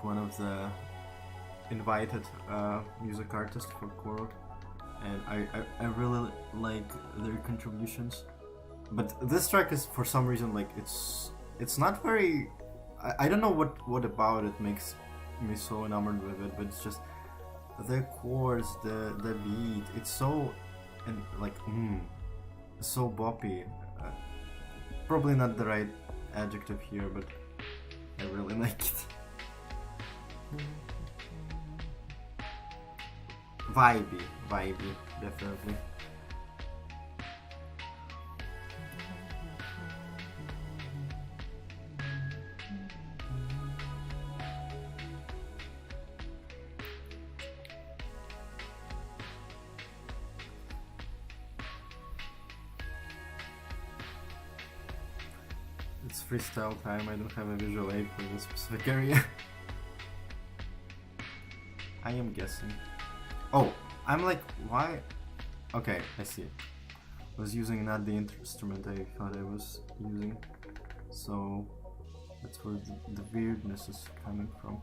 One of the invited music artists for Koru, and I really like their contributions. But this track is, for some reason, it's not very... I don't know what about it makes me so enamored with it, but it's just the chords, the beat. It's so so boppy. Probably not the right adjective here, but I really like it. Vibey, definitely. It's freestyle time, I don't have a visual aid for this specific area. I am guessing. Oh, I'm why? Okay, I see. I was using not the instrument I thought I was using. So that's where the weirdness is coming from.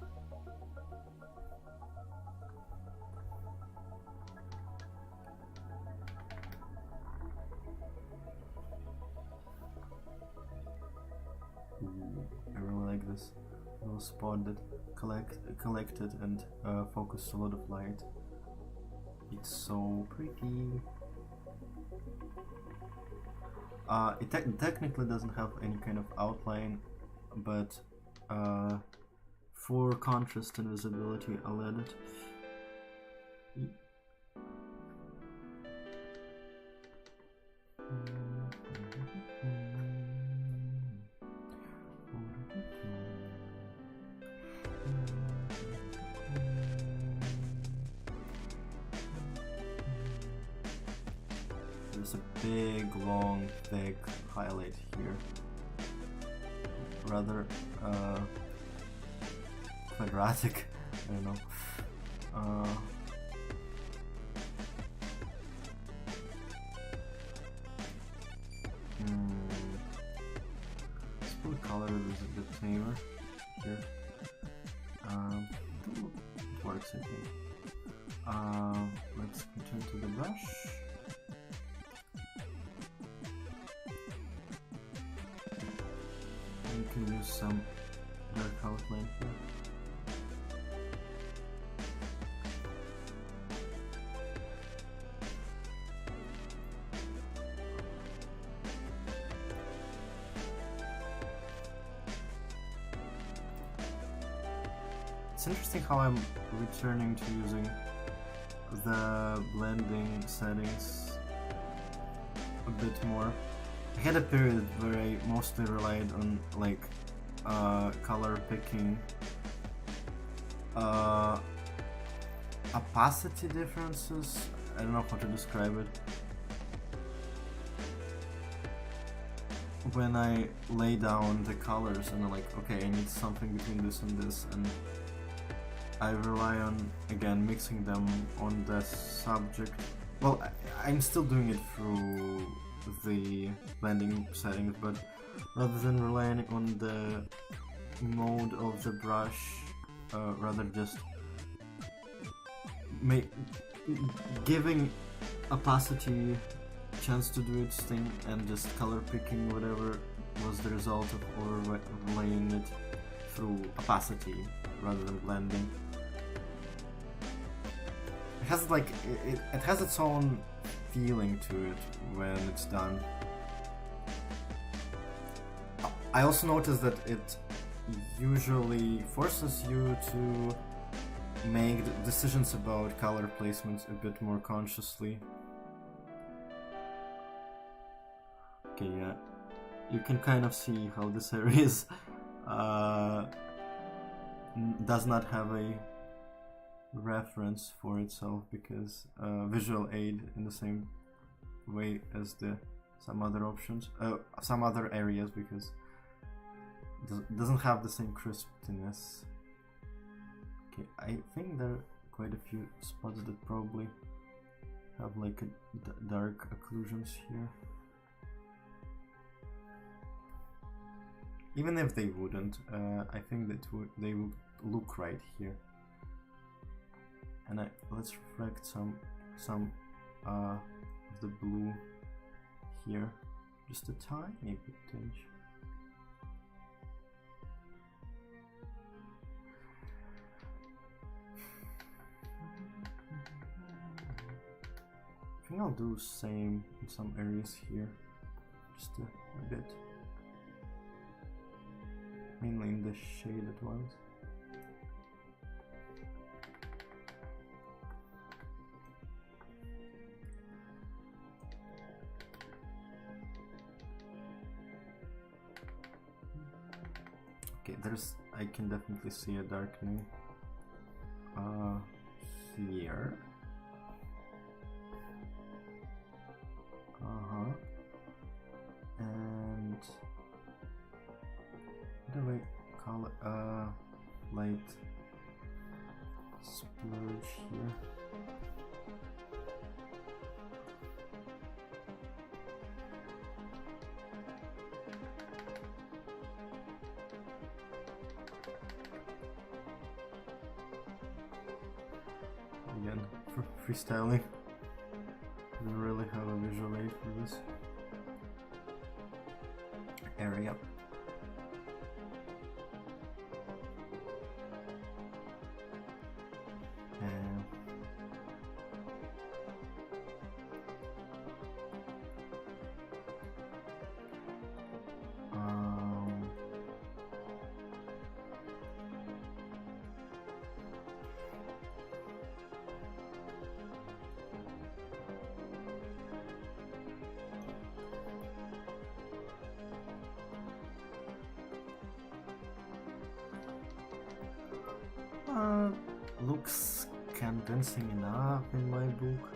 I really like this little spot that collected and focused a lot of light. It's so pretty. It technically doesn't have any kind of outline, but For contrast and visibility, I'll add it. There's a big, long, thick highlight here. Rather quadratic, I don't know. Let's put the color is a bit tamer here. It works, I think. Let's return to the brush. We can use some dark outline here. It's interesting how I'm returning to using the blending settings a bit more. I had a period where I mostly relied on like color picking, opacity differences. I don't know how to describe it. When I lay down the colors and I'm like, okay, I need something between this and this, and I rely on, again, mixing them on the subject. Well, I'm still doing it through the blending settings, but rather than relying on the mode of the brush, rather just giving opacity chance to do its thing and just color picking whatever was the result of overlaying it through opacity rather than blending. It has like it has its own feeling to it when it's done. I also noticed that it usually forces you to make decisions about color placements a bit more consciously. Okay, yeah, you can kind of see how this area is does not have a reference for itself, because visual aid in the same way as some other options, some other areas, because it doesn't have the same crispness. Okay, I think there are quite a few spots that probably have like dark occlusions here. Even if they wouldn't, I think that they would look right here. And let's reflect some of the blue here, just a tiny bit tinge. I think I'll do same in some areas here, just a bit, mainly in the shaded ones. Okay, I can definitely see a darkening here. And what do I call it? Light splurge here. Again, for freestyling, I don't really have a visual aid for this area. looks convincing enough in my book.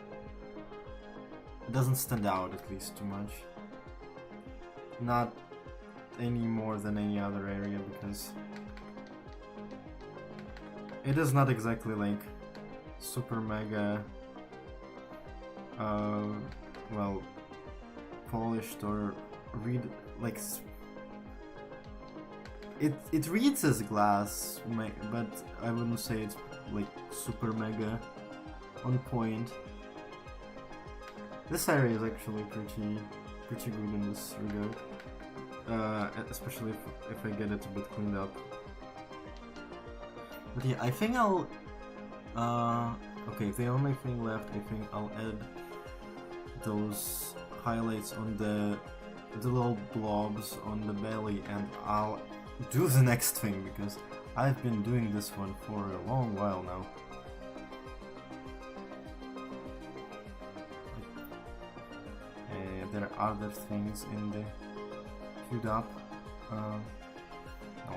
It doesn't stand out at least too much. Not any more than any other area, because it is not exactly like super mega well polished or read like it reads as glass, but I wouldn't say it's like super mega on point. This area is actually pretty good in this regard, especially if I get it a bit cleaned up. But yeah, I think I'll okay, the only thing left, I think I'll add those highlights on the little blobs on the belly, and I'll do the next thing, because I've been doing this one for a long while now. There are other things in the queued up. Oh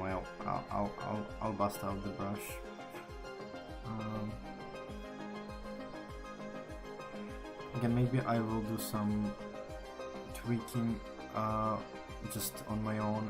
well, I'll bust out the brush. Again, maybe I will do some tweaking just on my own.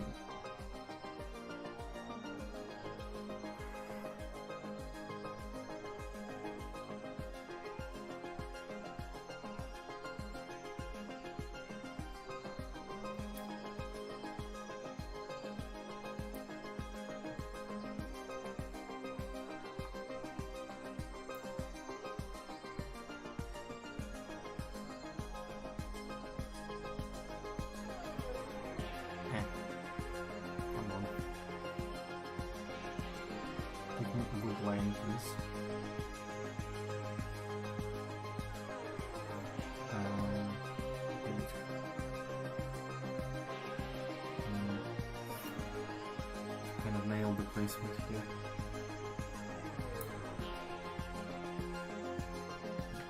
Kind of nailed the placement here.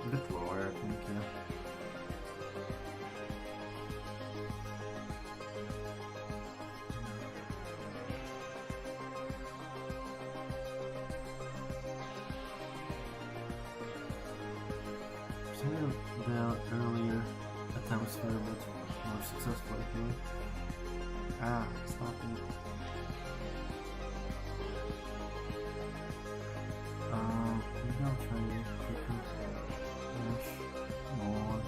A bit lower, I think, yeah. Some of the earlier attempts were a bit more successful, I think. Ah, stop it. Maybe I'll try to finish more.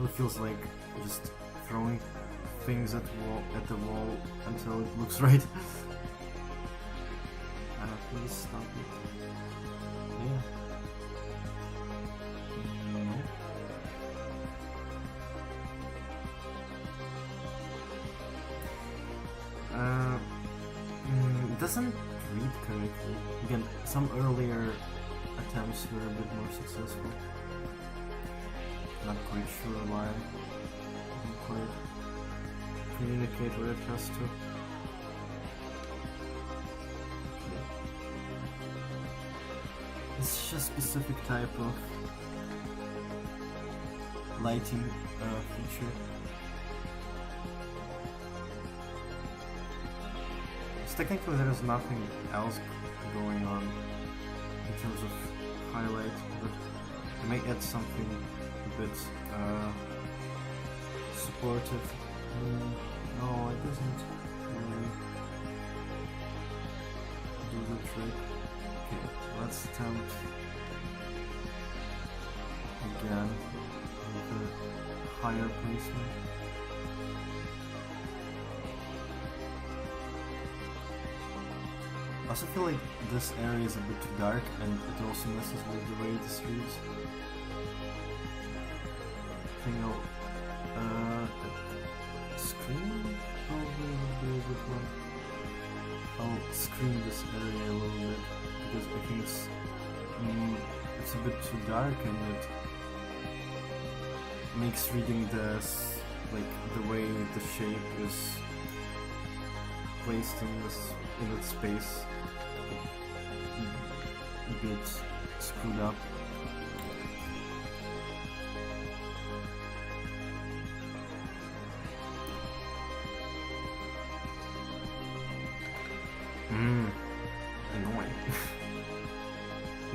It feels like just throwing things at the wall until it looks right. Please stop it. Yeah. No. It doesn't read correctly. Again, some earlier attempts were a bit more successful. Not quite sure why. Doesn't quite communicate what it has to. It's just a specific type of lighting feature. So technically there is nothing else going on in terms of highlight, but I may add something a bit supportive. No, it doesn't really do the trick. Okay, let's attempt again with a higher placement. I also feel like this area is a bit too dark, and it also messes with the way this reads. I think I'll screen probably would be a good one. I'll screen this area a little bit, because I think it's a bit too dark, and it makes reading this, like the way the shape is placed in its space, a bit screwed up.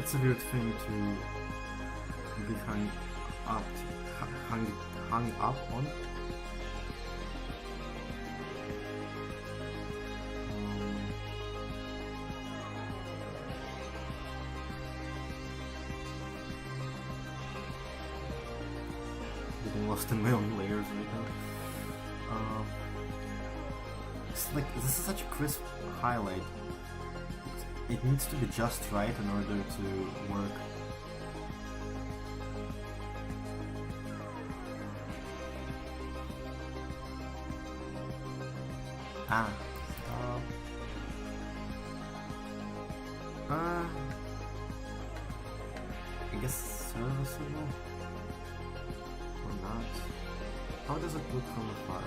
it's a weird thing to be hung up on. Getting lost in my own layers right now. It's like, this is such a crisp highlight. It needs to be just right in order to work. I guess serviceable or not. How does it look from afar?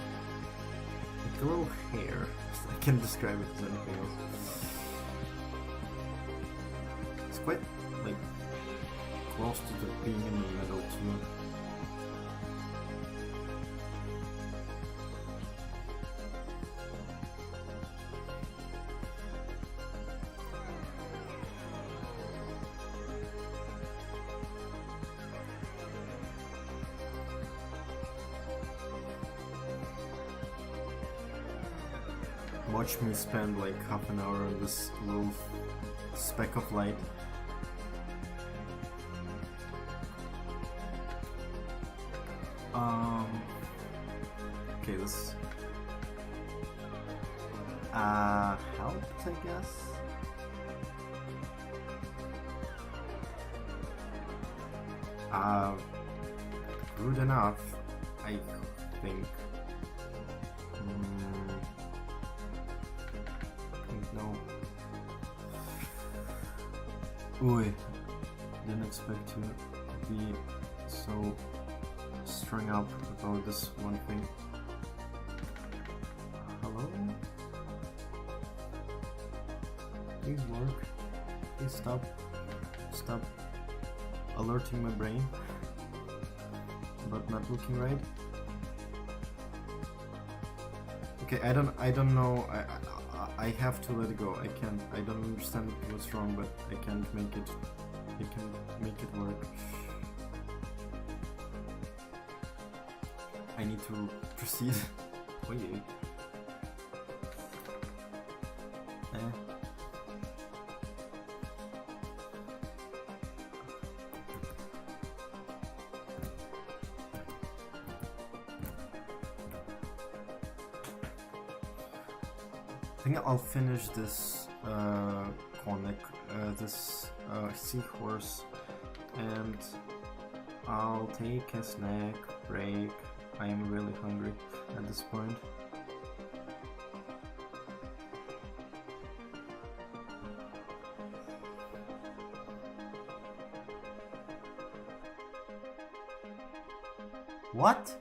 Like a little hair. I can't describe it as anything else. It's quite like close to the being in the middle too. Watch me spend like half an hour on this little speck of light. Okay, this helped, I guess. Good enough, I think. No. Ooh, didn't expect to be so strung up about this one thing. Hello? Please work. Please stop. Stop alerting my brain but not looking right. Okay, I don't know. I have to let it go. I don't understand what's wrong, but I can't make it. I can make it work. I need to proceed. Oh yeah. I think I'll finish this comic, this seahorse, and I'll take a snack break. I am really hungry at this point. What?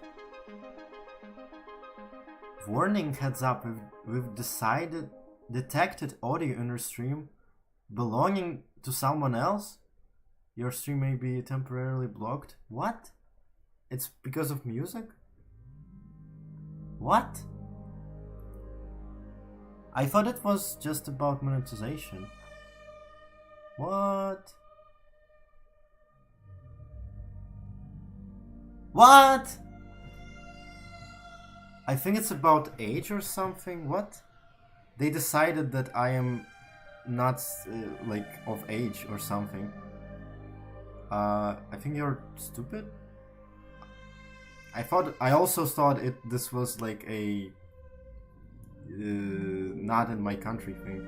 Warning, heads up, we've detected audio in your stream belonging to someone else. Your stream may be temporarily blocked. What? It's because of music? What? I thought it was just about monetization. What? What? I think it's about age or something. What? They decided that I am not like of age or something. I think you're stupid. I also thought this was like a not in my country thing.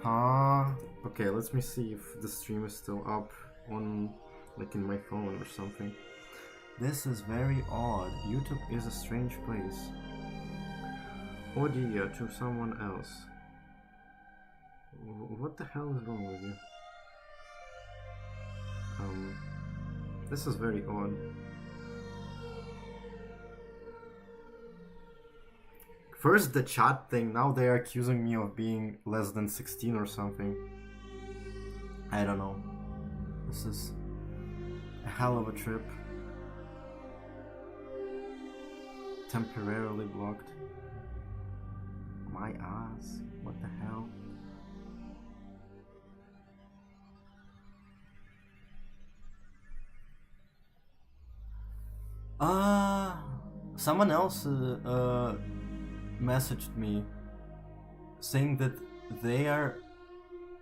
Huh? Okay, let me see if the stream is still up on like in my phone or something. This is very odd. YouTube is a strange place. Audio to someone else. What the hell is wrong with you? This is very odd. First the chat thing, now they are accusing me of being less than 16 or something. I don't know. This is a hell of a trip. Temporarily blocked. My ass. What the hell? Uh, Someone else messaged me saying that they are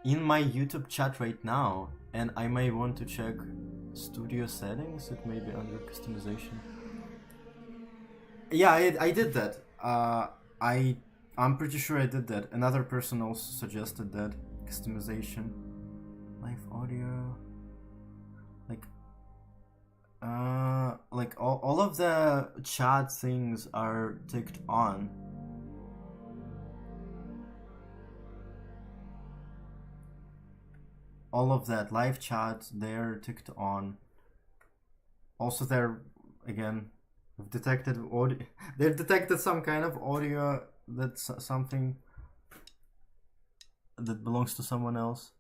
in my YouTube chat right now, and I may want to check studio settings. It may be under customization. Yeah, I did that. I'm pretty sure I did that. Another person also suggested that customization, live audio, like all of the chat things are ticked on. All of that live chat, they're ticked on. Also, they're again detected audio. They've detected some kind of audio that's something that belongs to someone else.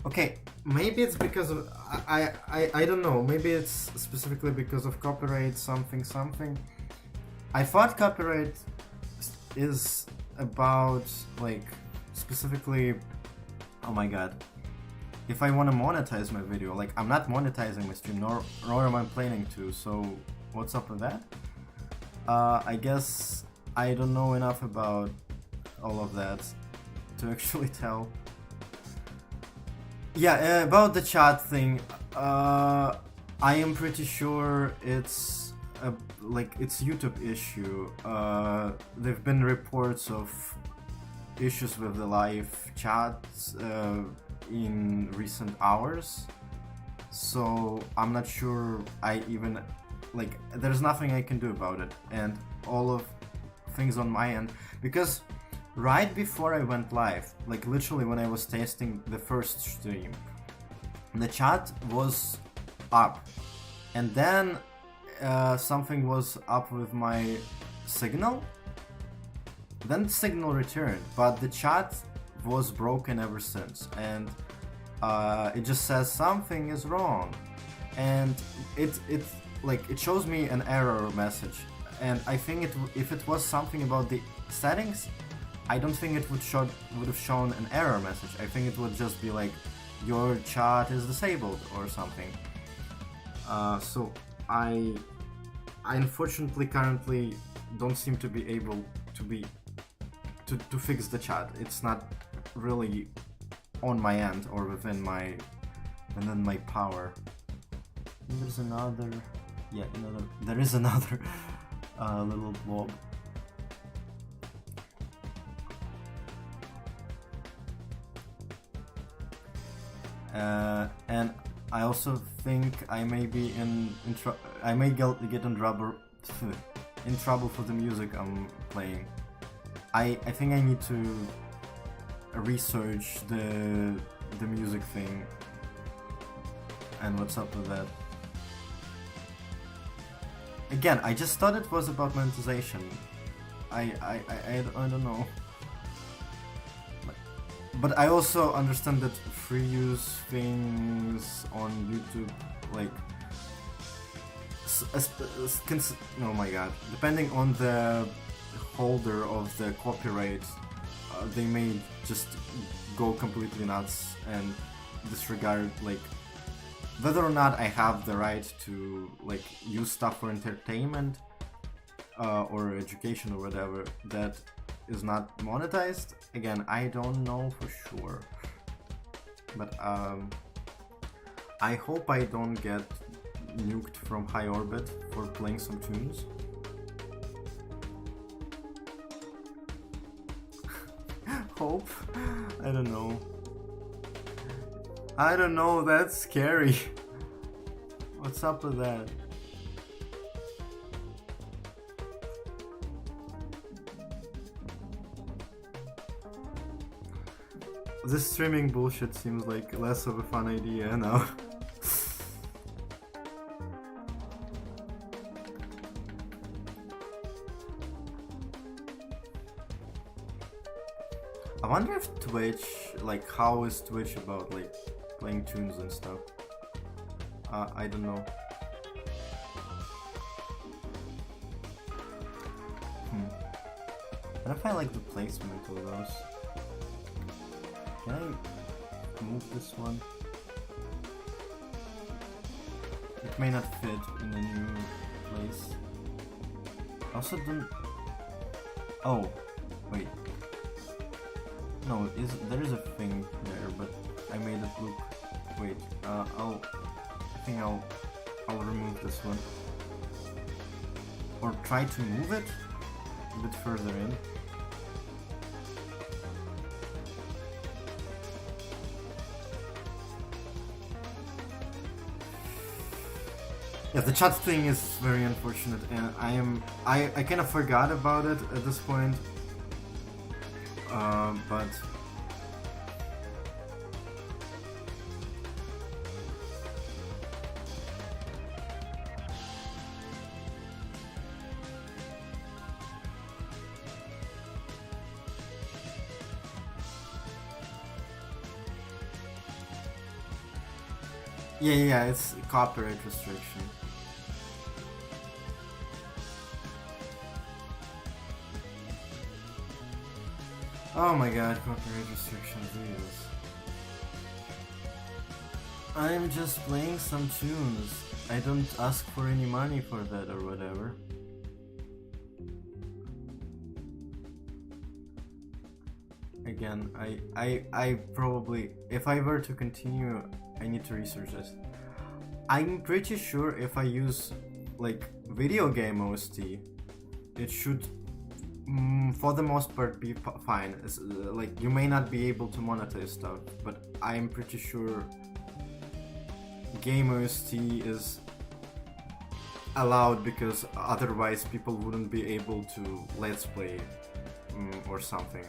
Okay, maybe it's because of I don't know. Maybe it's specifically because of copyright something. I thought copyright is about like specifically. Oh my god! If I want to monetize my video, like I'm not monetizing my stream, nor am I planning to. So what's up with that? I guess I don't know enough about all of that to actually tell. Yeah, about the chat thing, I am pretty sure it's it's YouTube issue. There've been reports of issues with the live chats in recent hours, so I'm not sure I even there's nothing I can do about it, and all of things on my end, because right before I went live, like literally when I was testing the first stream, the chat was up, and then something was up with my signal, then the signal returned, but the chat was broken ever since, and it just says something is wrong, and it shows me an error message, and I think if it was something about the settings, I don't think it would have shown an error message. I think it would just be like, your chat is disabled or something. So I unfortunately currently don't seem to be able to fix the chat. It's not really on my end or within my power. There's another, there is another little blob. And I also think I may be I may get in trouble for the music I'm playing. I think I need to research the music thing and what's up with that. Again, I just thought it was about monetization. I don't know. But I also understand that free use things on YouTube, oh my god, depending on the holder of the copyright, they may just go completely nuts and disregard whether or not I have the right to use stuff for entertainment or education or whatever that is not monetized. Again, I don't know for sure, but I hope I don't get nuked from high orbit for playing some tunes. Hope? I don't know. I don't know, that's scary. What's up with that? This streaming bullshit seems like less of a fun idea now. I wonder if Twitch, how is Twitch about playing tunes and stuff? I don't know. What if I like the placement of those? Can I move this one? It may not fit in the new place. Also don't... Oh, wait. No, there is a thing there, but I made it look... Wait, I think I'll remove this one. Or try to move it a bit further in. Yeah, the chat thing is very unfortunate, and I kind of forgot about it at this point. But yeah, it's copyright restriction. Oh my god, copyright restriction, Jesus. I'm just playing some tunes. I don't ask for any money for that or whatever. Again, I probably, if I were to continue, I need to research this. I'm pretty sure if I use like video game OST, it should for the most part be fine. It's, like you may not be able to monetize stuff, but I'm pretty sure game OST is allowed because otherwise people wouldn't be able to let's play or something.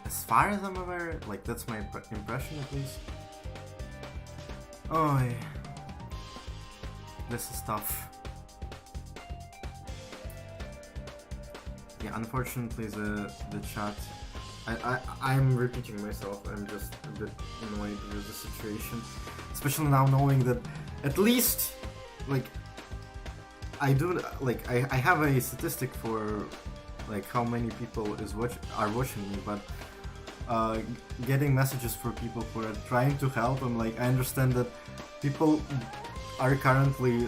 As far as I'm aware, like that's my impression at least. Oh, yeah. This is tough. Yeah, unfortunately the chat, I'm repeating myself, I'm just a bit annoyed with the situation. Especially now knowing that at least, like, I have a statistic for like how many people are watching me, but getting messages for people who are trying to help, I'm like, I understand that people are currently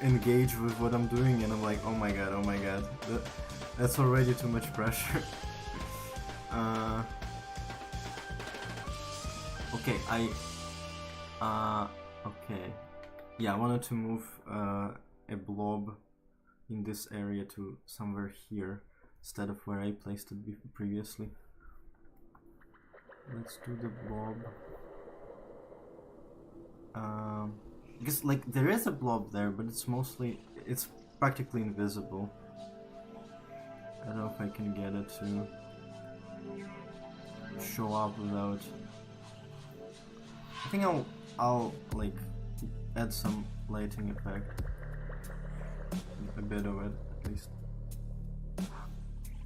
engaged with what I'm doing, and I'm like, oh my god, that's already too much pressure. Okay, okay, yeah, I wanted to move a blob in this area to somewhere here instead of where I placed it previously. Let's do the blob. Because like there is a blob there, but it's practically invisible. I don't know if I can get it to show up without. I think I'll like add some lighting effect, a bit of it at least.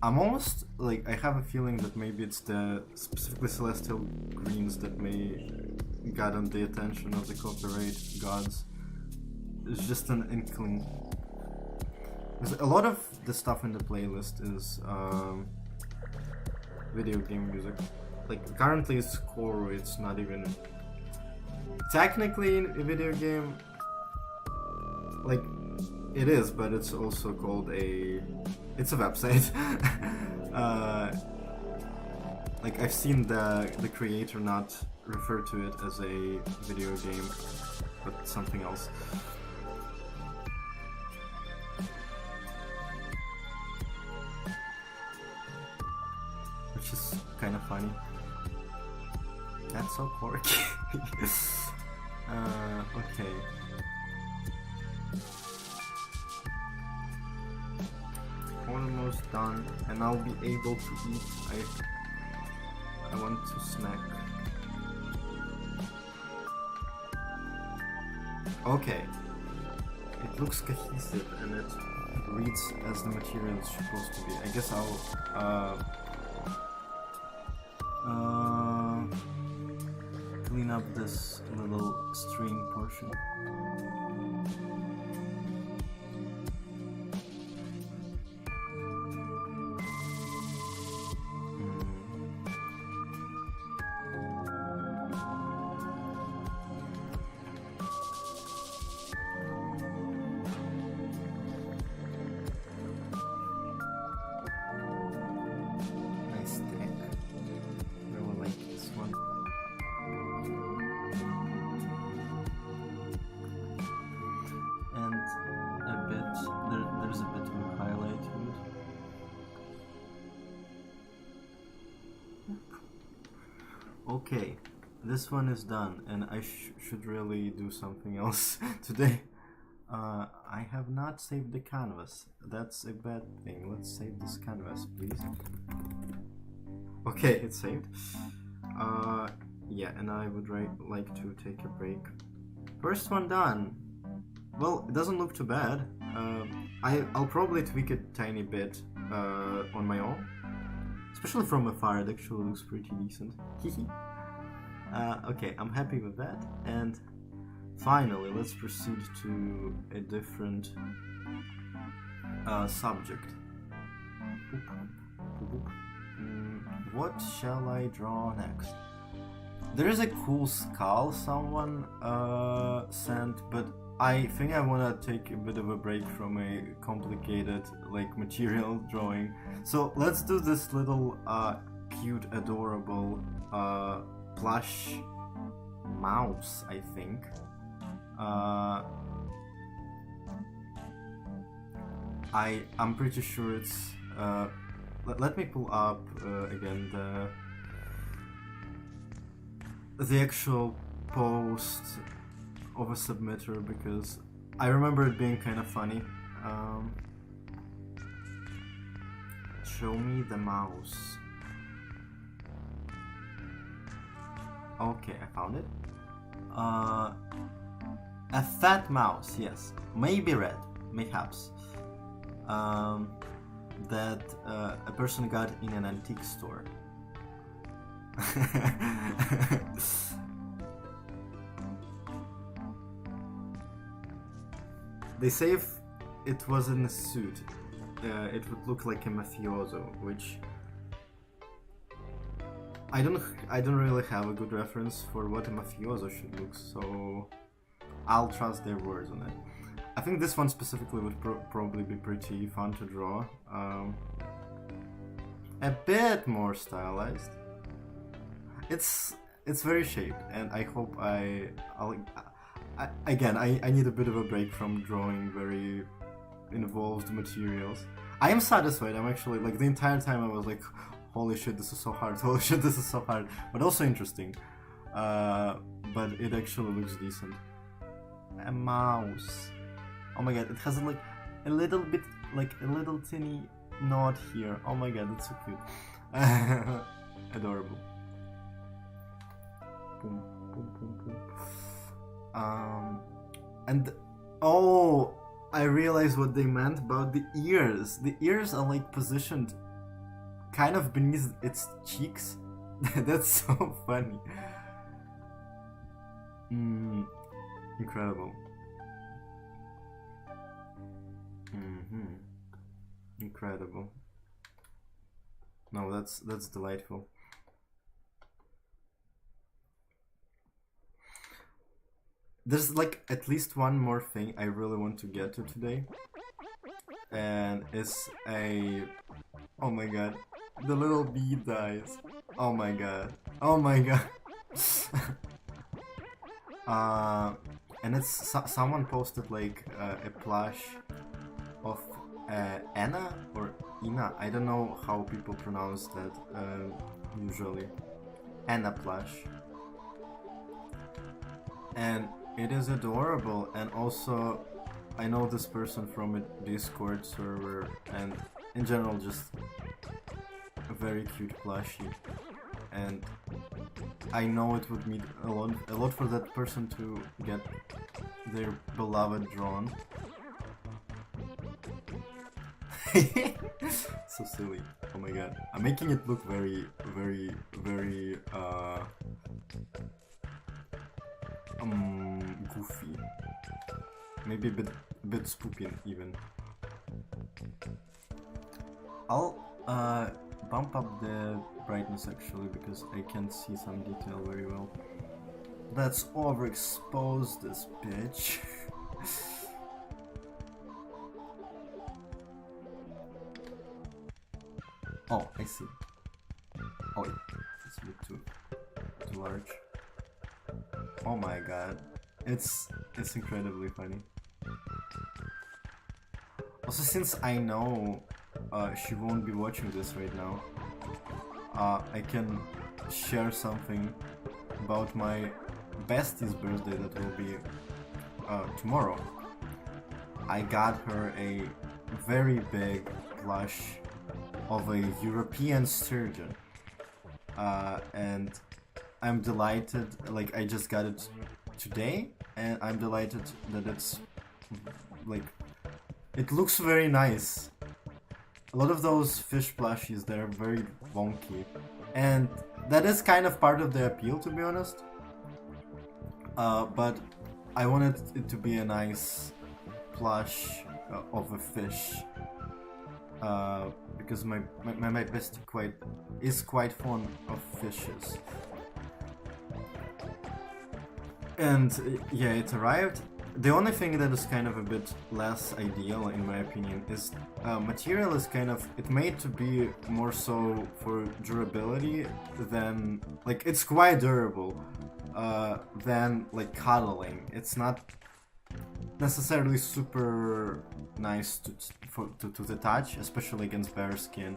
I'm almost like, I have a feeling that maybe it's the specifically celestial greens that may gotten the attention of the copyright gods. It's just an inkling. A lot of the stuff in the playlist is video game music. Like currently it's score, it's not even technically a video game. Like it is, but it's also called it's a website. Like I've seen the creator not refer to it as a video game, but something else. Which is kind of funny. That's so quirky. Okay. Almost done, and I'll be able to eat. I want to snack. Okay. It looks cohesive and it reads as the material is supposed to be. I guess I'll clean up this little string portion. Okay, this one is done, and I should really do something else today. I have not saved the canvas. That's a bad thing. Let's save this canvas, please. Okay, it's saved. Yeah, and I would like to take a break. First one done. Well, it doesn't look too bad. I'll probably tweak it a tiny bit on my own. Especially from afar, it actually looks pretty decent. Okay, I'm happy with that. And finally, let's proceed to a different subject. What shall I draw next? There is a cool skull someone sent, but I think I wanna take a bit of a break from a complicated like material drawing. So let's do this little cute, adorable plush mouse, I think. I'm pretty sure it's let me pull up again the actual post of a submitter, because I remember it being kind of funny. Show me the mouse. Okay, I found it. A fat mouse, yes. Maybe red, mayhaps. That a person got in an antique store. They say if it was in a suit, it would look like a mafioso, which I don't really have a good reference for what a mafioso should look, so I'll trust their words on it. I think this one specifically would probably be pretty fun to draw. A bit more stylized. It's very shaped, and I hope again, I need a bit of a break from drawing very involved materials. I am satisfied. I'm actually, like, the entire time I was like, holy shit, this is so hard, holy shit, this is so hard, but also interesting. But it actually looks decent. A mouse. Oh my god, it has like a little bit, like a little teeny knot here. Oh my god, it's so cute. Adorable. Boom, boom, boom, boom. And oh, I realized what they meant about the ears. The ears are like positioned kind of beneath its cheeks. That's so funny. Incredible. Incredible. No, that's delightful. There's like at least one more thing I really want to get to today, and it's a, oh my god, the little bee dies. Oh my god, oh my god. And it's someone posted like a plush of Anna or Ina. I don't know how people pronounce that usually. Anna plush. And it is adorable, and also I know this person from a Discord server, and in general just a very cute plushie, and I know it would mean a lot for that person to get their beloved drawn. So silly. Oh my god. I'm making it look very, very, very goofy. Maybe a bit spooky even. I'll bump up the brightness actually, because I can't see some detail very well. Let's overexpose this bitch. Oh, I see. Oh, it's a bit too large. Oh my god, it's incredibly funny. Also, since I know she won't be watching this right now, I can share something about my bestie's birthday that will be tomorrow. I got her a very big plush of a European sturgeon, and I'm delighted. Like, I just got it today, and I'm delighted that it's like, it looks very nice. A lot of those fish plushies, they're very wonky, and that is kind of part of the appeal, to be honest. But I wanted it to be a nice plush of a fish, because my bestie is quite fond of fishes. And yeah, it arrived. The only thing that is kind of a bit less ideal, in my opinion, is material is kind of, it's made to be more so for durability than, like, it's quite durable, than like cuddling. It's not necessarily super nice to the touch, especially against bare skin,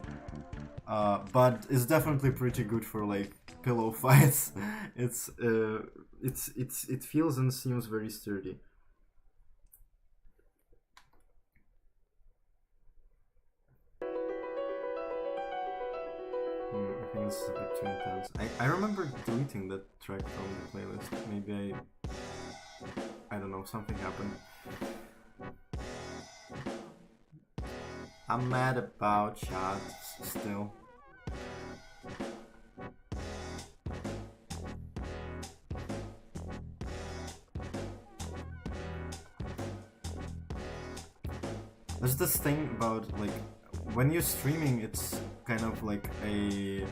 but it's definitely pretty good for like pillow fights. It feels and seems very sturdy. I think this is a bit too intense. I remember deleting that track from the playlist. Maybe I don't know, something happened. I'm mad about chat still. There's this thing about, like, when you're streaming, it's kind of like a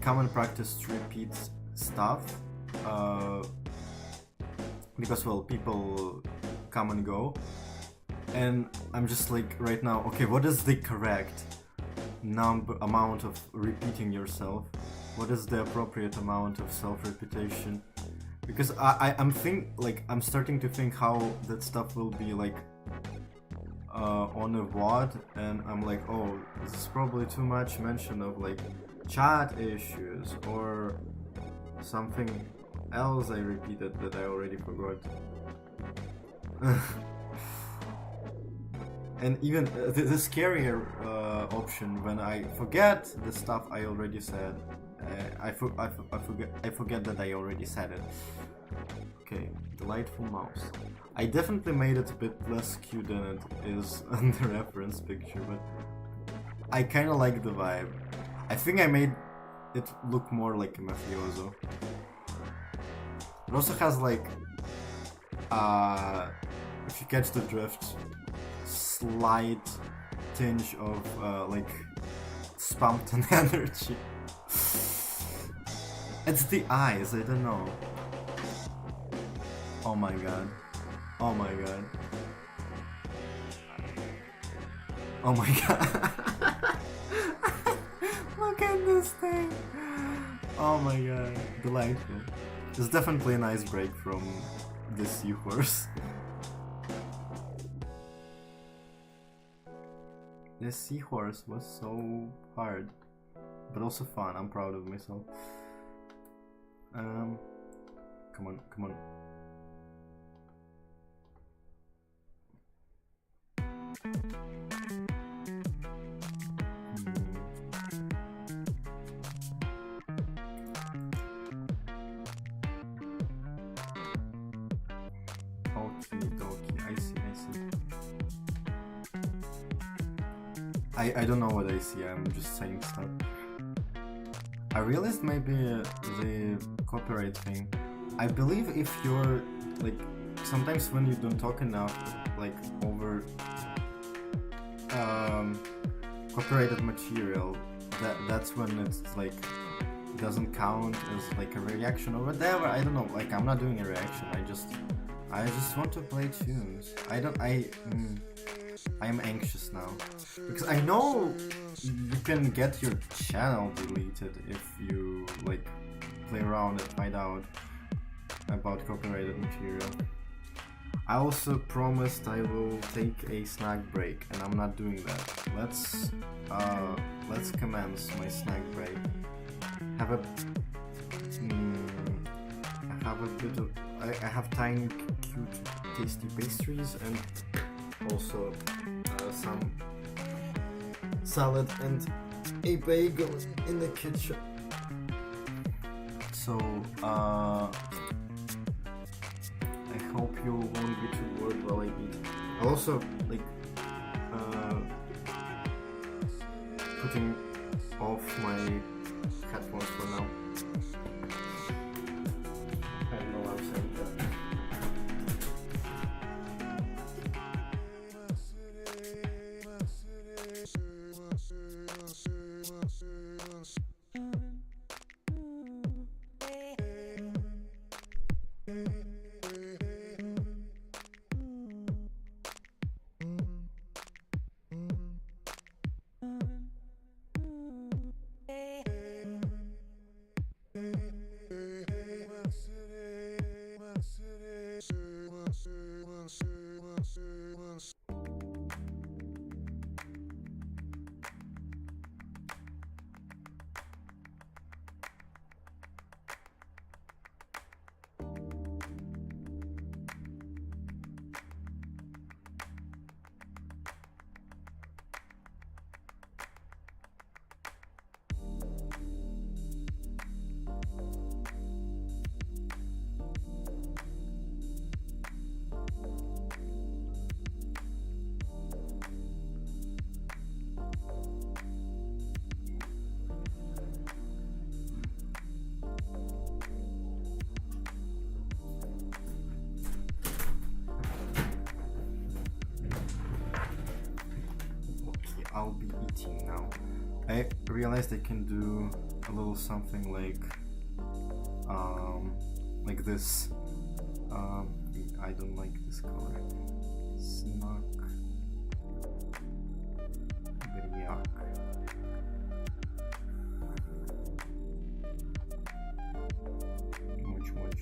common practice to repeat stuff, because, well, people come and go, and I'm just like, right now, okay, what is the correct amount of repeating yourself? What is the appropriate amount of self-repetition? Because I'm starting to think how that stuff will be like on a VOD, and I'm like, oh, this is probably too much mention of like chat issues or something else I repeated that I already forgot. And even the scarier option, when I forget the stuff I already said, I forget that I already said it. Okay, delightful mouse. I definitely made it a bit less cute than it is on the reference picture, but I kind of like the vibe. I think I made it look more like a mafioso. It also has like, if you catch the drift, slight tinge of like Spumpton energy. It's the eyes, I don't know. Oh my god. Oh my god. Oh my god. Look at this thing. Oh my god. Delightful. It's definitely a nice break from the seahorse. This seahorse was so hard, but also fun. I'm proud of myself. Come on, come on. Okie dokie, I see. I don't know what I see, I'm just saying stuff. I realized maybe the copyright thing. I believe if you're, like, sometimes when you don't talk enough, like, over copyrighted material, that's when it's, like, doesn't count as, like, a reaction or whatever. I don't know, like, I'm not doing a reaction, I just want to play tunes. I am anxious now, because I know you can get your channel deleted if you like play around and find out about copyrighted material. I also promised I will take a snack break, and I'm not doing that. Let's commence my snack break. have a I have tiny, cute, tasty pastries and also some salad and a bagel in the kitchen. So I hope you won't be too bored while I eat. I'll also like putting off my headphones for now. I don't know why I'm saying that. I'll be eating now. I realized I can do a little something like this. I don't like this color. Snack. Yuck. Much.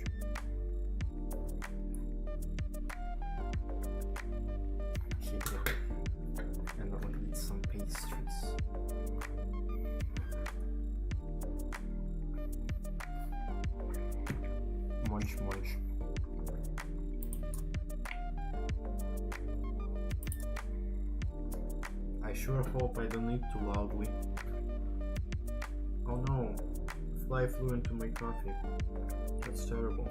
And I'll eat some pastries. Much. I sure hope I don't eat too loudly. Oh no, a fly flew into my coffee. That's terrible.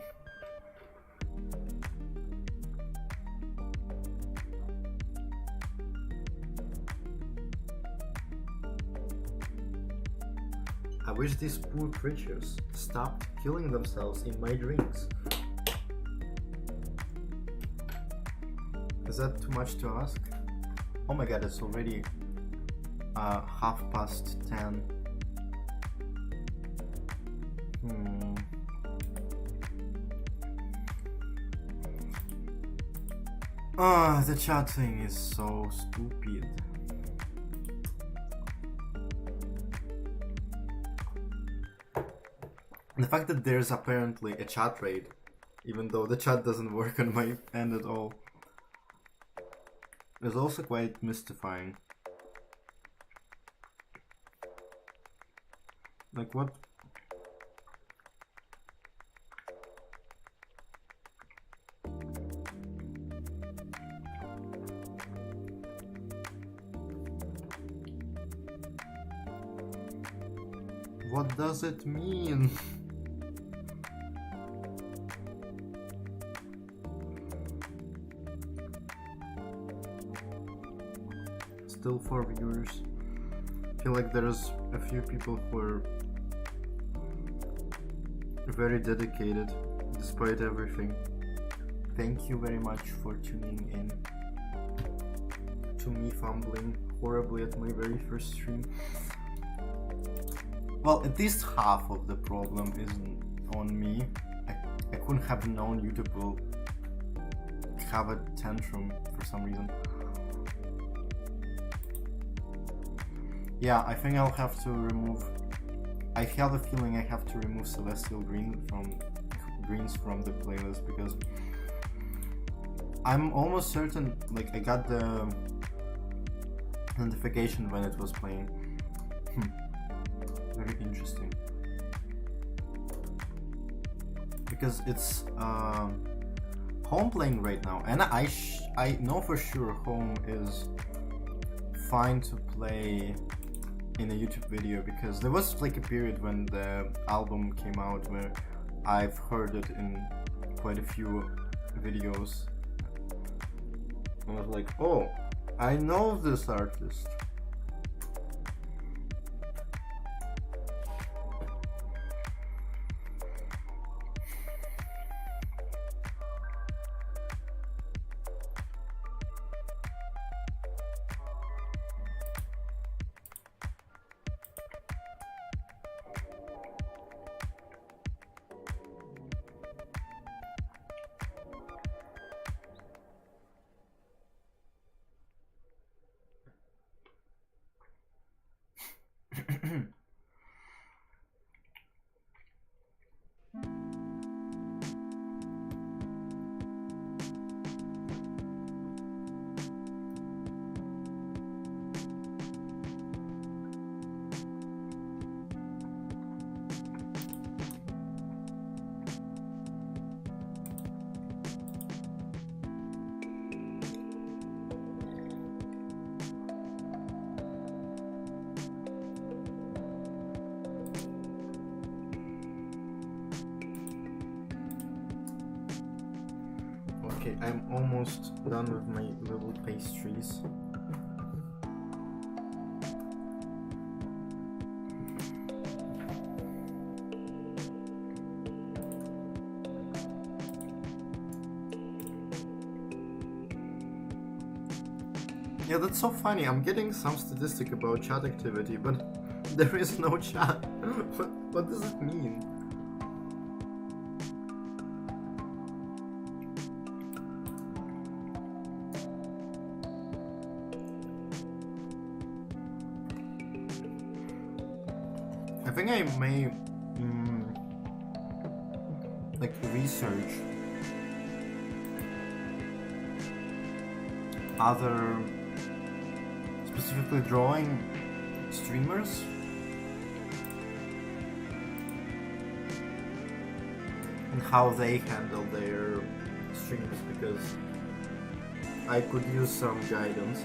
I wish these poor creatures stopped killing themselves in my drinks. Is that too much to ask? Oh my god, it's already 10:30. The chat thing is so stupid. The fact that there's apparently a chat raid, even though the chat doesn't work on my end at all, is also quite mystifying. Like what? What does it mean? Still 4 viewers. I feel like there's a few people who are very dedicated despite everything. Thank you very much for tuning in to me fumbling horribly at my very first stream. Well, at least half of the problem isn't on me. I couldn't have known YouTube will have a tantrum for some reason. Yeah, I think I'll have to remove... I have a feeling I have to remove Celestial Greens from the playlist because I'm almost certain, like, I got the notification when it was playing. Very interesting. because it's home playing right now, and I know for sure home is fine to play in a YouTube video, because there was like a period when the album came out where I've heard it in quite a few videos. I was like, oh, I know this artist. Okay, I'm almost done with my little pastries. Yeah, that's so funny. I'm getting some statistic about chat activity, but there is no chat. What does it mean? I think I may like research other specifically drawing streamers and how they handle their streams, because I could use some guidance.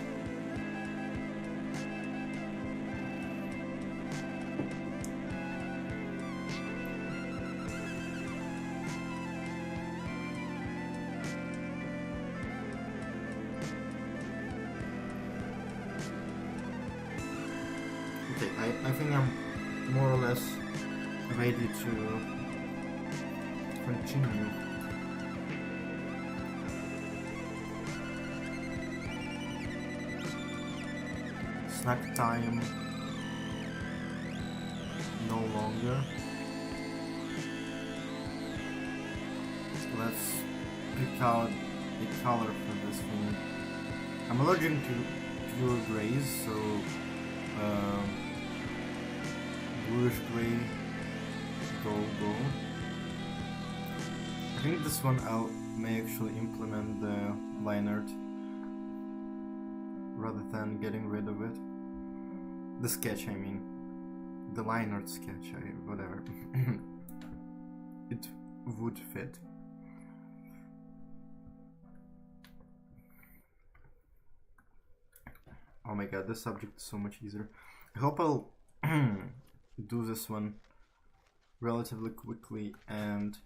I think I'm more or less ready to continue. Snack time no longer. Let's pick out a color for this one. I'm allergic to pure grays, so bluish gray, go. I think this one I may actually implement the line art rather than getting rid of it. The sketch, I mean. The line art sketch, whatever. It would fit. Oh my god, this subject is so much easier. I hope I'll do this one relatively quickly and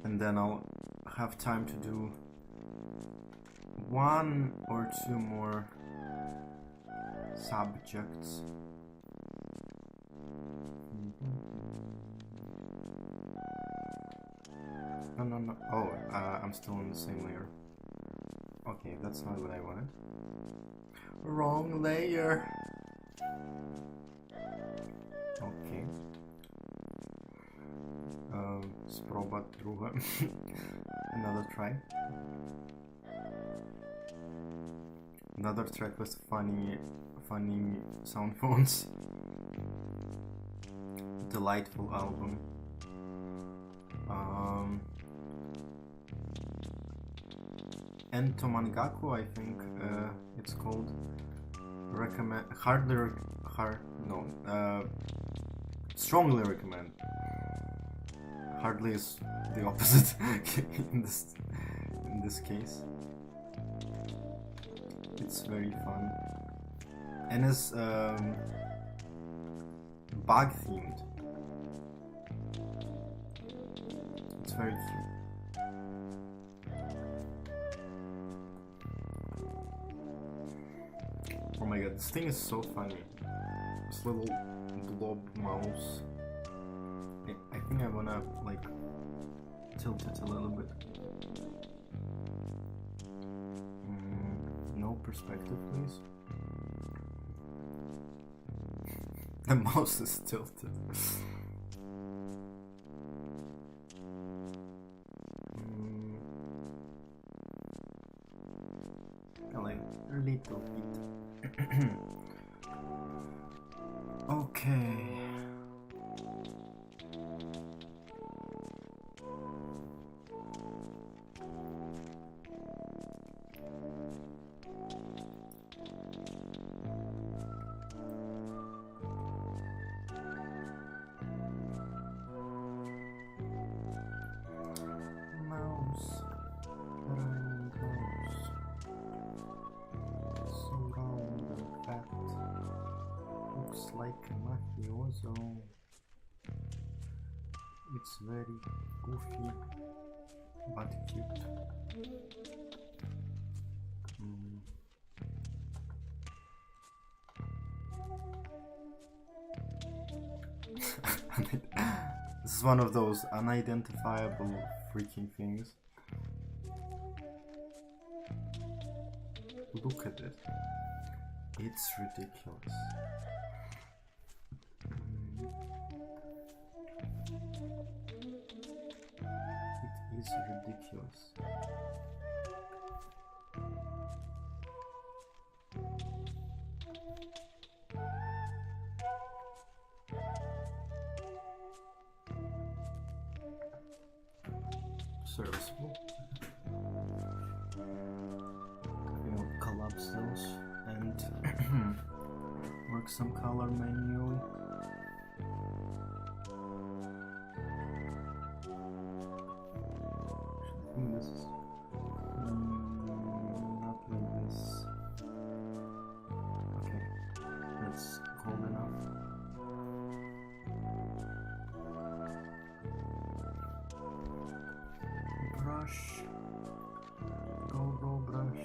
and then I'll have time to do one or two more subjects. No. Oh, I'm still on the same layer. Okay, that's not what I wanted. Wrong layer. Okay. Sproba druga. Another try. Another track with funny sound phones. Delightful album. Entomangaku, I think it's called. recommend, strongly recommend. Hardly is the opposite in this case. It's very fun and is bug themed. It's very cute. Oh my god, this thing is so funny. This little blob mouse. I think I wanna like tilt it a little bit. No perspective, please. The mouse is tilted. Like a little bit. Okay. Like a mafioso. It's very goofy but cute. This is one of those unidentifiable freaking things. Look at it. It's ridiculous. It is ridiculous. Serviceable. You know, collapse those and work some color manually. This is not like this. Okay, that's cold enough. Brush. Go brush.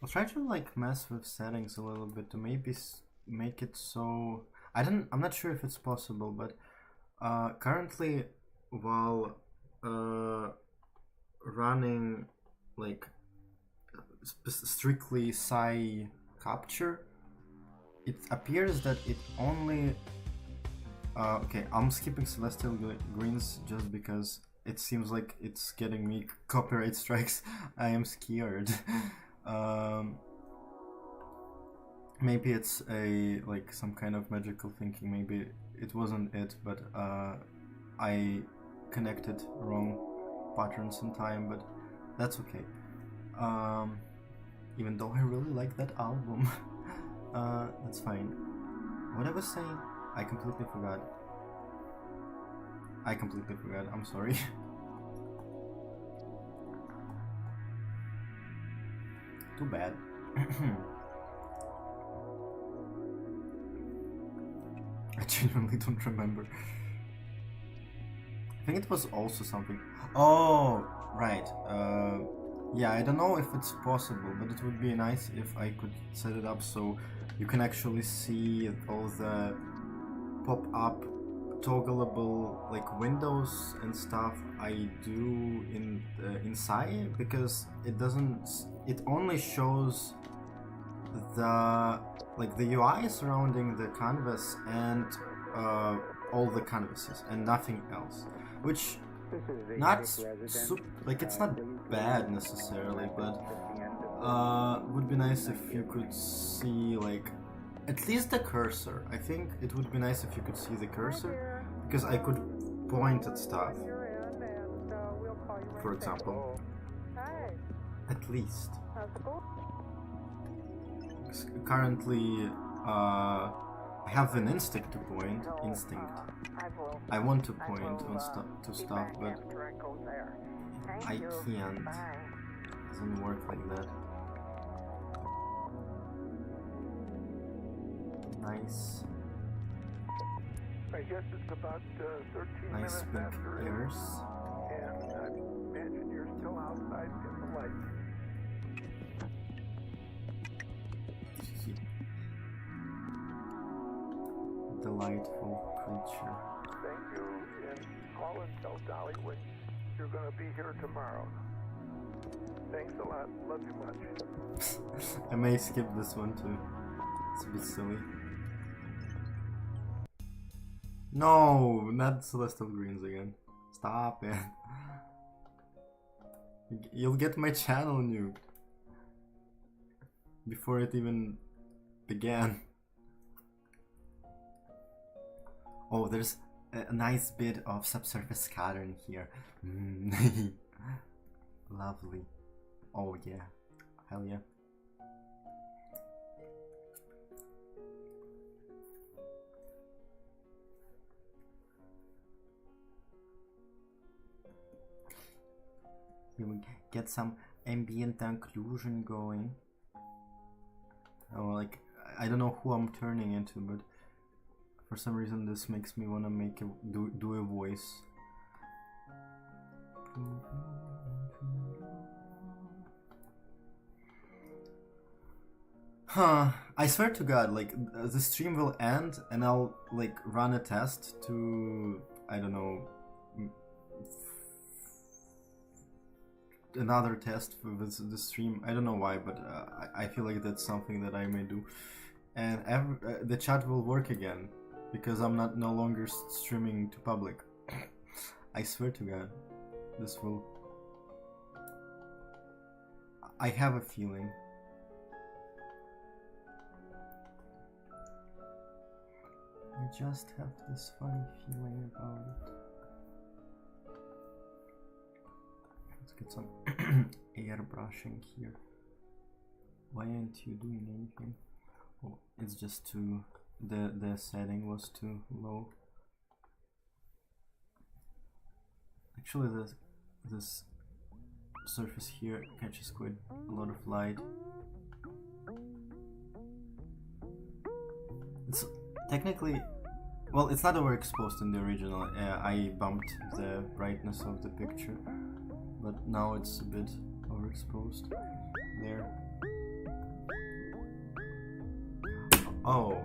I'll try to like mess with settings a little bit to maybe make it so I'm not sure if it's possible, but currently while running like strictly psi capture, it appears that it only okay, I'm skipping celestial greens just because it seems like it's getting me copyright strikes. I am scared. Maybe it's a like some kind of magical thinking. Maybe it wasn't it, but I connected wrong patterns in time. But that's okay. Even though I really like that album, that's fine. What I was saying, I completely forgot. I'm sorry. Too bad. I genuinely don't remember. I think it was also something. Oh, right. Yeah, I don't know if it's possible, but it would be nice if I could set it up so you can actually see all the pop-up toggleable like windows and stuff I do in inside, because it only shows the UI surrounding the canvas and all the canvases and nothing else, which it's not bad necessarily, but would be nice if you could see like at least the cursor. I think it would be nice if you could see the cursor, because I could point at stuff for example. At least. Currently, I have an instinct to point. I want to point on stuff, but I can't. It doesn't work like that. Nice. I guess it's about 13 nice minutes pink after ears. And I imagine you're still outside in the light. Delightful creature. Thank you, and call and tell Dolly when you're going to be here tomorrow. Thanks a lot. Love you much. I may skip this one too. It's a bit silly. No, not Celestial Greens again. Stop it. You'll get my channel nuked before it even began. Oh, there's a nice bit of subsurface scattering here. Lovely. Oh yeah. Hell yeah. You will get some ambient occlusion going. Oh, like, I don't know who I'm turning into, but for some reason this makes me want to do a voice. Huh, I swear to God, like, the stream will end and I'll, like, run a test to, I don't know, another test with the stream. I don't know why, but I feel like that's something that I may do. And the chat will work again, because I'm no longer streaming to public. I swear to God, this will... I have a feeling. I just have this funny feeling about it. Let's get some airbrushing here. Why aren't you doing anything? Oh, it's just too... The setting was too low. Actually, this surface here catches quite a lot of light. It's technically, well, it's not overexposed in the original. I bumped the brightness of the picture, but now it's a bit overexposed there. Oh.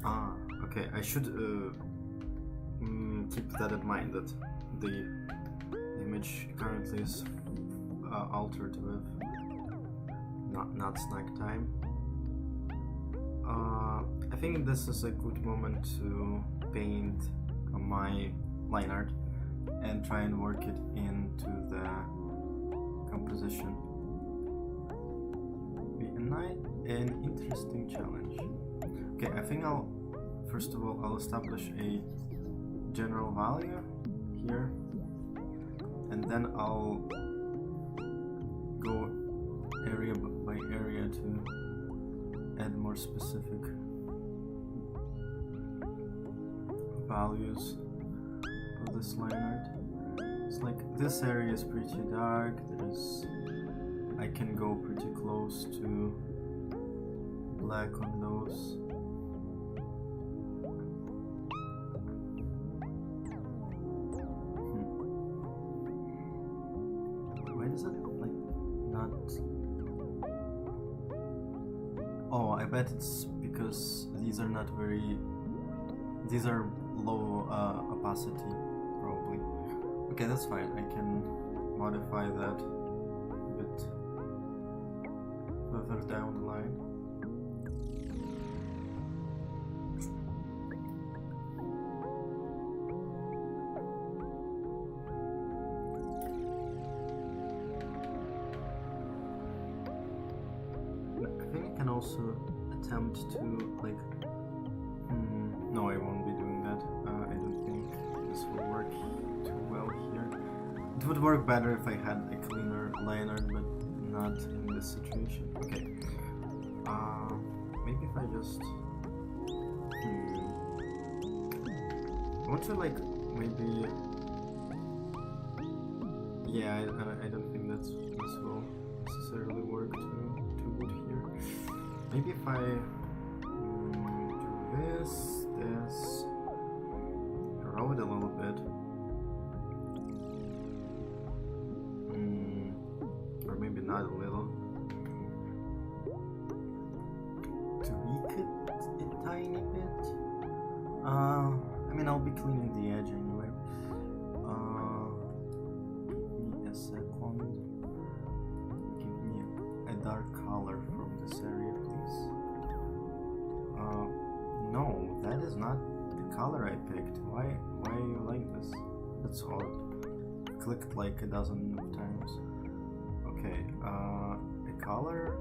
Ah, okay, I should keep that in mind, that the image currently is altered with not snack time. I think this is a good moment to paint my line art and try and work it into the composition. Be an interesting challenge. Okay, I think first of all, I'll establish a general value here, and then I'll go area by area to add more specific values of this line art. It's like, this area is pretty dark, I can go pretty close to black on those. Why does it, like, not... Oh, I bet it's because these are not very... These are low opacity, probably. Okay, that's fine. I can modify that a bit further down the line. I think I can also attempt to, like... No, I won't be doing that. I don't think this will work too well. It would work better if I had a cleaner liner, but not in this situation. Okay. Maybe if I just... I want to like, maybe... Yeah, I don't think this will necessarily work too good here. Maybe if I do this, roll it a little bit. Or maybe not a little. Tweak it a tiny bit. I mean, I'll be cleaning the edge anyway. Give me a second. Give me a dark color from this area, please. No, that is not the color I picked. Why are you like this? That's odd. Clicked like a dozen of times. Okay, a color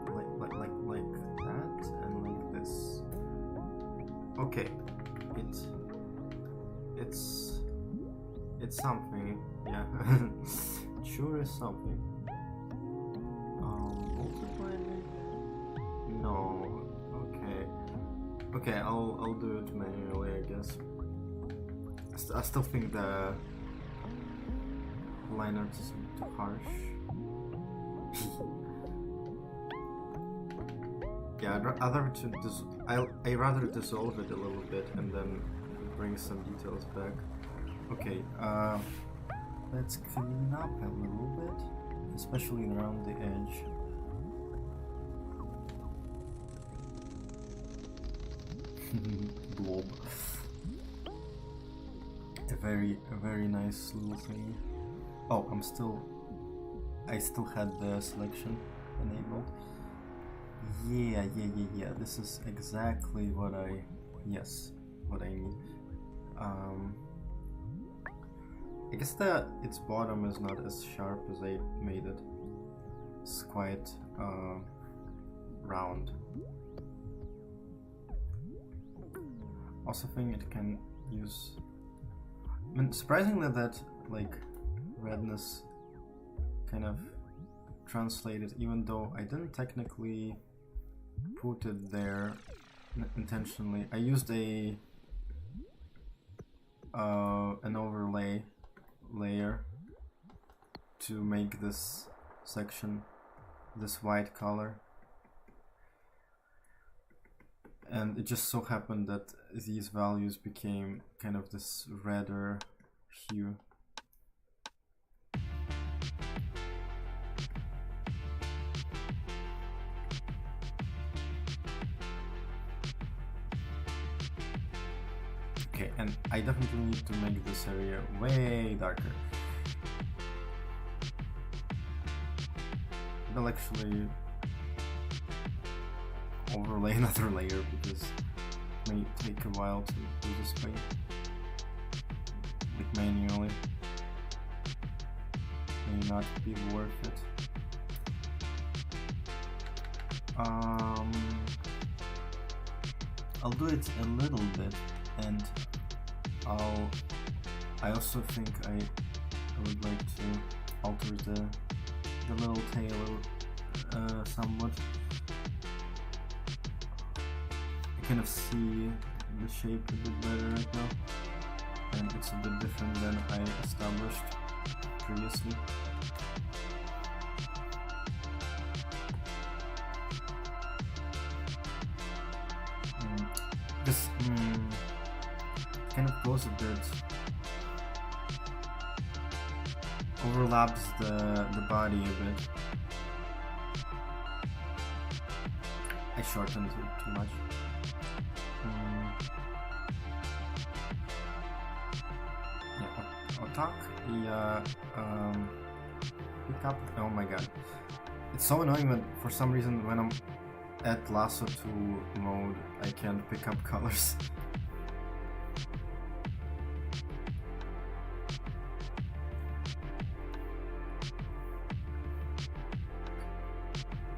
like that and like this. Okay, it's something. Yeah, it sure is something. Multiply maybe? No. Okay, I'll do it manually, I guess. I still think the line art is too harsh. Yeah, I rather dissolve it a little bit and then bring some details back. Okay, let's clean up a little bit, especially around the edge. Blob. A very nice little thing. Oh, I still had the selection enabled. Yeah. This is exactly what I need. I guess that its bottom is not as sharp as I made it. It's quite round. Also think it can use... I mean, surprisingly that like redness kind of translated, even though I didn't technically put it there intentionally. I used an overlay layer to make this section this white color, and it just so happened that these values became kind of this redder hue. Okay, and I definitely need to make this area way darker. I'll actually overlay another layer because it may take a while to do this way, like manually. May not be worth it. I'll do it a little bit, and I also think I would like to alter the little tail somewhat. I kind of see the shape a bit better right now, and it's a bit different than I established previously. This kind of goes a bit, overlaps the body a bit. I shortened it too much. Yeah, attack. Yeah, pick up. Oh my god, it's so annoying when for some reason when I'm at lasso 2 mode I can't pick up colors.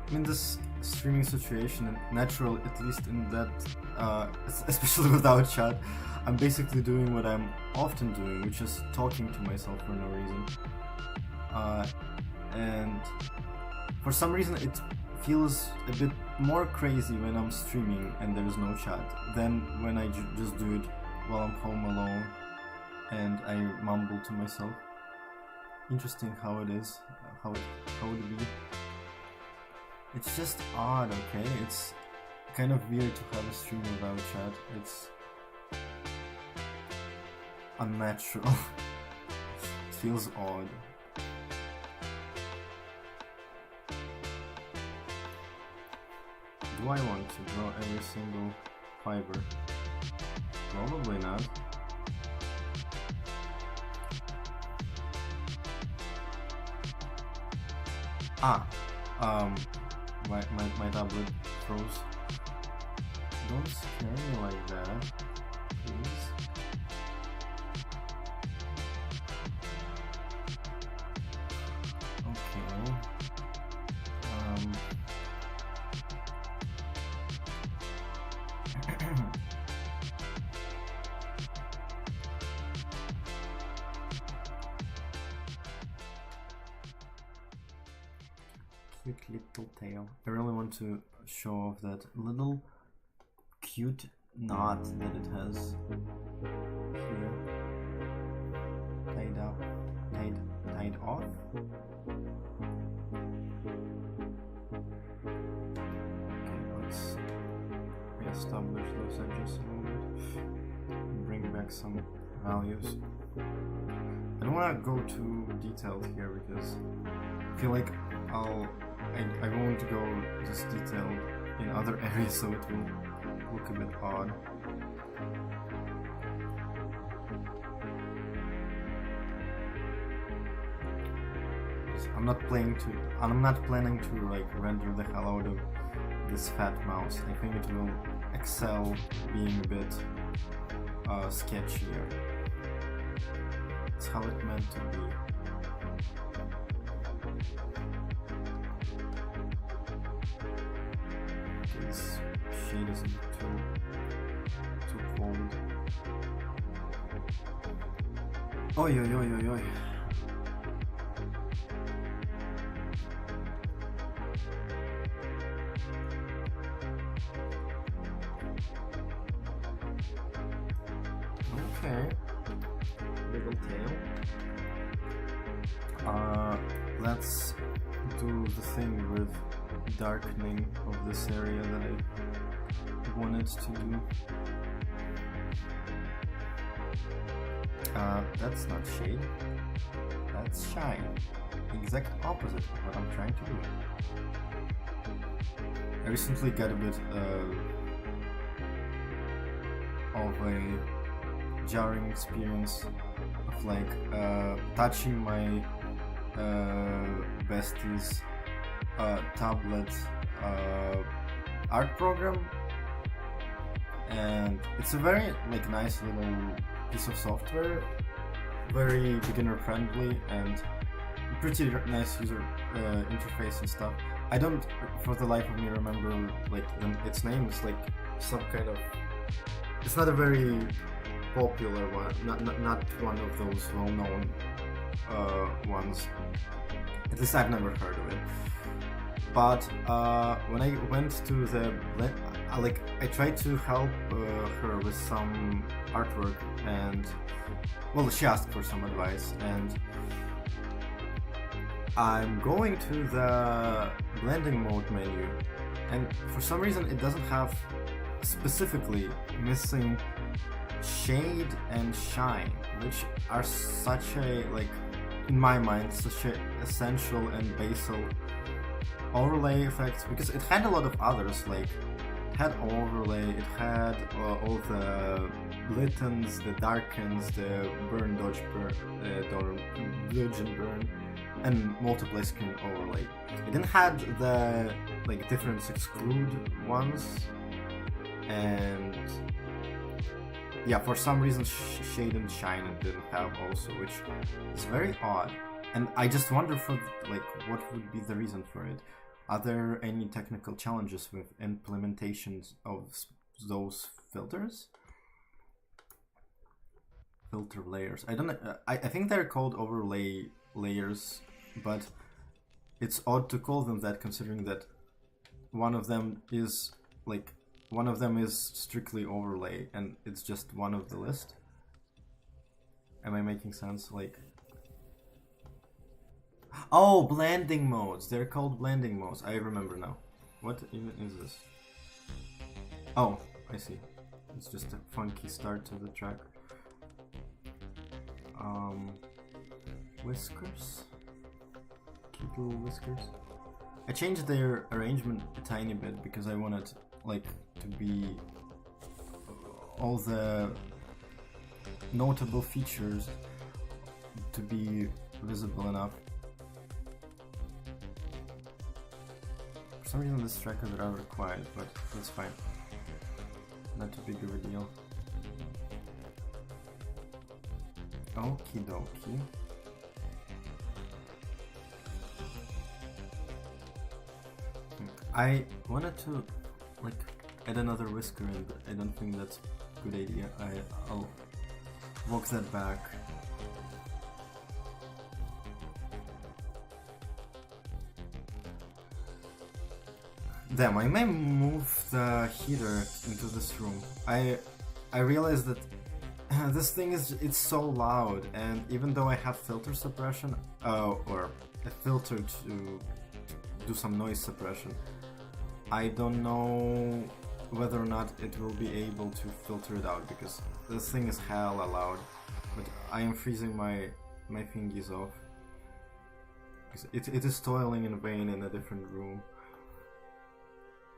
I mean, this streaming situation, natural, at least in that, especially without chat, I'm basically doing what I'm often doing, which is talking to myself for no reason. And for some reason it feels a bit more crazy when I'm streaming and there's no chat than when I just do it while I'm home alone and I mumble to myself. Interesting how it is, how it be. It's just odd, okay? It's kind of weird to have a stream without chat. It's unnatural. It feels odd. Do I want to draw every single fiber? Probably not. My tablet froze. Don't scare me like that, please. Okay. Cute little tail. I really want to show off that little cute knot that it has here. Tied up. Tied off. Okay, let's reestablish those edges a moment. Bring back some values. I don't want to go too detailed here because I feel like I won't go this detailed in other areas, so it will look a bit odd. I'm not planning to like render the hell out of this fat mouse. I think it will excel being a bit sketchier. It's how it meant to be. This shade is a bit too cold. Oi oi oi oi oi. Okay. Little tail. Let's do the thing with darkening of this area that I wanted to do. That's not shade, that's shine. The exact opposite of what I'm trying to do. I recently got a bit of a jarring experience of like touching my bestie's tablet art program, and it's a very like nice little piece of software, very beginner friendly and pretty nice user interface and stuff. I don't for the life of me remember like its name. It's like some kind of, it's not a very popular one, not one of those well-known ones. At least I've never heard of it. But when I went to the I tried to help her with some artwork, and well, she asked for some advice, and I'm going to the blending mode menu, and for some reason it doesn't have specifically missing shade and shine, which are such a, like, in my mind, such a essential and basal overlay effects, because it had a lot of others, like it had overlay, it had all the littens, the darkens, the burn, dodge, dodge and burn, and multiply screen overlay. It didn't have the like difference exclude ones, and yeah, for some reason shade and shine it didn't have also, which is very odd. And I just wonder for like what would be the reason for it. Are there any technical challenges with implementations of those filters? filter layers. I don't know. I think they're called overlay layers, but it's odd to call them that, considering that one of them is strictly overlay, and it's just one of the list. Am I making sense? Like, oh, blending modes. They're called blending modes. I remember now. What even is this? Oh, I see. It's just a funky start to the track. Whiskers? Cute little whiskers. I changed their arrangement a tiny bit because I wanted, like, to be all the notable features to be visible enough. For some reason this track is rather quiet, but that's fine. Not too big of a deal. Okie dokie. I wanted to, like, add another whisker in, but I don't think that's a good idea. I'll walk that back. Damn, I may move the heater into this room. I realized that this thing it's so loud, and even though I have filter suppression, or a filter to do some noise suppression, I don't know whether or not it will be able to filter it out, because this thing is hella loud. But I am freezing my fingies off. It is toiling in vain in a different room.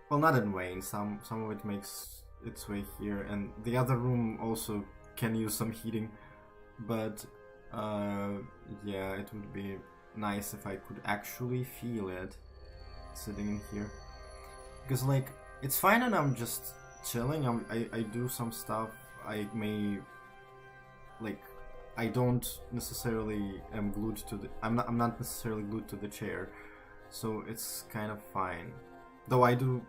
Well, not in vain. Some of it makes its way here, and the other room also can use some heating. But yeah, it would be nice if I could actually feel it sitting in here. Because, like, it's fine and I'm just chilling. I do some stuff. I may, like, I don't necessarily am glued to the. I'm not necessarily glued to the chair, so it's kind of fine. Though I do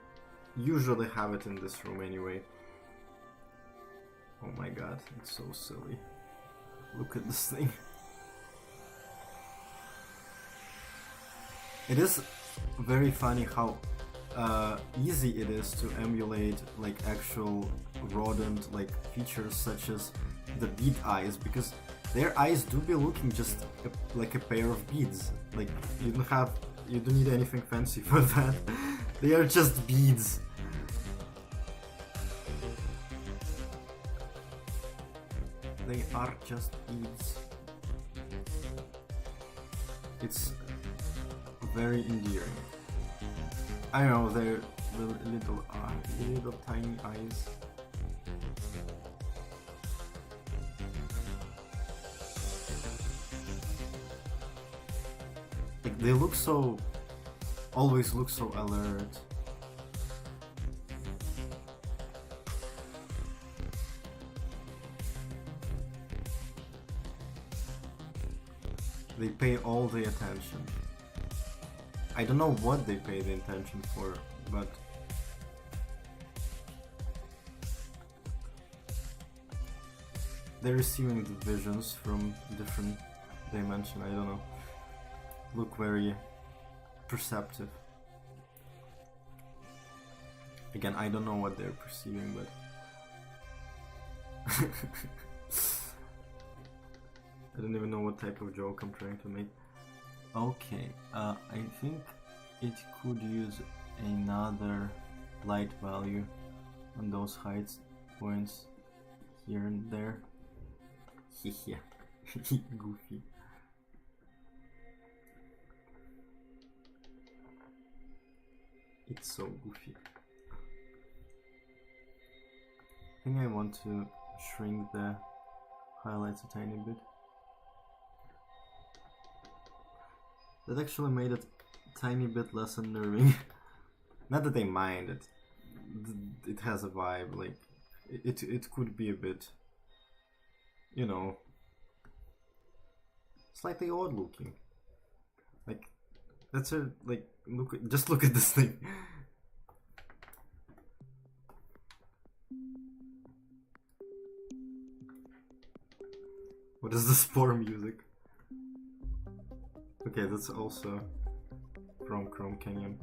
usually have it in this room anyway. Oh my god, it's so silly. Look at this thing. It is very funny how easy it is to emulate, like, actual rodent like features such as the bead eyes, because their eyes do be looking just like a pair of beads. Like, you don't need anything fancy for that. They are just beads. They are just beads. It's very endearing. I know, they're little tiny eyes. Like, they look so, always look so alert. They pay all the attention. I don't know what they pay the attention for, but they're receiving the visions from different dimension. I don't know. Look very perceptive. Again, I don't know what they're perceiving, but I don't even know what type of joke I'm trying to make. Okay, I think it could use another light value on those height points here and there. Yeah, goofy. It's so goofy. I think I want to shrink the highlights a tiny bit. That actually made it a tiny bit less unnerving. Not that they mind it. It has a vibe, like it could be a bit, you know, slightly odd looking. Like, that's a, like, just look at this thing. What is the spore music? Okay, that's also from Chrome Canyon.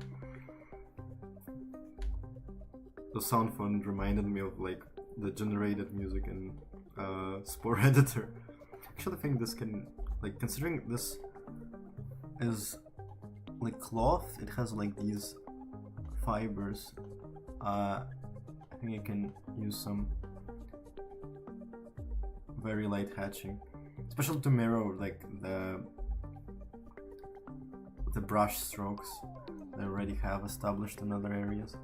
The sound font reminded me of like the generated music in Spore editor. Actually, I think this can, like, considering this is like cloth, it has like these fibers. I think I can use some very light hatching, especially to mirror like the brush strokes that I already have established in other areas.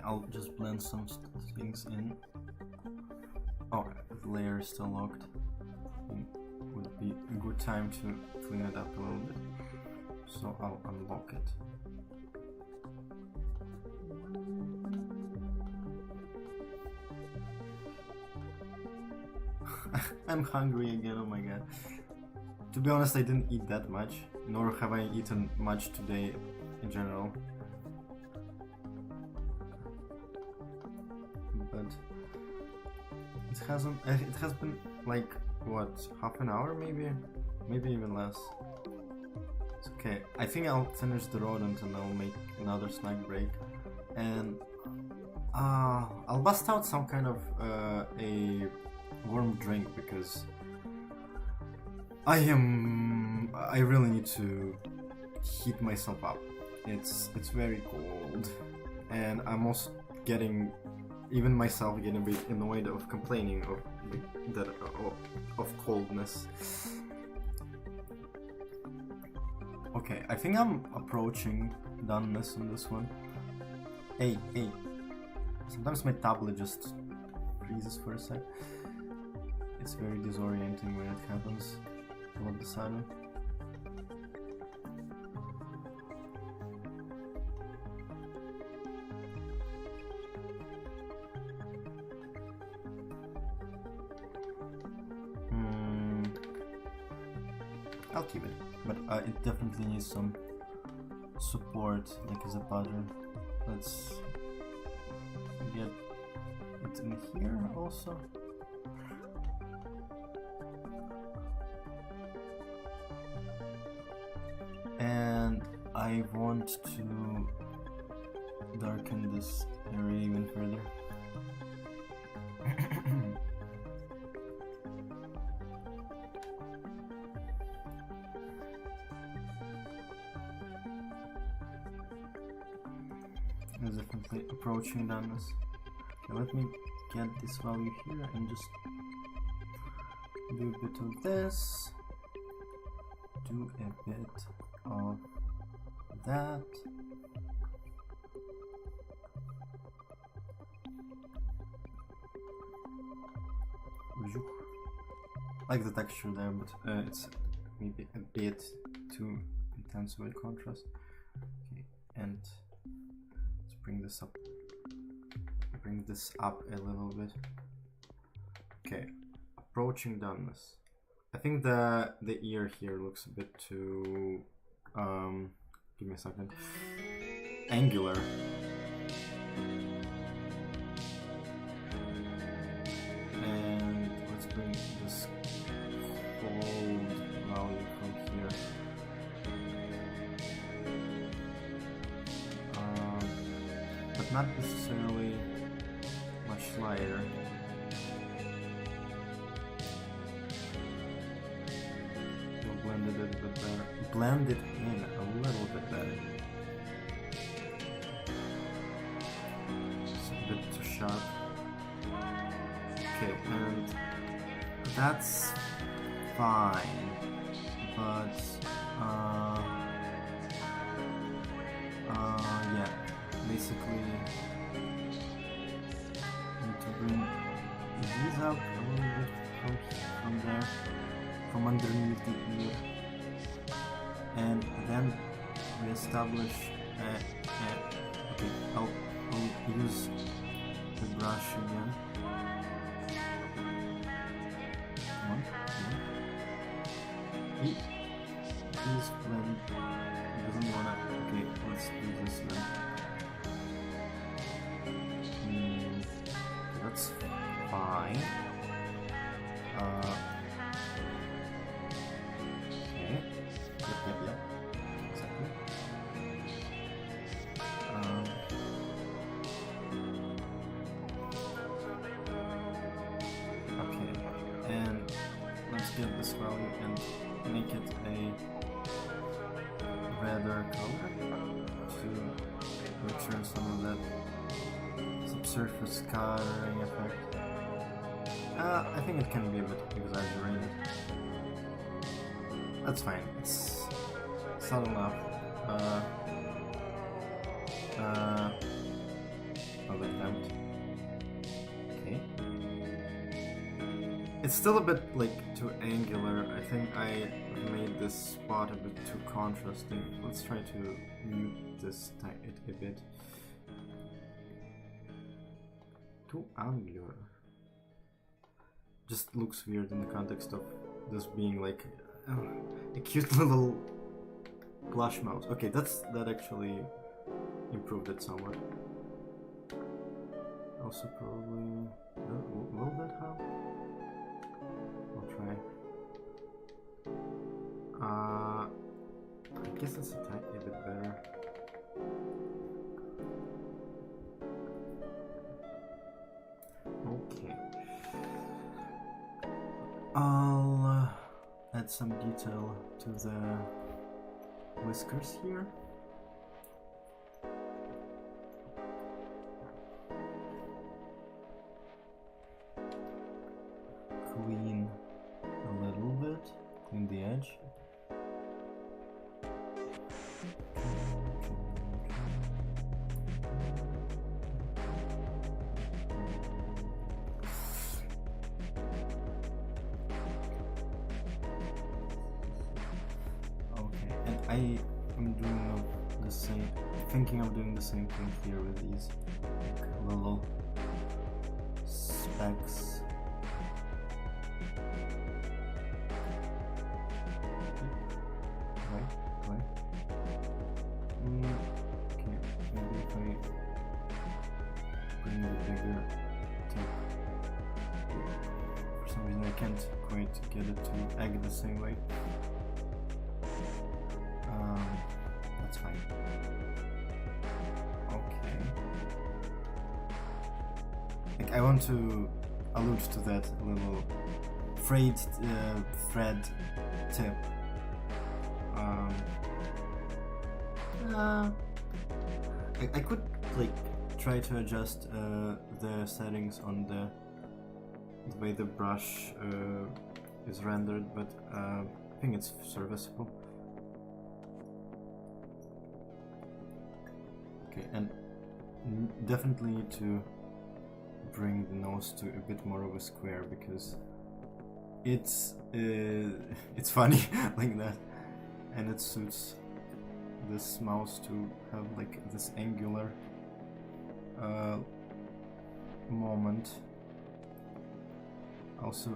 I'll just blend some things in. Oh, the layer is still locked. It would be a good time to clean it up a little bit. So I'll unlock it. I'm hungry again, oh my god. To be honest, I didn't eat that much, nor have I eaten much today in general. But it has been like, what, half an hour maybe even less. It's okay. I think I'll finish the rodent and I'll make another snack break, and I'll bust out some kind of a warm drink, because I really need to heat myself up. It's very cold, and I'm also getting, even myself, getting a bit annoyed of complaining of coldness. Okay, I think I'm approaching doneness on this one. Hey. Sometimes my tablet just freezes for a sec. It's very disorienting when it happens all of a sudden. I'll keep it, but it definitely needs some support, like as a pattern. Let's get it in here also. And I want to darken this area even further. It's definitely approaching doneness. Okay, let me get this value here and just do a bit of this. Do a bit of that. I like the texture there, but it's maybe a bit too intense with contrast. Okay, and let's bring this up. Bring this up a little bit. Okay, approaching doneness. I think the ear here looks a bit too give me a second, angular. And let's bring this cold value from here. But not necessarily much lighter. Blend it a bit better. Blend it in a little bit better. It's a bit too sharp. Okay, and that's fine, but yeah, basically need to bring these up a little bit from there. From underneath the ear, and then we establish a Okay, I'll use the brush again. Come on, come on. Please blend. He doesn't wanna. Okay, let's do this then. That's fine. Okay. Yep. Exactly. Okay. And let's get this value and make it a redder color to return some of that subsurface scattering effect. I think it can be a bit exaggerated. That's fine. It's not enough. Another attempt. Okay. It's still a bit like too angular. I think I made this spot a bit too contrasting. Let's try to mute this a bit. Too angular. Just looks weird in the context of this being like a cute little blush mouse. Okay, that actually improved it somewhat. Also probably will that help? I'll try. I guess that's a tiny bit better. Okay. I'll add some detail to the whiskers here. Clean a little bit, clean the edge. I am doing the same, thinking of doing the same thing here with these like, little specks. Right. Okay, maybe if I bring the bigger tip. For some reason I can't quite get it to egg the same way. That's fine. Okay. Like I want to allude to that little frayed thread tip. I could like try to adjust the settings on the way the brush is rendered, but I think it's serviceable. Okay, and definitely need to bring the nose to a bit more of a square because it's funny like that, and it suits this mouse to have like this angular moment. Also,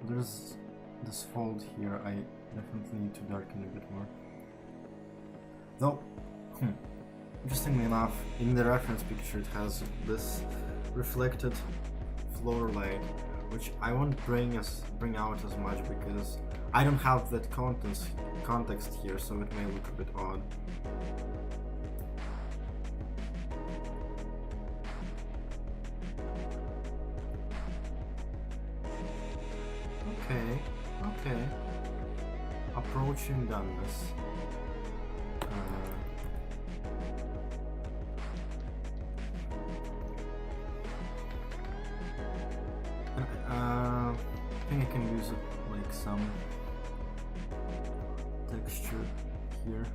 there's this fold here. I definitely need to darken a bit more. Though, interestingly enough, in the reference picture it has this reflected floor light, which I won't bring out as much because I don't have that context here, so it may look a bit odd. Okay. Approaching doneness. I think I can use like some texture here.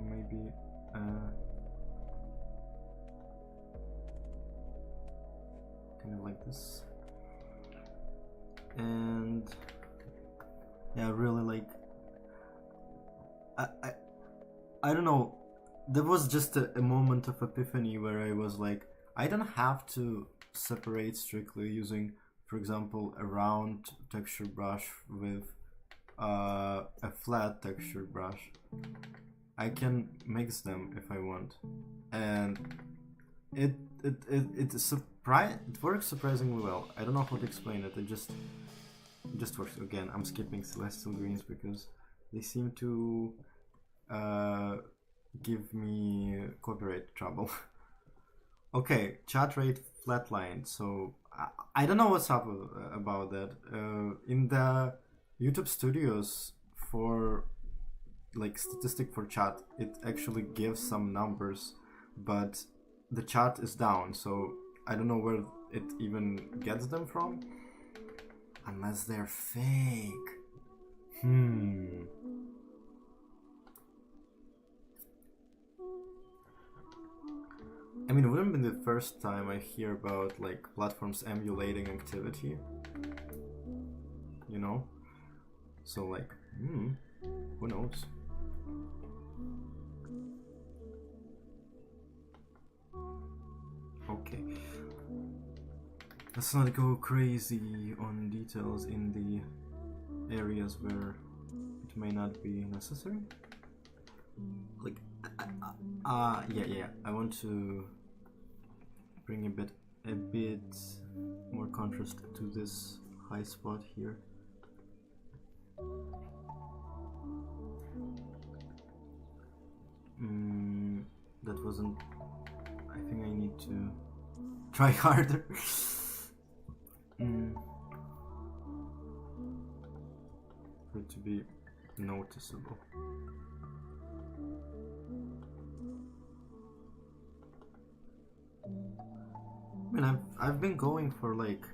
Maybe kind of like this. And yeah, really like I don't know. There was just a moment of epiphany where I was like, I don't have to separate strictly using, for example, a round texture brush with a flat texture brush. I can mix them if I want, and it works surprisingly well. I don't know how to explain it. It just works. Again, I'm skipping celestial greens because they seem to give me copyright trouble. Okay, chat rate flatlined. So I don't know what's up about that. In the YouTube Studios for like statistic for chat, it actually gives some numbers, but the chat is down. So I don't know where it even gets them from, unless they're fake. I mean, it wouldn't be the first time I hear about like platforms emulating activity, you know? So like, who knows? Okay. Let's not go crazy on details in the areas where it may not be necessary. Like, yeah. I want to bring a bit more contrast to this high spot here. That wasn't. I think I need to try harder. For it to be noticeable. I mean, I've been going for like,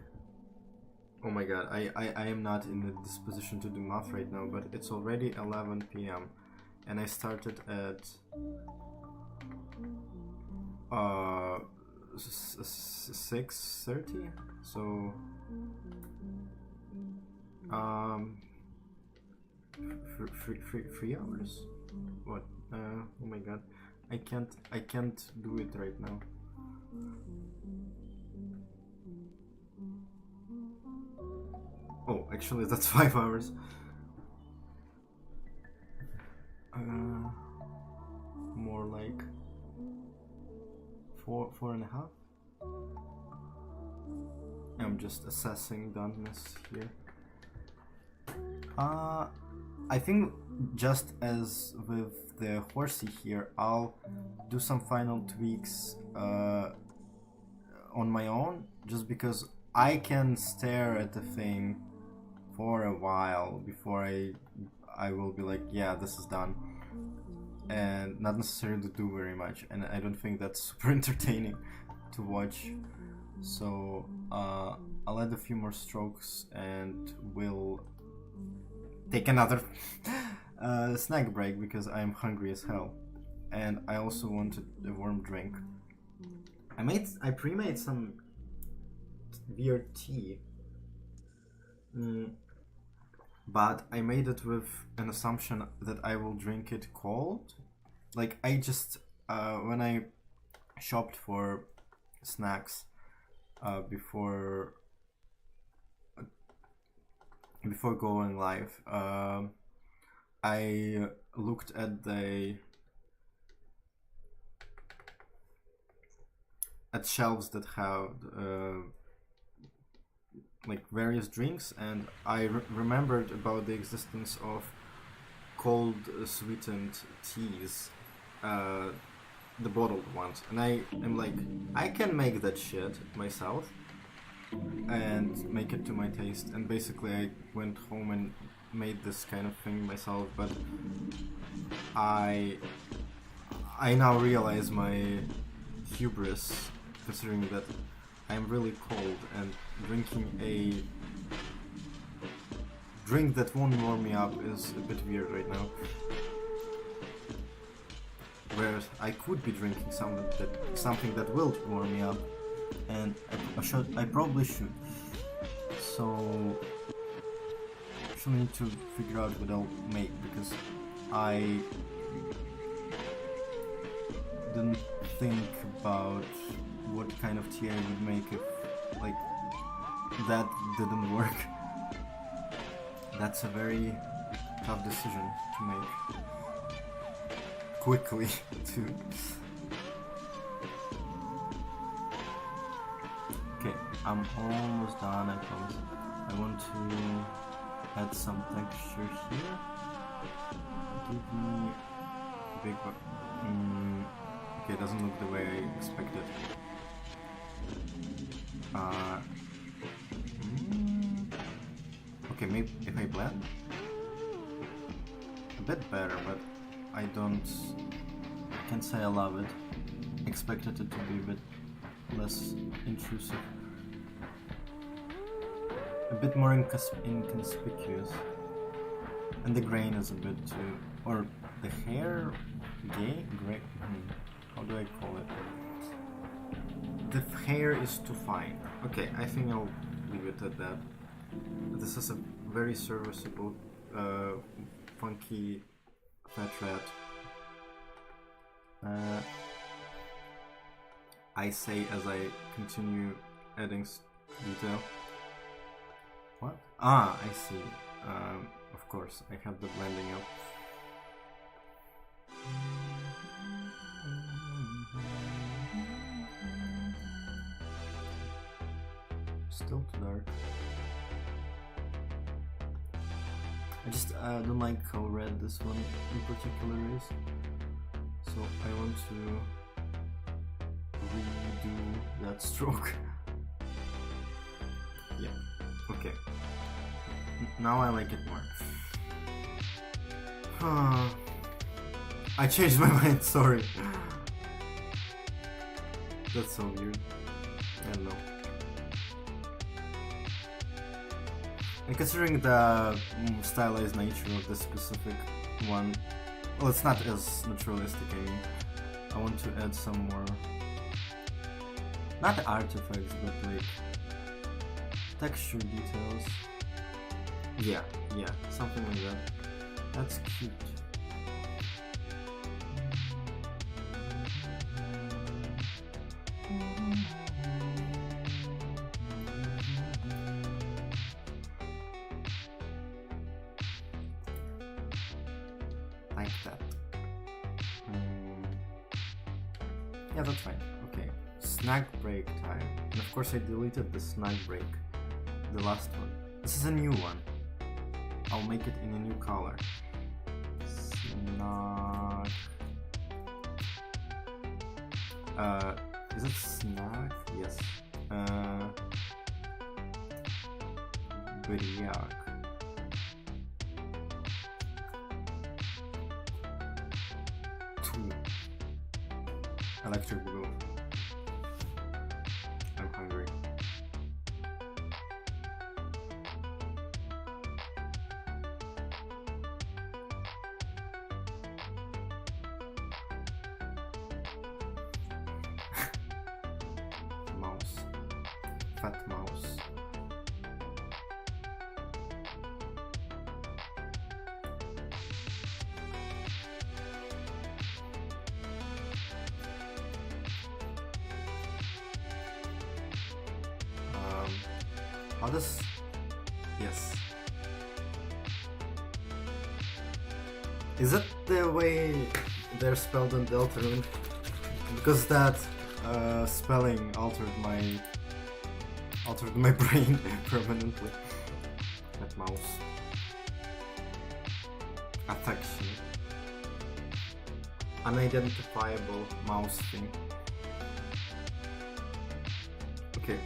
oh my god, I am not in the disposition to do math right now, but it's already 11 p.m. and I started at 6:30, so 3 hours. What? Oh my god, I can't do it right now. Oh, actually, that's 5 hours. More like 4.5. I'm just assessing doneness here. I think just as with the horsey here, I'll do some final tweaks on my own, just because I can stare at the thing for a while before I will be like, yeah, this is done, and not necessarily do very much, and I don't think that's super entertaining to watch. So I'll add a few more strokes and we'll take another snack break because I'm hungry as hell, and I also wanted a warm drink. I pre-made some beer tea, but I made it with an assumption that I will drink it cold. Like, I just when I shopped for snacks before going live, I looked at shelves that have like various drinks, and I remembered about the existence of cold sweetened teas, the bottled ones, and I am like, I can make that shit myself and make it to my taste. And basically I went home and made this kind of thing myself, but I now realize my hubris, considering that I'm really cold, and drinking a drink that won't warm me up is a bit weird right now. Whereas I could be drinking something that will warm me up, and I probably should. So I actually need to figure out what I'll make, because I didn't think about what kind of tea I would make if, like, that didn't work. That's a very tough decision to make. Quickly, too. Okay, I'm almost done, I promise. I want to add some texture here. Give me big one. Okay, it doesn't look the way I expected. Okay, maybe if I blend? A bit better, but I can't say I love it. Expected it to be a bit less intrusive. A bit more inconspicuous. And the grain is a bit too... or the hair... gray? How do I call it? The hair is too fine. Okay, I think I'll leave it at that. This is a very serviceable, funky fat rat. I say as I continue adding detail. What? Ah, I see. Of course, I have the blending up. Still too dark. I just don't like how red this one in particular is. So I want to redo that stroke. Yeah, okay. Now I like it more. I changed my mind, sorry. That's so weird. I don't know. And considering the stylized nature of this specific one, well, it's not as naturalistic, I mean. I want to add some more, not artifacts, but like texture details. Yeah, something like that. That's cute. Like that. Yeah, that's fine. Okay. Snack break time. And of course I deleted the snack break. The last one. This is a new one. I'll make it in a new color. Snack. Is it snack? Yes. Briac. Electric blue. I'm hungry. Mouse. Fat mouse. How does... Yes. Is it the way they're spelled in Deltarune? Because that spelling altered my brain permanently. That mouse. Affection. Unidentifiable mouse thing. Okay.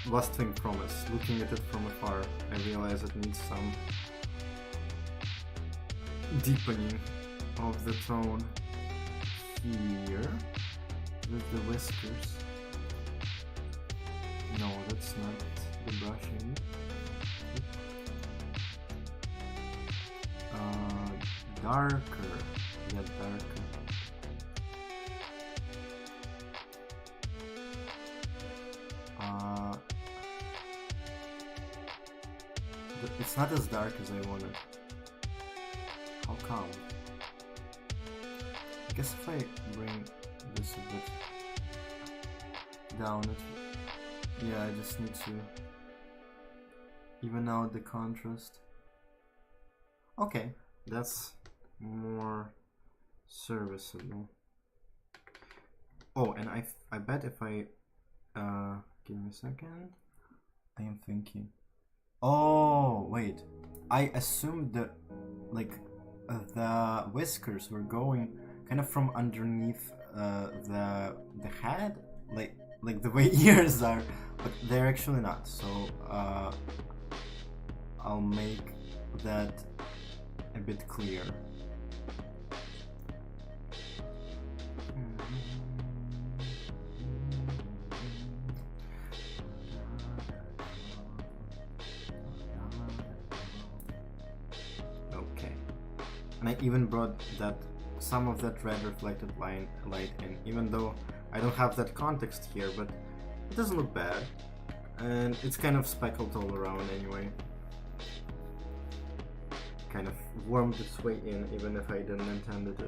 Last thing, promise. Looking at it from afar, I realize it needs some deepening of the tone here with the whiskers. No, that's not the brushing. Darker. Yeah, darker. It's not as dark as I wanted. calm. I guess if I bring this a bit down, yeah, I just need to even out the contrast. Okay, that's more serviceable. Oh, and I bet if I give me a second. I am thinking. Oh wait, I assumed that the whiskers were going kind of from underneath the head, like the way ears are, but they're actually not. So I'll make that a bit clearer. Okay, and I even brought that some of that red reflected light in, even though I don't have that context here, but it doesn't look bad, and it's kind of speckled all around anyway. Kind of wormed its way in, even if I didn't intend it.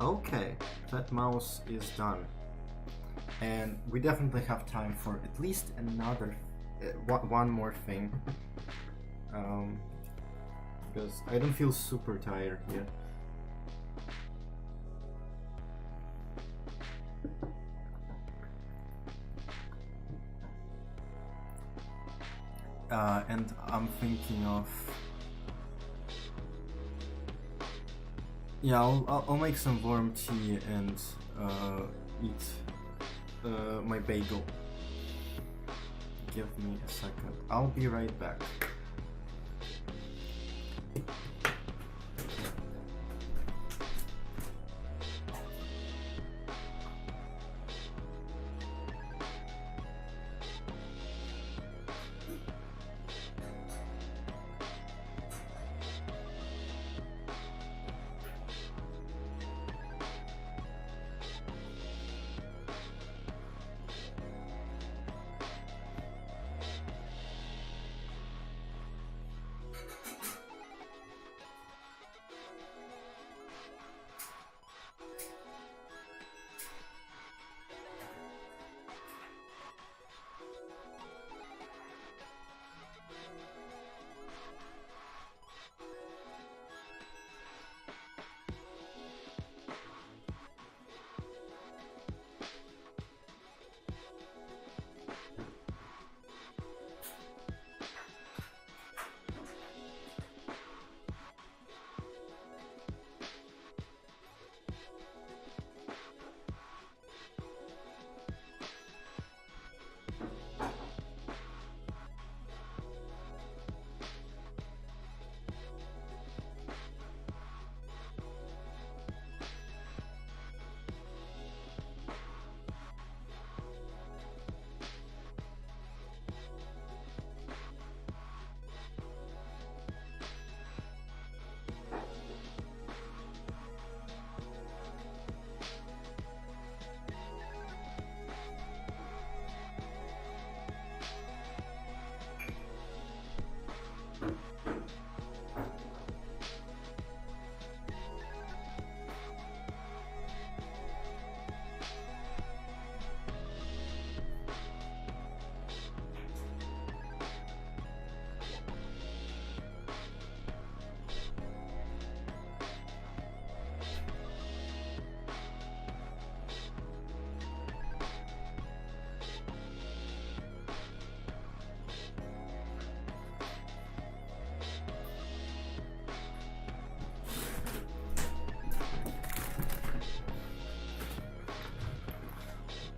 Okay, that mouse is done, and we definitely have time for at least another one more thing, because I don't feel super tired yet. And I'm thinking of, yeah, I'll make some warm tea and eat my bagel. Give me a second. I'll be right back.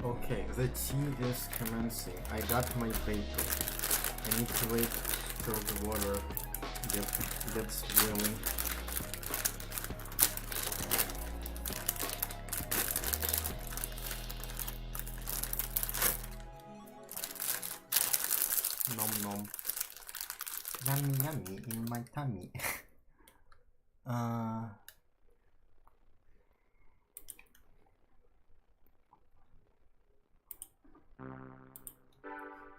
Okay, the tea is commencing. I got my bagel. I need to wait till the water gets boiling. Nom nom. Yummy yummy in my tummy.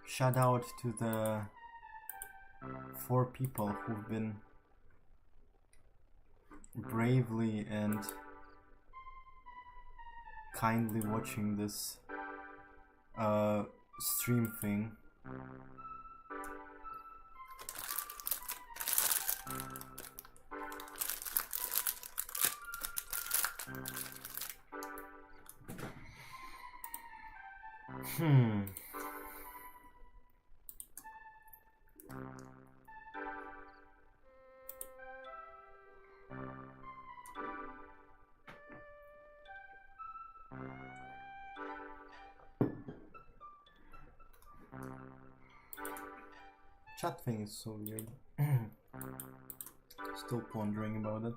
Shout out to the 4 people who've been bravely and kindly watching this stream thing. Chat thing is so weird. Still pondering about it.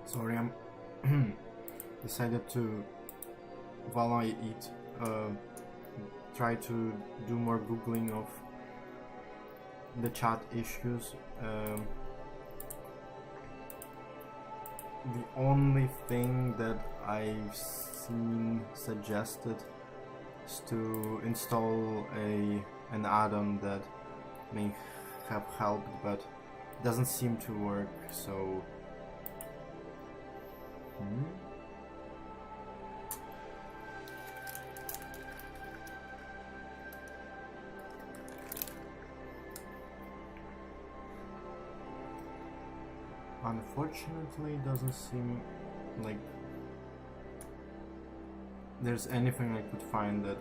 Sorry, I'm decided to, while I eat, try to do more googling of the chat issues. The only thing that I've seen suggested is to install an add-on that may have helped, but it doesn't seem to work, so Unfortunately, it doesn't seem like there's anything I could find that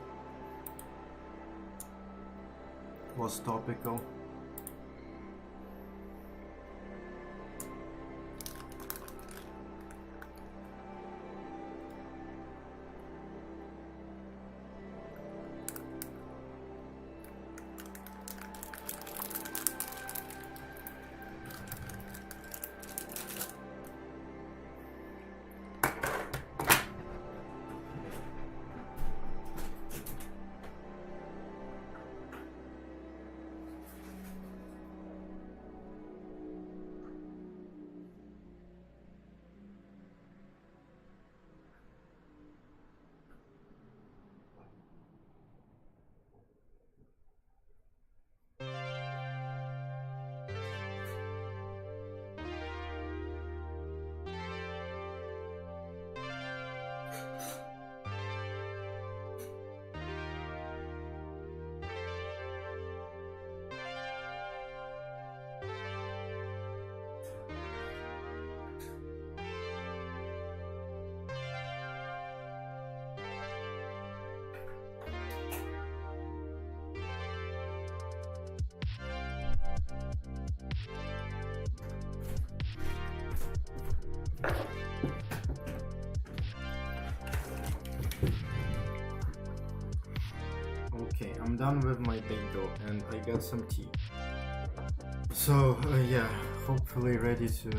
was topical. Okay, I'm done with my bagel and I got some tea. So, yeah, hopefully ready to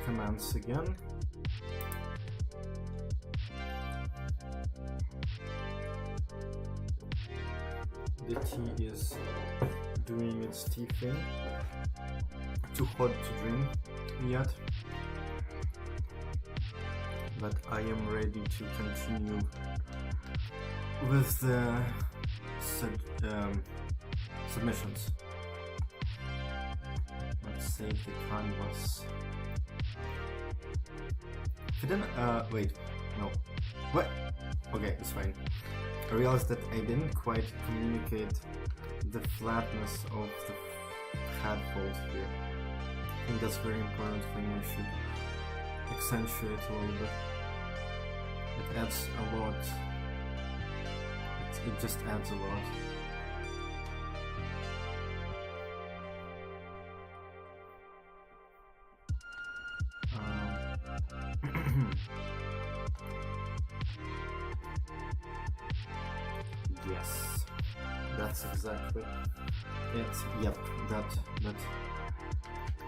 commence again. The tea is doing its tea thing. Too hot to drink yet, but I am ready to continue with the submissions. Let's save the canvas. If you didn't, wait, no. What? Okay, it's fine. I realized that I didn't quite communicate the flatness of the head fold here. I think that's a very important thing. I should accentuate a little bit. It adds a lot. It just adds a lot. Yes, that's exactly it. Yep,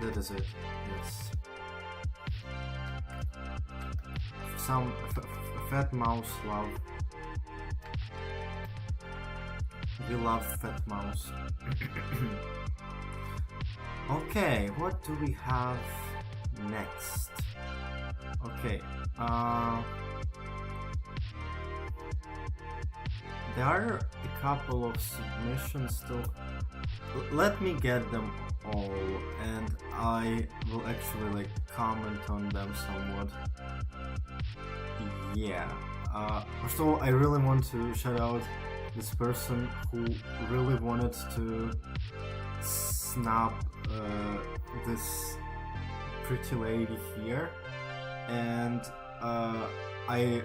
that is it. Yes. Some fat mouse love. We love fat mouse. Okay, what do we have next? Okay, there are a couple of submissions still. Let me get them all and I will actually like comment on them somewhat. Yeah. First of all, I really want to shout out this person who really wanted to snap this pretty lady here, and I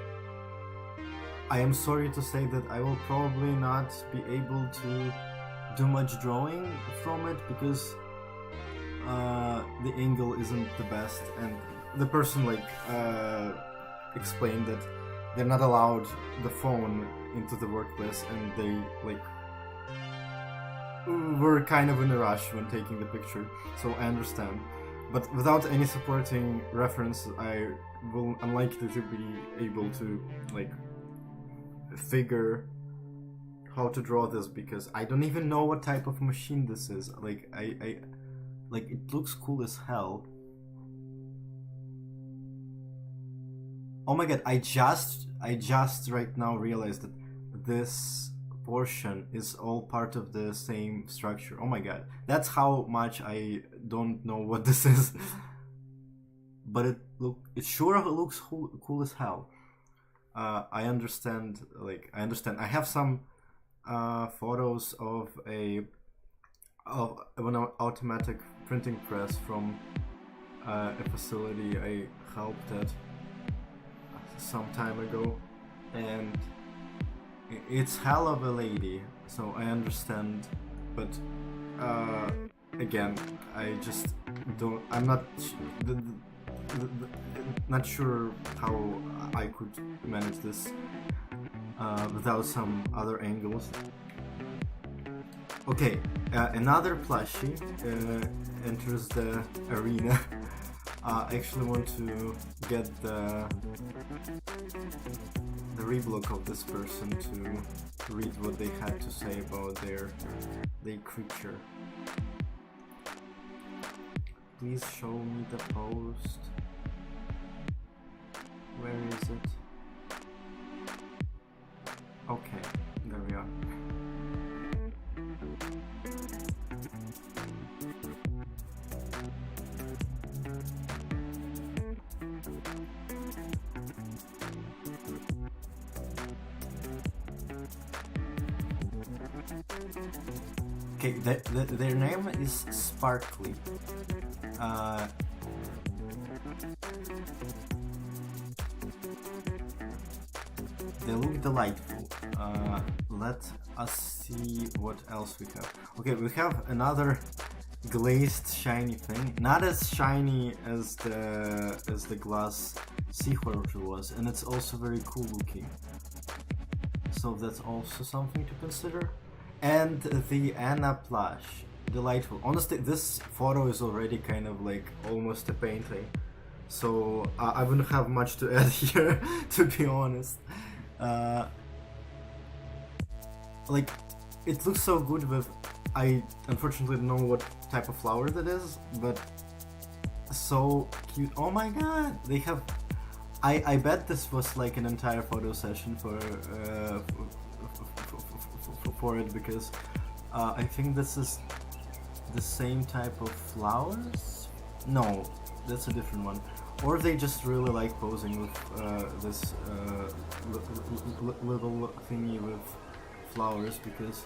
am sorry to say that I will probably not be able to do much drawing from it because the angle isn't the best, and the person like explained that they're not allowed the phone into the workplace and they like were kind of in a rush when taking the picture, so I understand. But without any supporting reference, I will unlikely to be able to like figure how to draw this because I don't even know what type of machine this is. Like I like it looks cool as hell. Oh my god, I just right now realized that this portion is all part of the same structure. Oh my god, that's how much I don't know what this is. But it sure looks cool as hell. I understand. I have some photos of an automatic printing press from a facility I helped at some time ago, and it's hell of a lady, so I understand, but again, I just don't. I'm not not sure how I could manage this without some other angles. Okay, another plushie enters the arena. I actually want to get the reblock of this person to read what they had to say about their creature. Please show me the post. Where is it? Okay, there we are. Okay, their name is Sparkly. They look delightful. Let us see what else we have. Okay, we have another glazed shiny thing. Not as shiny as the glass seahorse was, and it's also very cool looking. So that's also something to consider. And the Anna plush. Delightful. Honestly, this photo is already kind of like almost a painting. So I wouldn't have much to add here, to be honest. Like, it looks so good with... I unfortunately don't know what type of flower that is, but so cute. Oh my god! They have... I bet this was like an entire photo session for it, because I think this is the same type of flowers? No, that's a different one. Or they just really like posing with this little thingy with flowers, because...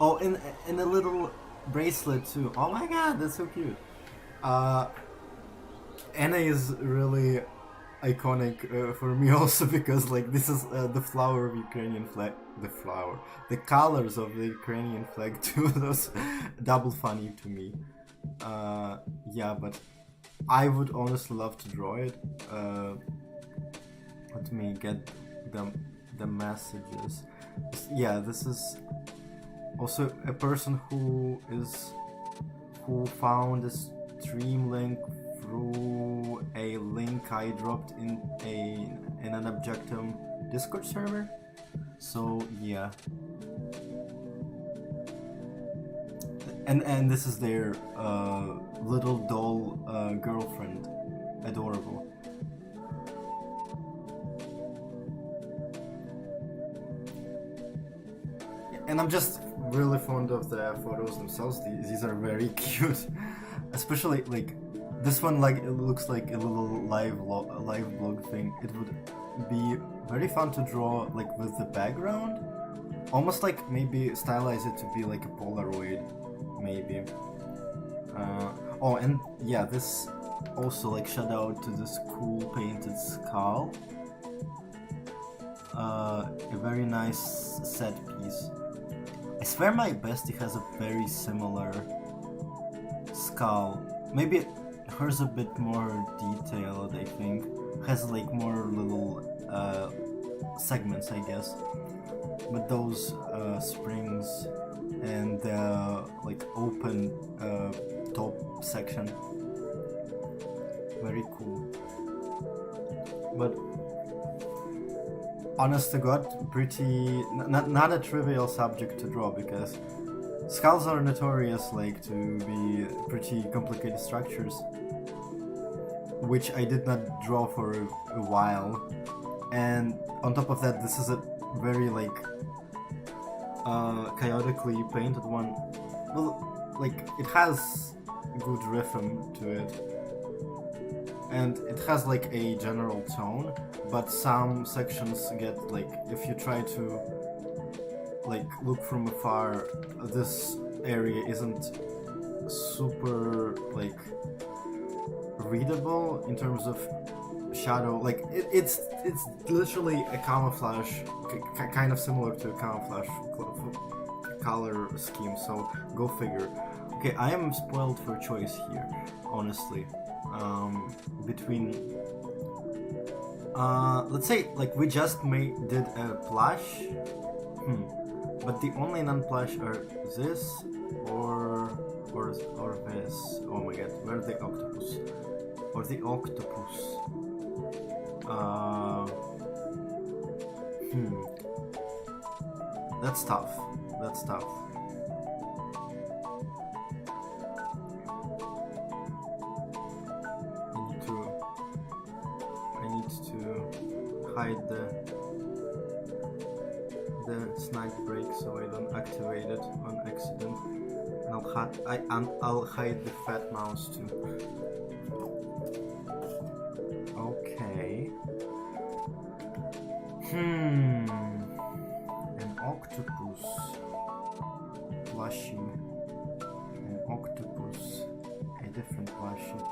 Oh, in a little bracelet too. Oh my god, that's so cute. Anna is really iconic for me also, because like this is the flower of Ukrainian flag. The colors of the Ukrainian flag too. Those double funny to me. Yeah, but I would honestly love to draw it. Let me get the messages. Yeah, this is also a person who found a stream link through a link I dropped in an Objectum Discord server. So yeah, and this is their little doll girlfriend. Adorable. And I'm just really fond of the photos themselves. These are very cute, especially like this one. Like, it looks like a little live blog thing. It would be very fun to draw like with the background, almost like maybe stylize it to be like a Polaroid, maybe. Oh, and yeah, this also like shout out to this cool painted skull. A very nice set piece. I swear my bestie has a very similar skull. Maybe hers a bit more detailed, I think. Has like more little segments, I guess. But those springs and like open top section, very cool. But honest to God, pretty not a trivial subject to draw, because skulls are notorious like to be pretty complicated structures, which I did not draw for a while. And on top of that, this is a very like chaotically painted one. Well, like it has good rhythm to it, and it has like a general tone, but some sections get like, if you try to like look from afar, this area isn't super like readable in terms of shadow. Like it's literally a camouflage, kind of similar to a camouflage color scheme. So go figure. Okay, I am spoiled for choice here, honestly. Between let's say like we just did a plush. But the only non-plush are this or this. Oh my god, where's the octopus? Or the octopus? That's tough. That's tough. I need to hide the snipe break so I don't activate it on accident. And I'll hide the fat mouse too. Okay. An octopus. Plushie. An octopus. A different plushie.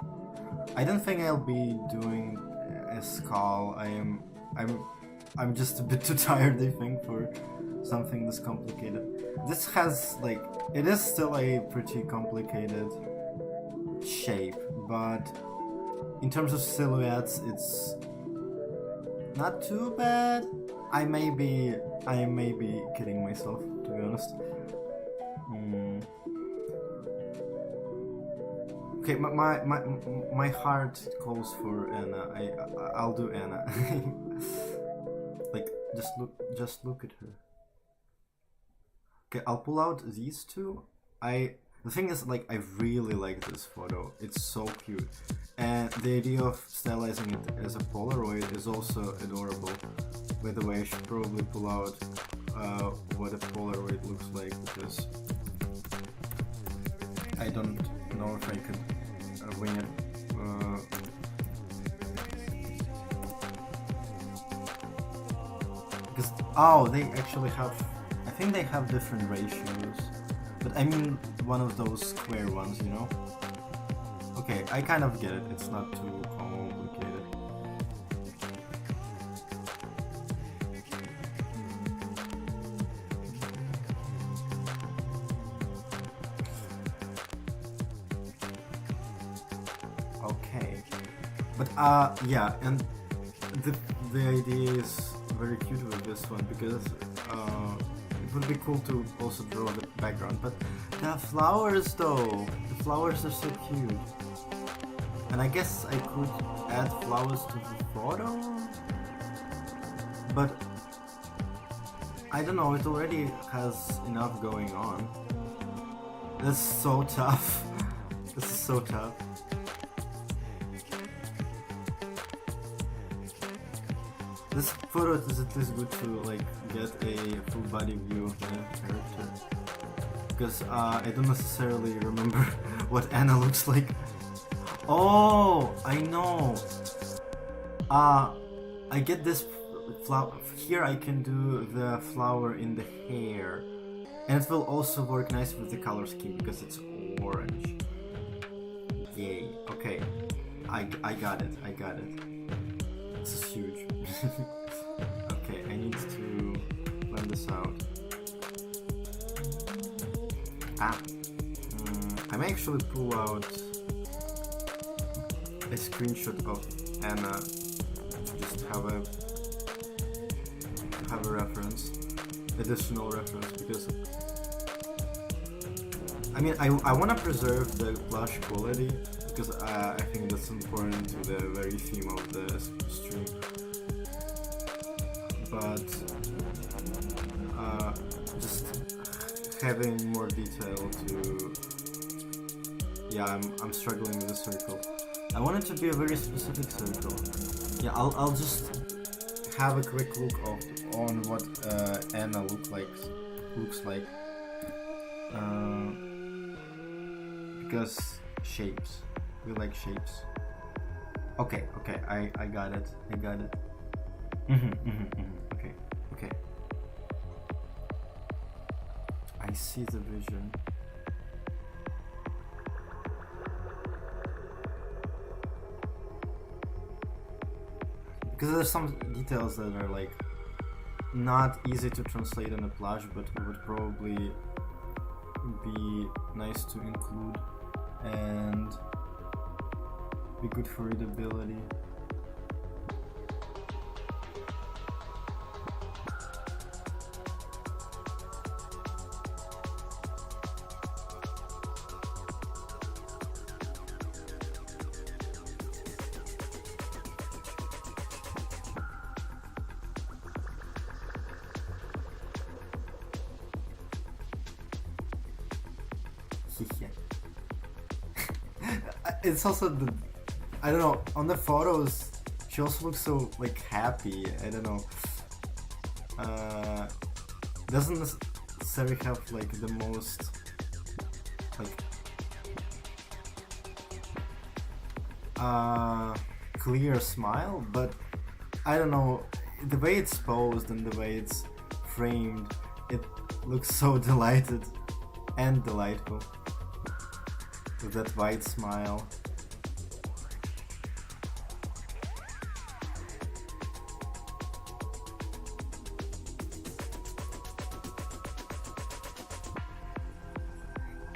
I don't think I'll be doing a skull. I'm just a bit too tired, I think, for something this complicated. This has, like, it is still a pretty complicated shape, but in terms of silhouettes, it's not too bad. I may be kidding myself, to be honest. Okay, my heart calls for Anna. I'll do Anna. Like, just look at her. Okay, I'll pull out these two. The thing is, like, I really like this photo. It's so cute. And the idea of stylizing it as a Polaroid is also adorable. By the way, I should probably pull out what a Polaroid looks like, because I don't know if I could wing it. Because, oh, they actually have, I think they have different ratios, but I mean one of those square ones, you know? Okay, I kind of get it, it's not too complicated. Okay, but yeah, and the idea is very cute with this one, because it would be cool to also draw the background, but the flowers though, the flowers are so cute. And I guess I could add flowers to the photo, but I don't know, it already has enough going on. That's so tough. This is so tough. This photo is at least good to like get a full body view of the character, because I don't necessarily remember what Anna looks like. Oh, I know. I get this flower here. I can do the flower in the hair, and it will also work nice with the color scheme because it's orange. Yay! Okay, I got it. I got it. This is huge. Okay, I need to blend this out. I may actually pull out a screenshot of Anna to just have a reference, additional reference, because I mean I want to preserve the blush quality, because I think that's important to the very theme of the stream. But just having more detail to, yeah, I'm struggling with the circle. I want it to be a very specific circle. Yeah, I'll just have a quick look on what Anna looks like, because shapes. We like shapes. Okay, I got it. Okay. I see the vision. because there's some details that are like not easy to translate in a plush, but would probably be nice to include and be good for readability. It's also the, I don't know, on the photos she also looks so like happy. I don't know, doesn't necessarily have like the most like clear smile, but I don't know, the way it's posed and the way it's framed, it looks so delighted and delightful with that wide smile.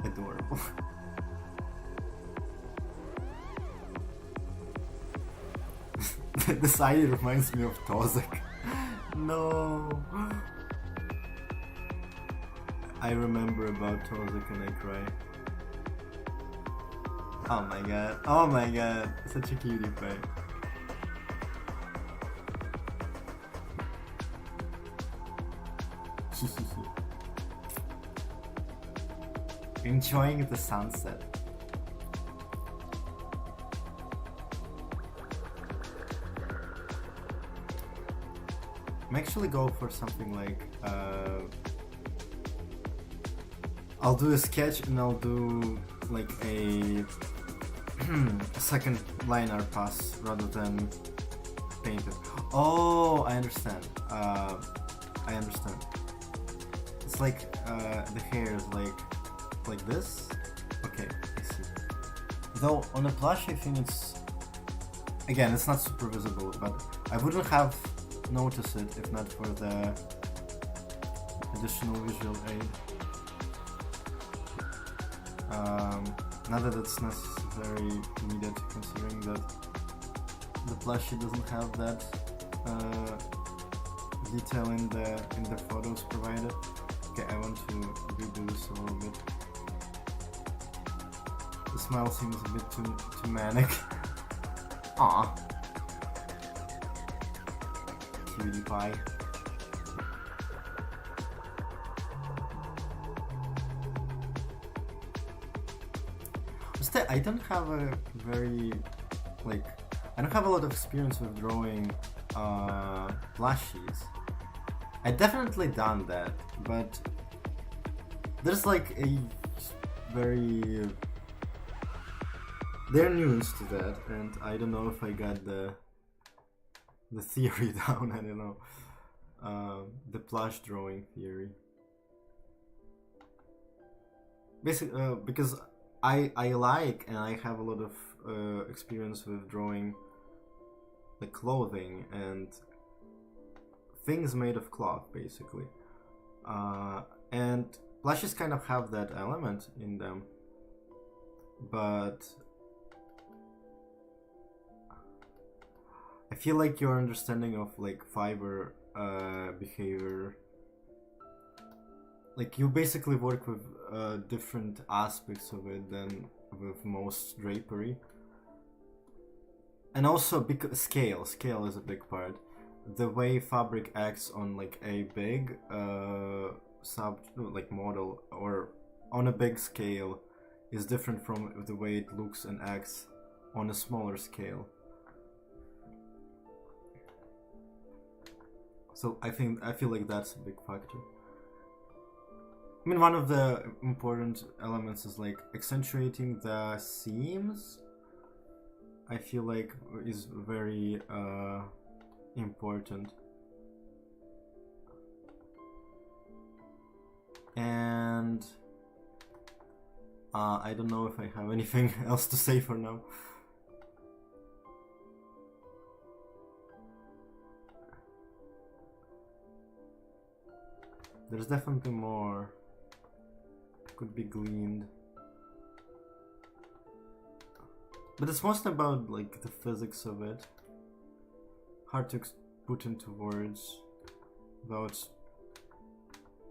Adorable. This eye reminds me of Tozak. No. I remember about Tozak and I cry. Oh my god. Oh my god. Such a cutie pie. Enjoying the sunset. I'm actually go for something like I'll do a sketch and I'll do like a second line art pass rather than paint it. Oh, I understand. I understand. It's like the hair is like this. Okay, I see. Though on the plush, I think it's again, it's not super visible, but I wouldn't have noticed it if not for the additional visual aid. Not that it's necessarily needed, considering that the plushie doesn't have that detail in the photos provided. Okay, I want to redo this a little bit. The smile seems a bit too manic. Aww. Cutie pie. I don't have a very, like, I don't have a lot of experience with drawing plushies. I definitely done that, but there's like a very, they're nuanced to that, and I don't know if I got the theory down. I don't know, the plush drawing theory. Basically, because I like and I have a lot of experience with drawing like clothing and things made of cloth, basically, and plushes kind of have that element in them, but I feel like your understanding of like fiber behavior, like you basically work with different aspects of it than with most drapery. And also because scale is a big part. The way fabric acts on like a big like model or on a big scale is different from the way it looks and acts on a smaller scale. So I feel like that's a big factor. I mean, one of the important elements is like accentuating the seams. I feel like is very important. And I don't know if I have anything else to say for now. There's definitely more could be gleaned. But it's mostly about like the physics of it. Hard to put into words without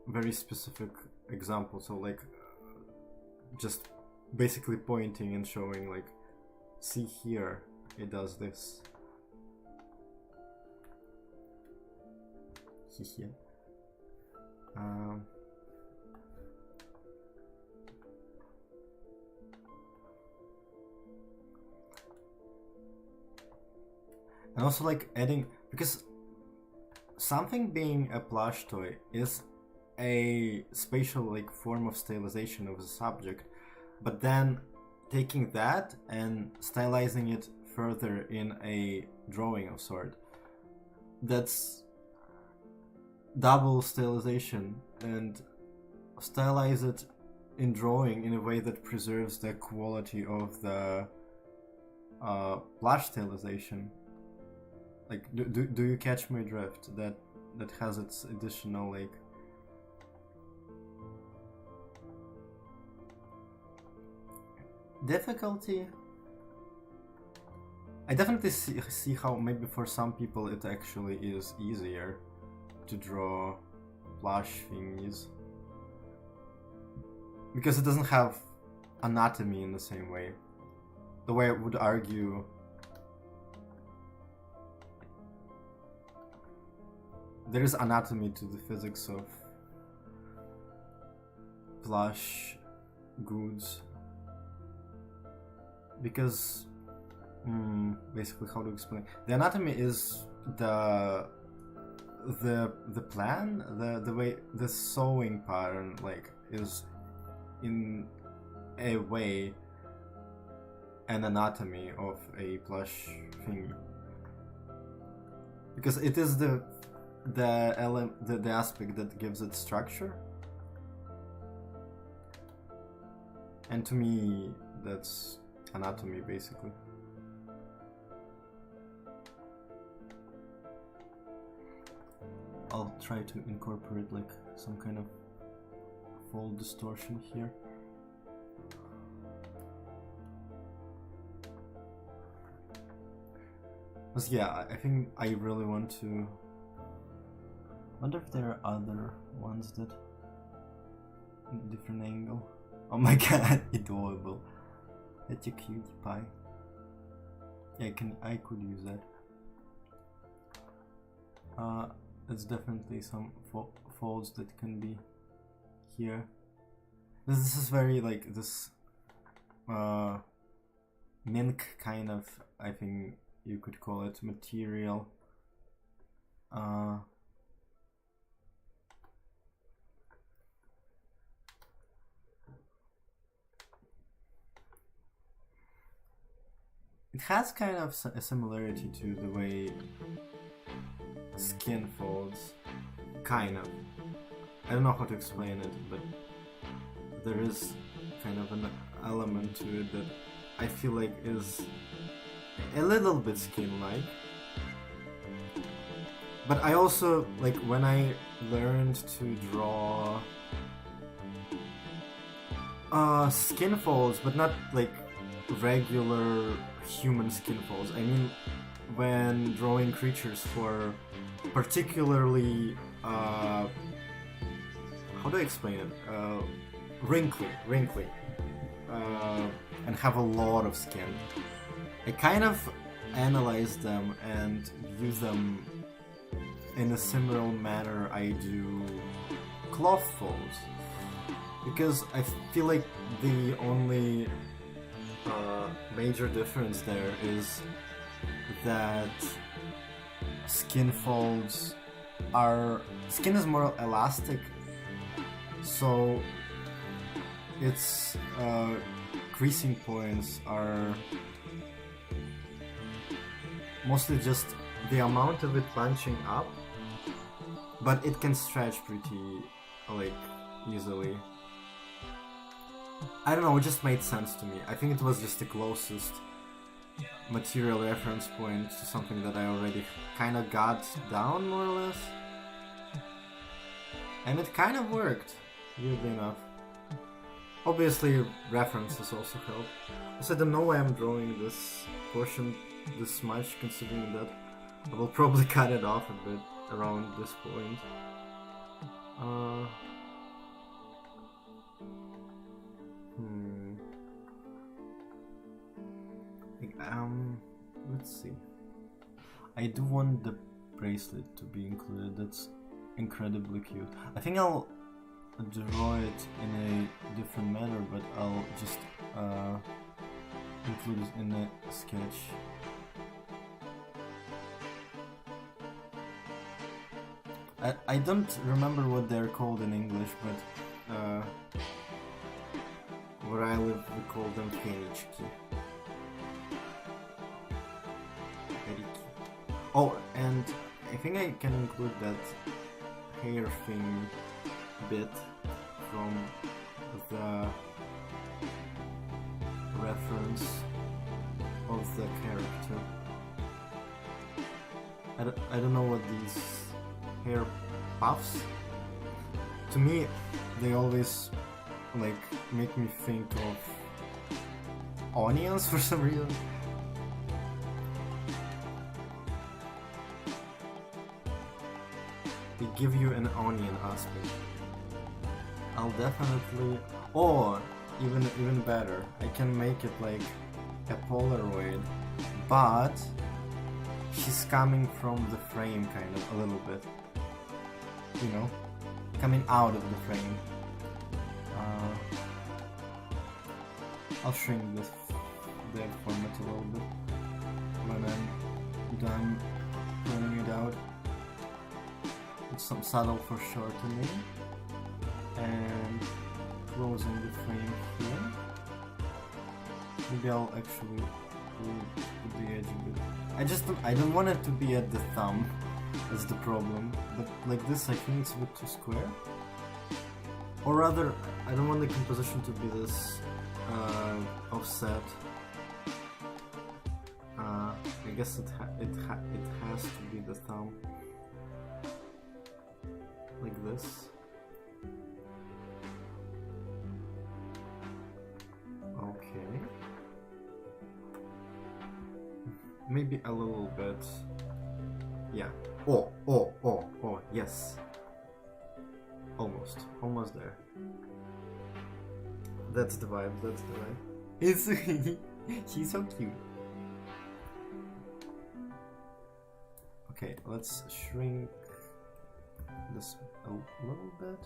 very specific examples. So like just basically pointing and showing like, see here, it does this. See here. And also like adding, because something being a plush toy is a spatial like form of stylization of the subject, but then taking that and stylizing it further in a drawing of sort, that's double stylization, and stylize it in drawing in a way that preserves the quality of the plush stylization. Like, do you catch my drift? That has its additional like difficulty. I definitely see how maybe for some people it actually is easier to draw plush thingies because it doesn't have anatomy in the same way. The way I would argue there is anatomy to the physics of plush goods, because basically, how to explain, the anatomy is the plan, the way the sewing pattern like is in a way an anatomy of a plush thingy, because it is the aspect that gives it structure, and to me that's anatomy basically. I'll try to incorporate like some kind of fold distortion here. But yeah, I think I really want to. Wonder if there are other ones that in different angle. Oh my god, adorable. That's a cutie pie. Yeah, I could use that. There's definitely some folds that can be here. This is very like this mink kind of, I think you could call it, material. It has kind of a similarity to the way skin folds, kind of. I don't know how to explain it, but there is kind of an element to it that I feel like is a little bit skin-like. But I also, like, when I learned to draw skin folds, but not like regular human skin folds. I mean, when drawing creatures for particularly how do I explain it? Wrinkly, and have a lot of skin. I kind of analyze them and use them in a similar manner I do cloth folds, because I feel like the only major difference there is that skin folds skin is more elastic, so its creasing points are mostly just the amount of it bunching up, but it can stretch pretty like easily. I don't know, it just made sense to me. I think it was just the closest material reference point to something that I already kind of got down, more or less. And it kind of worked, weirdly enough. Obviously, references also help. Also, I don't know why I'm drawing this portion this much, considering that I will probably cut it off a bit around this point. Let's see. I do want the bracelet to be included. That's incredibly cute. I think I'll draw it in a different manner, but I'll just include it in a sketch. I don't remember what they're called in English, but where I live we call them fenichki. Oh, and I think I can include that hair thing bit from the reference of the character. I don't know what these hair puffs. To me, they always like make me think of onions for some reason. They give you an onion aspect. I'll definitely, or even better, I can make it like a Polaroid, but she's coming from the frame kind of a little bit, you know, coming out of the frame. I'll shrink the format a little bit when I'm done printing it out. With some subtle foreshortening and closing the frame here. Maybe I'll actually put the edge a bit. I don't want it to be at the thumb. That's the problem. But like this, I think it's a bit too square. Or rather, I don't want the composition to be this offset. I guess it has to be the thumb. Like this. Okay. Maybe a little bit. Yeah. Oh, yes. Almost there. That's the vibe, It's she's so cute. Okay, let's shrink this a little bit.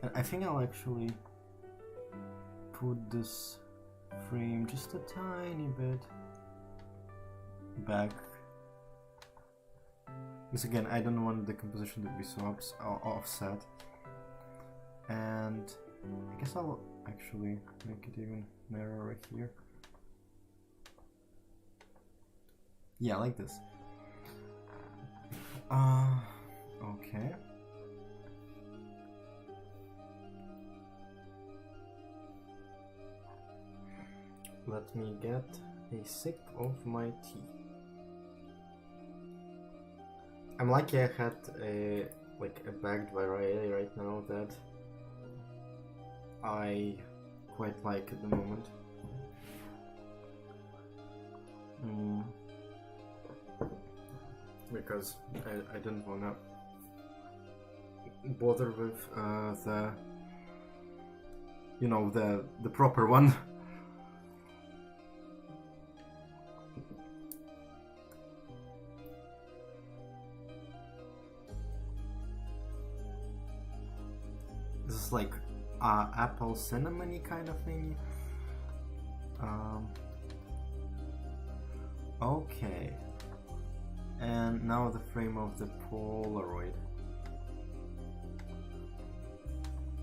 And I think I'll actually put this frame just a tiny bit back. Because again, I don't want the composition to be so offset. And I guess I'll actually make it even narrower here. Yeah, like this. Okay. Let me get a sip of my tea. I'm lucky I had a bagged variety right now that I quite like at the moment. Because I didn't wanna bother with the proper one. This is like apple cinnamony kind of thing. Okay. And now the frame of the Polaroid.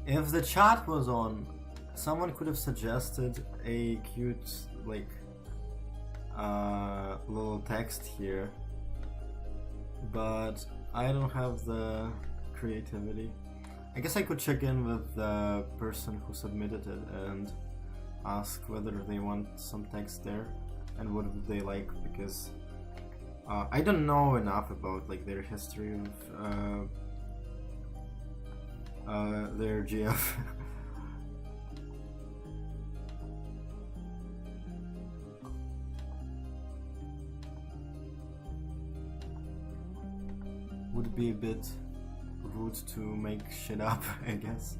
If the chat was on, someone could have suggested a cute little text here, but I don't have the creativity. I guess I could check in with the person who submitted it and ask whether they want some text there and what would they like, because I don't know enough about their history of their GF. Would be a bit rude to make shit up, I guess.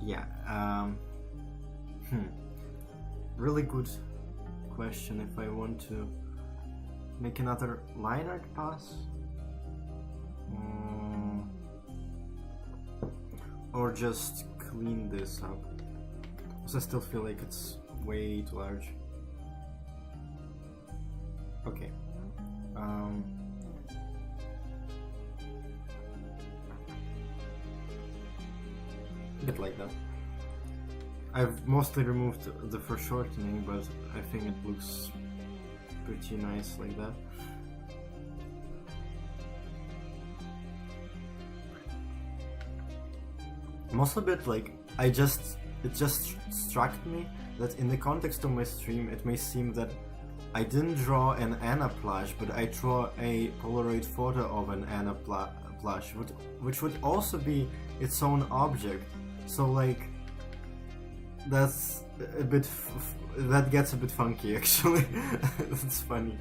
Yeah, really good question if I want to make another line art pass. Or just clean this up. Because I still feel like it's way too large. Okay. A bit like that. I've mostly removed the foreshortening, but I think it looks pretty nice like that. I'm also a bit like, it just struck me that in the context of my stream it may seem that I didn't draw an Anna plush, but I draw a Polaroid photo of an Anna plush, which would also be its own object. So like, that's a bit that gets a bit funky actually. It's funny,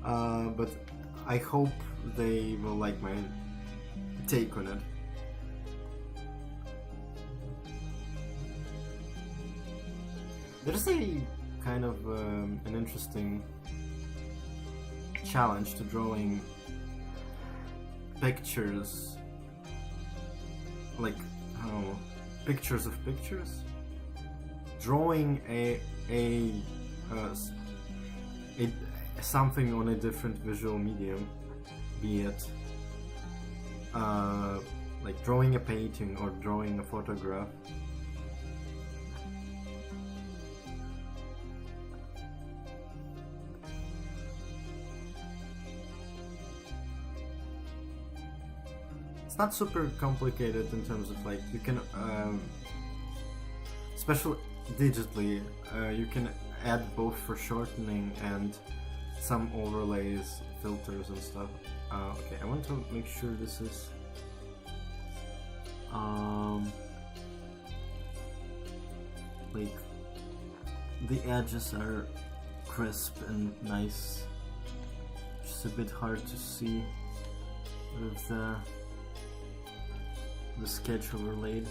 but I hope they will like my take on it. There's a kind of an interesting challenge to drawing pictures, like, I don't know, pictures of pictures. Drawing something on a different visual medium, be it like drawing a painting or drawing a photograph. It's not super complicated in terms of like, you can especially digitally, you can add both foreshortening and some overlays, filters and stuff. Okay, I want to make sure this is like the edges are crisp and nice. Just a bit hard to see with the sketch overlaid.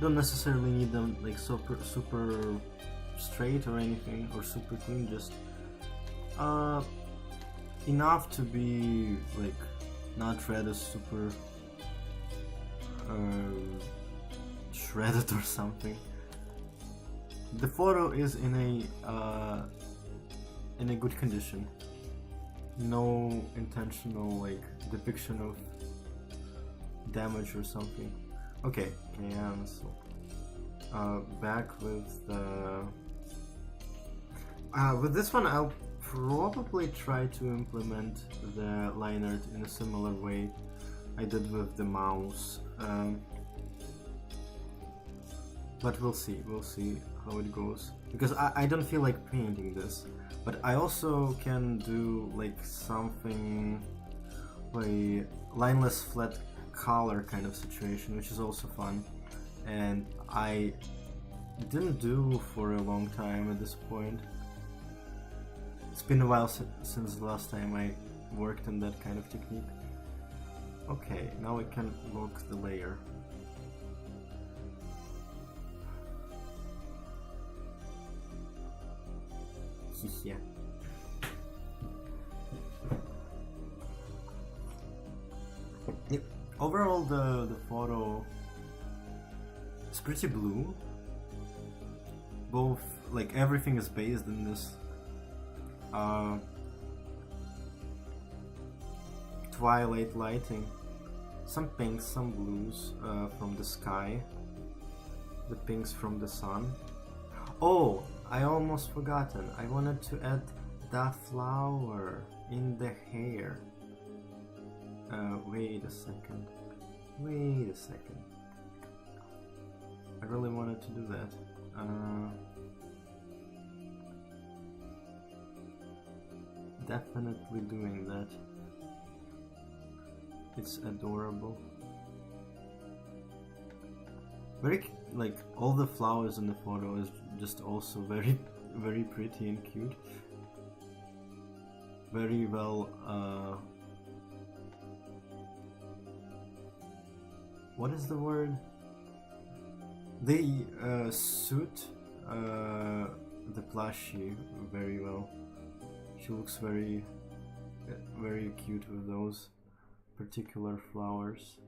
Don't necessarily need them like super straight or anything, or super clean, just enough to be like not read as super shredded or something. The photo is in a good condition. No intentional like depiction of damage or something. Okay, cancel. Back with the with this one, I'll probably try to implement the line art in a similar way I did with the mouse. But we'll see how it goes, because I don't feel like painting this, but I also can do like something like lineless flat color kind of situation, which is also fun, and I didn't do for a long time at this point. It's been a while since the last time I worked on that kind of technique. Okay, now I can lock the layer. Yeah. Yep. Overall, the photo is pretty blue. Both, like, everything is based in this twilight lighting. Some pinks, some blues from the sky. The pinks from the sun. Oh, I almost forgotten. I wanted to add that flower in the hair. Wait a second. I really wanted to do that. Definitely doing that. It's adorable. Very, like, all the flowers in the photo is just also very, very pretty and cute. Very well, what is the word? They suit the plushie very well. She looks very, very cute with those particular flowers.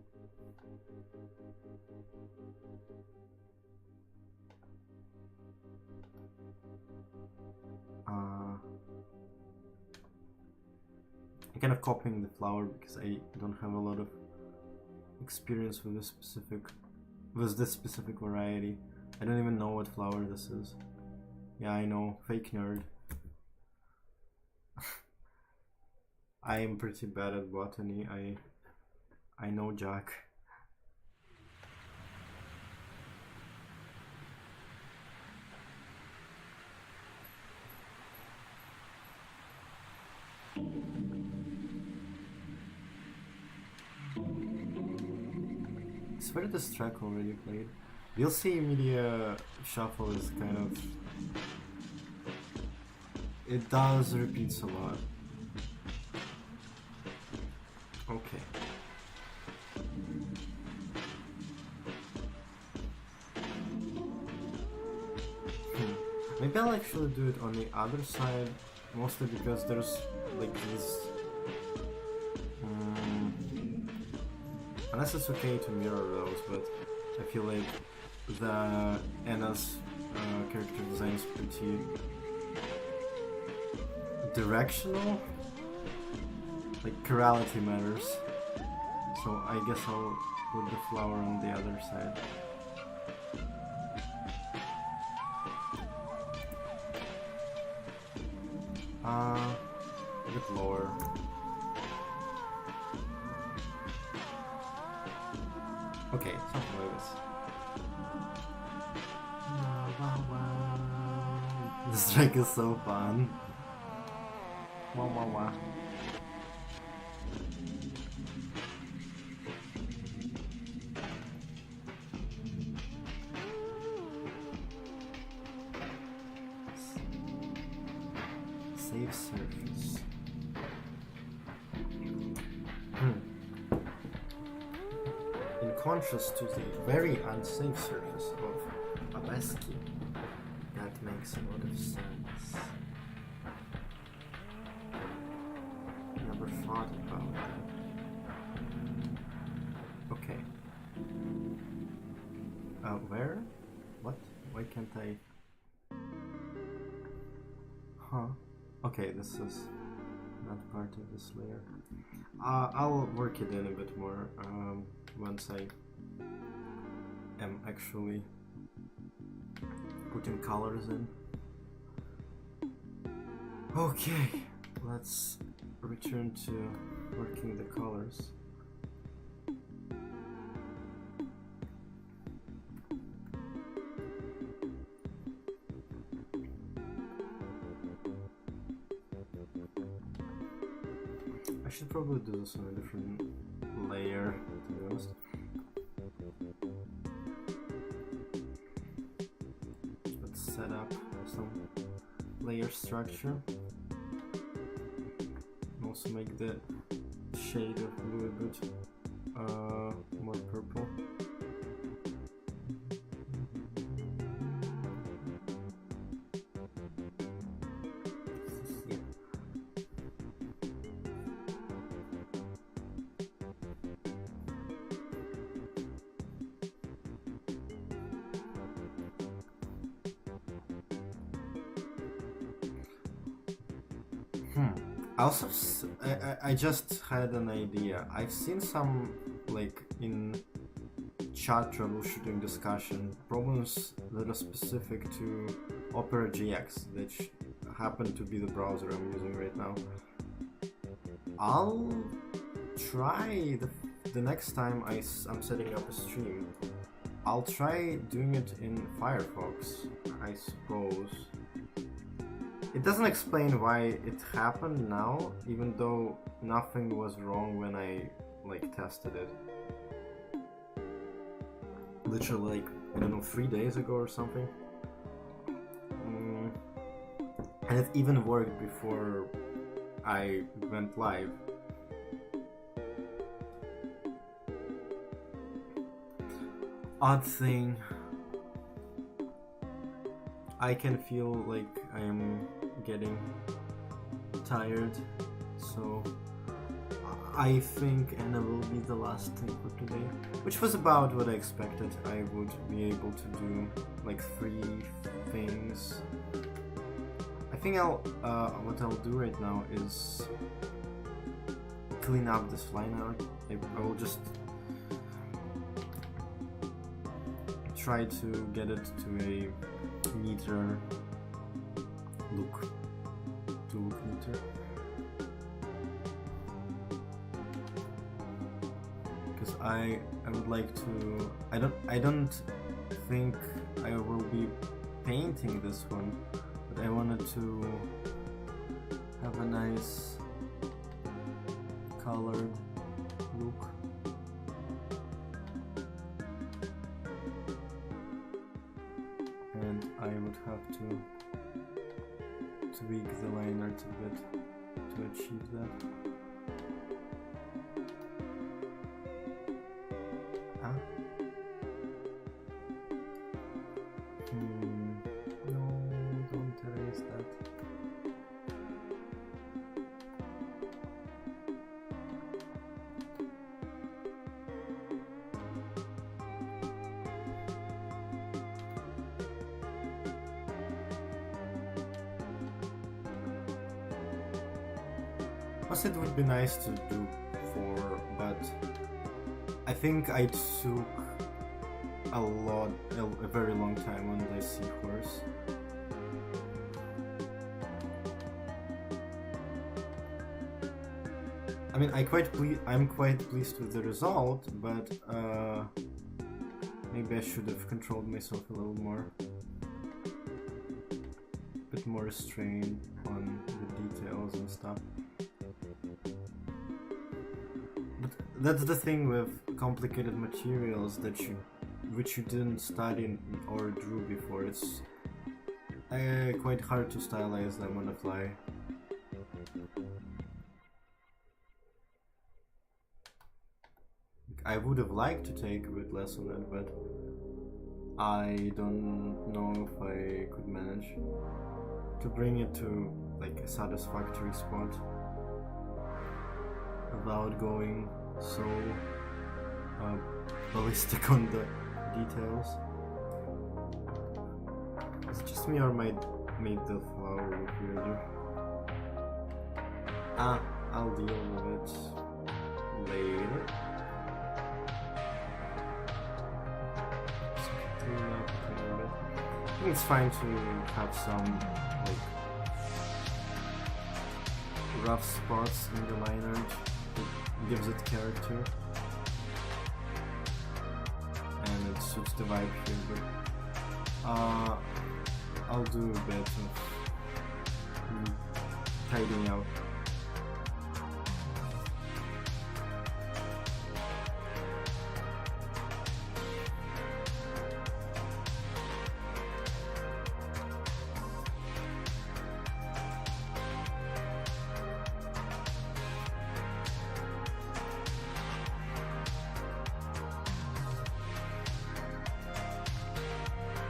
I'm kind of copying the flower because I don't have a lot of experience with this specific variety. I don't even know what flower this is. Yeah, I know, fake nerd. I am pretty bad at botany. I know Jack. I swear this track already played. DLC Media Shuffle is kind of... It does repeats a lot. Okay. Maybe I'll actually do it on the other side, mostly because there's like this... unless it's okay to mirror those, but I feel like the Anna's character design is pretty directional. Like, chirality matters. So I guess I'll put the flower on the other side. A bit lower. Okay, something like this. This track is so fun. Wah wah wah. Safe surface. In contrast to the very unsafe surface of Abeski, that makes a lot of sense. Never thought about that. Okay. Where? What? Why can't I? Huh. Okay, this is not part of this layer. I'll work it in a bit more once I am actually putting colors in. Okay, let's return to working the colors. I should probably do this on a different layer, to be honest. Let's set up some layer structure. Also make the shade of blue a bit more purple. Also, I just had an idea. I've seen some, like, in chat troubleshooting discussion, problems that are specific to Opera GX, which happen to be the browser I'm using right now. I'll try the next time I'm setting up a stream I'll try doing it in Firefox, I suppose. It doesn't explain why it happened now, even though nothing was wrong when I like tested it. Literally like, I don't know, 3 days ago or something. And it even worked before I went live. Odd thing. I can feel like I am getting tired, so I think Anna will be the last thing for today, which was about what I expected. I would be able to do like 3 things. I think what I'll do right now is clean up this line art. I will just try to get it to a neater look. To look neater. Because I would like to. I don't think I will be painting this one, but I wanted to have a nice colored look. And I would have to tweak the line art a bit to achieve that. Ah? No, don't erase that. Plus it would be nice to do 4, but I think I took a very long time on the seahorse. I mean, I'm quite pleased with the result, but maybe I should have controlled myself a little more. A bit more restrained on the details and stuff. But that's the thing with complicated materials which you didn't study or drew before. It's quite hard to stylize them on the fly. I would have liked to take a bit less on it, but I don't know if I could manage to bring it to like a satisfactory spot without going so ballistic on the details. Is it just me or made the flower look weirder? I'll deal with it later. I think it's fine to have some like rough spots in the line art. It gives it character and it suits the vibe here, but I'll do a bit of tidying out.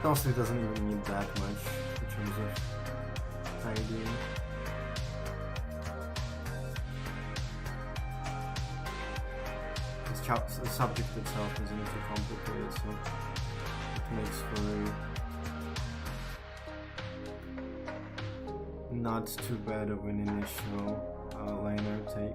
Honestly, it doesn't even need that much in terms of tidying. The subject itself isn't too complicated, so it makes for not too bad of an initial liner take.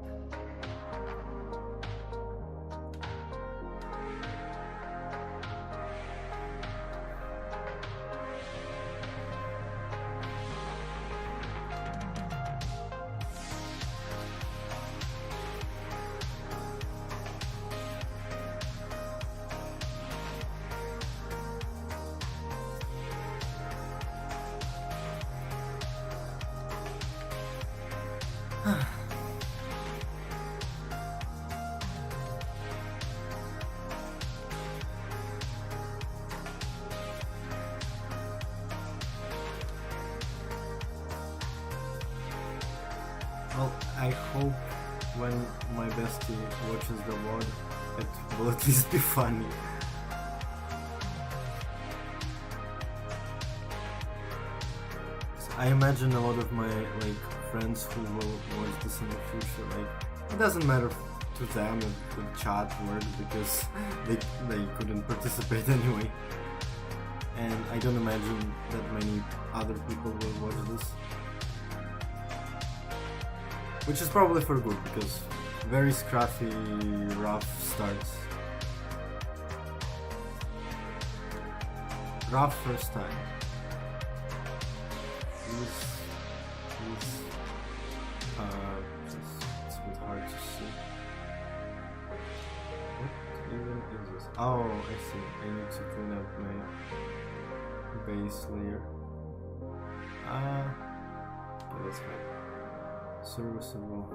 Well, I hope when my bestie watches the VOD, it will at least be funny. So I imagine a lot of my friends who will watch this in the future, it doesn't matter to them if the chat worked because they couldn't participate anyway. And I don't imagine that many other people will watch this. Which is probably for good, because very scruffy, rough starts. Rough first time. It's a bit hard to see. What even is this? Oh, I see. I need to clean up my base layer. Okay, that's fine. Serviceable.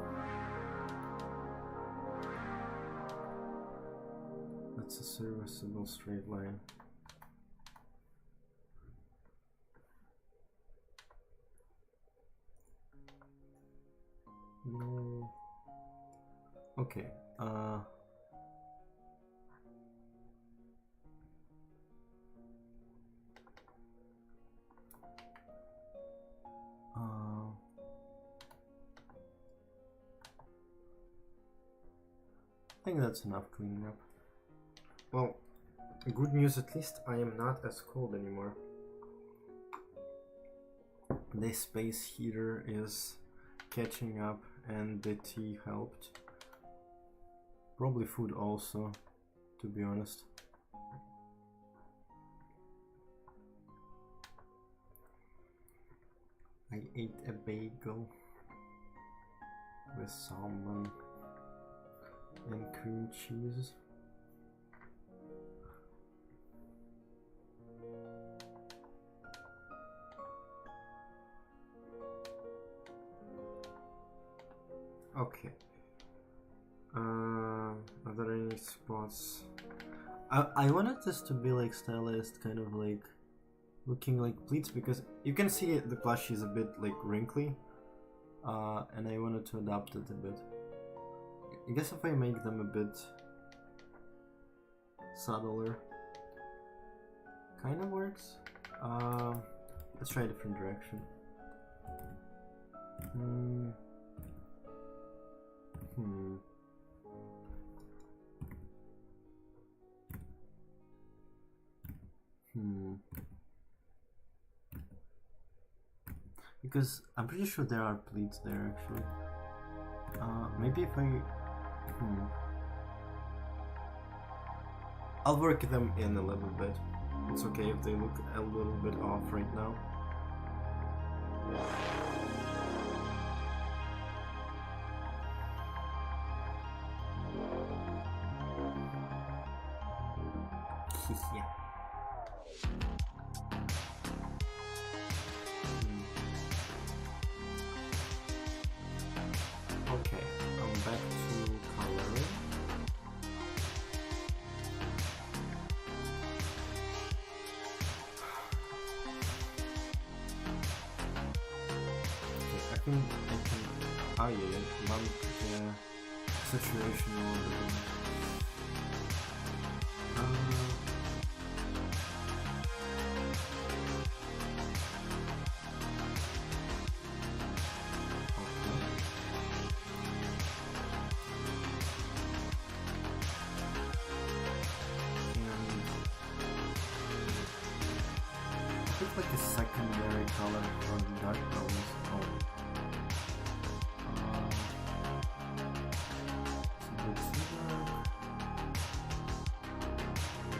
That's a serviceable straight line. No. Okay. I think that's enough cleaning up. Well, good news, at least I am not as cold anymore. The space heater is catching up and the tea helped. Probably food also, to be honest. I ate a bagel with salmon and cream cheese. Okay. Are there any spots? I wanted this to be stylized, kind of looking like pleats, because you can see the plushie is a bit wrinkly, and I wanted to adapt it a bit. I guess if I make them a bit subtler, kind of works. Let's try a different direction. Because I'm pretty sure there are pleats there actually. Maybe if I... I'll work them in a little bit. It's okay if they look a little bit off right now. Yeah. Okay, I'm back to coloring. Okay, I think I can... Oh yeah, bump the saturation a little bit. Like a secondary color for the dark tones.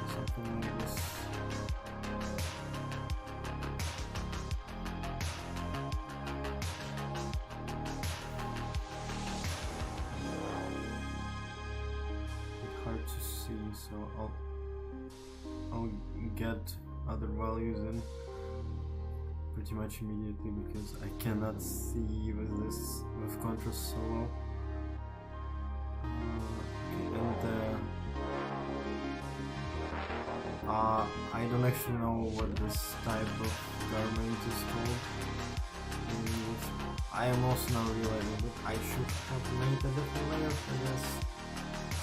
Something like this. It's hard to see, so I'll get other values in. pretty much immediately because I cannot see with this with contrast so low. Okay, and I don't actually know what this type of garment is called in English. I am also now realizing that I should have made a different layer for this.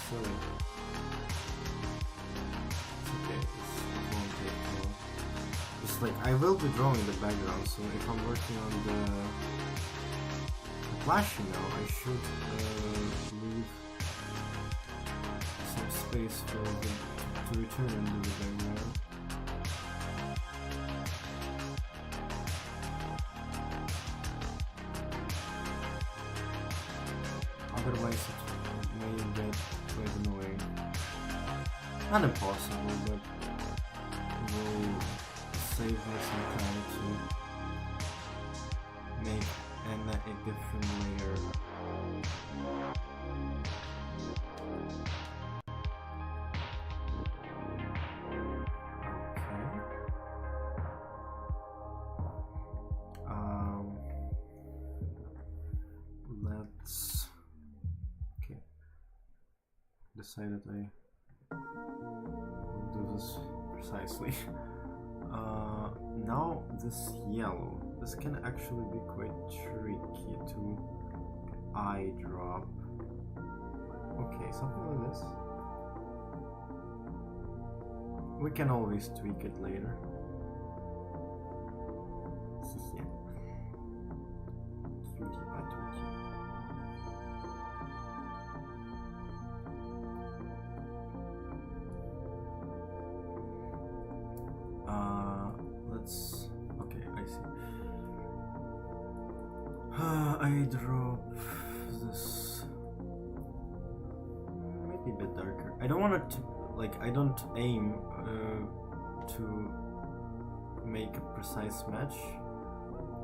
Silly. It's okay, it won't take long. Just like, I will be drawing the background, so if I'm working on the flashing now, I should leave some space for the to return into the background. Otherwise it may get quite annoying. Not impossible, but it will save me some time to make a different layer. Decided I will do this precisely. Now this yellow, this can actually be quite tricky to eye drop. Okay, something like this. We can always tweak it later. Yeah. Cutie patootie. Okay, I see. I drop this maybe a bit darker. I don't want it to, like, I don't aim to make a precise match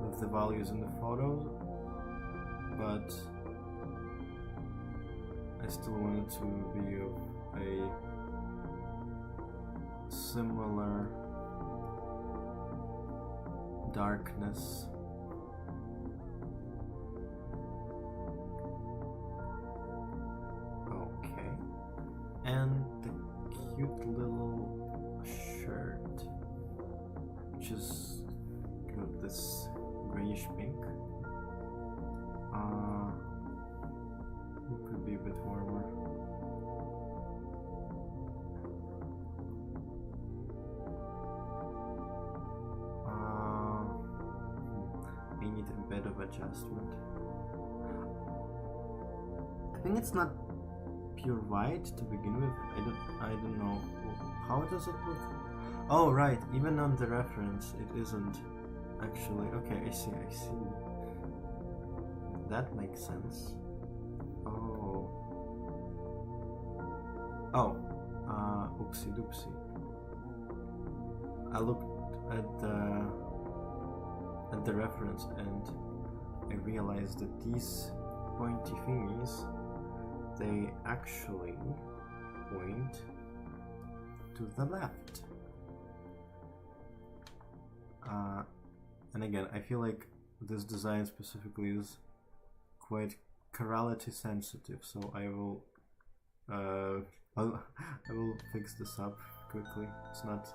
with the values in the photos, but I still want it to be of a similar darkness. Okay, and the cute little shirt, which is kind of this grayish pink. It could be a bit warmer. I need a bit of adjustment. I think it's not pure white to begin with. I don't know. How does it look? Oh right, even on the reference it isn't actually. Okay, I see. That makes sense. Oopsie doopsie. I looked at the reference and I realized that these pointy thingies, they actually point to the left. And again, I feel like this design specifically is quite chirality sensitive, so I will I will fix this up quickly. It's not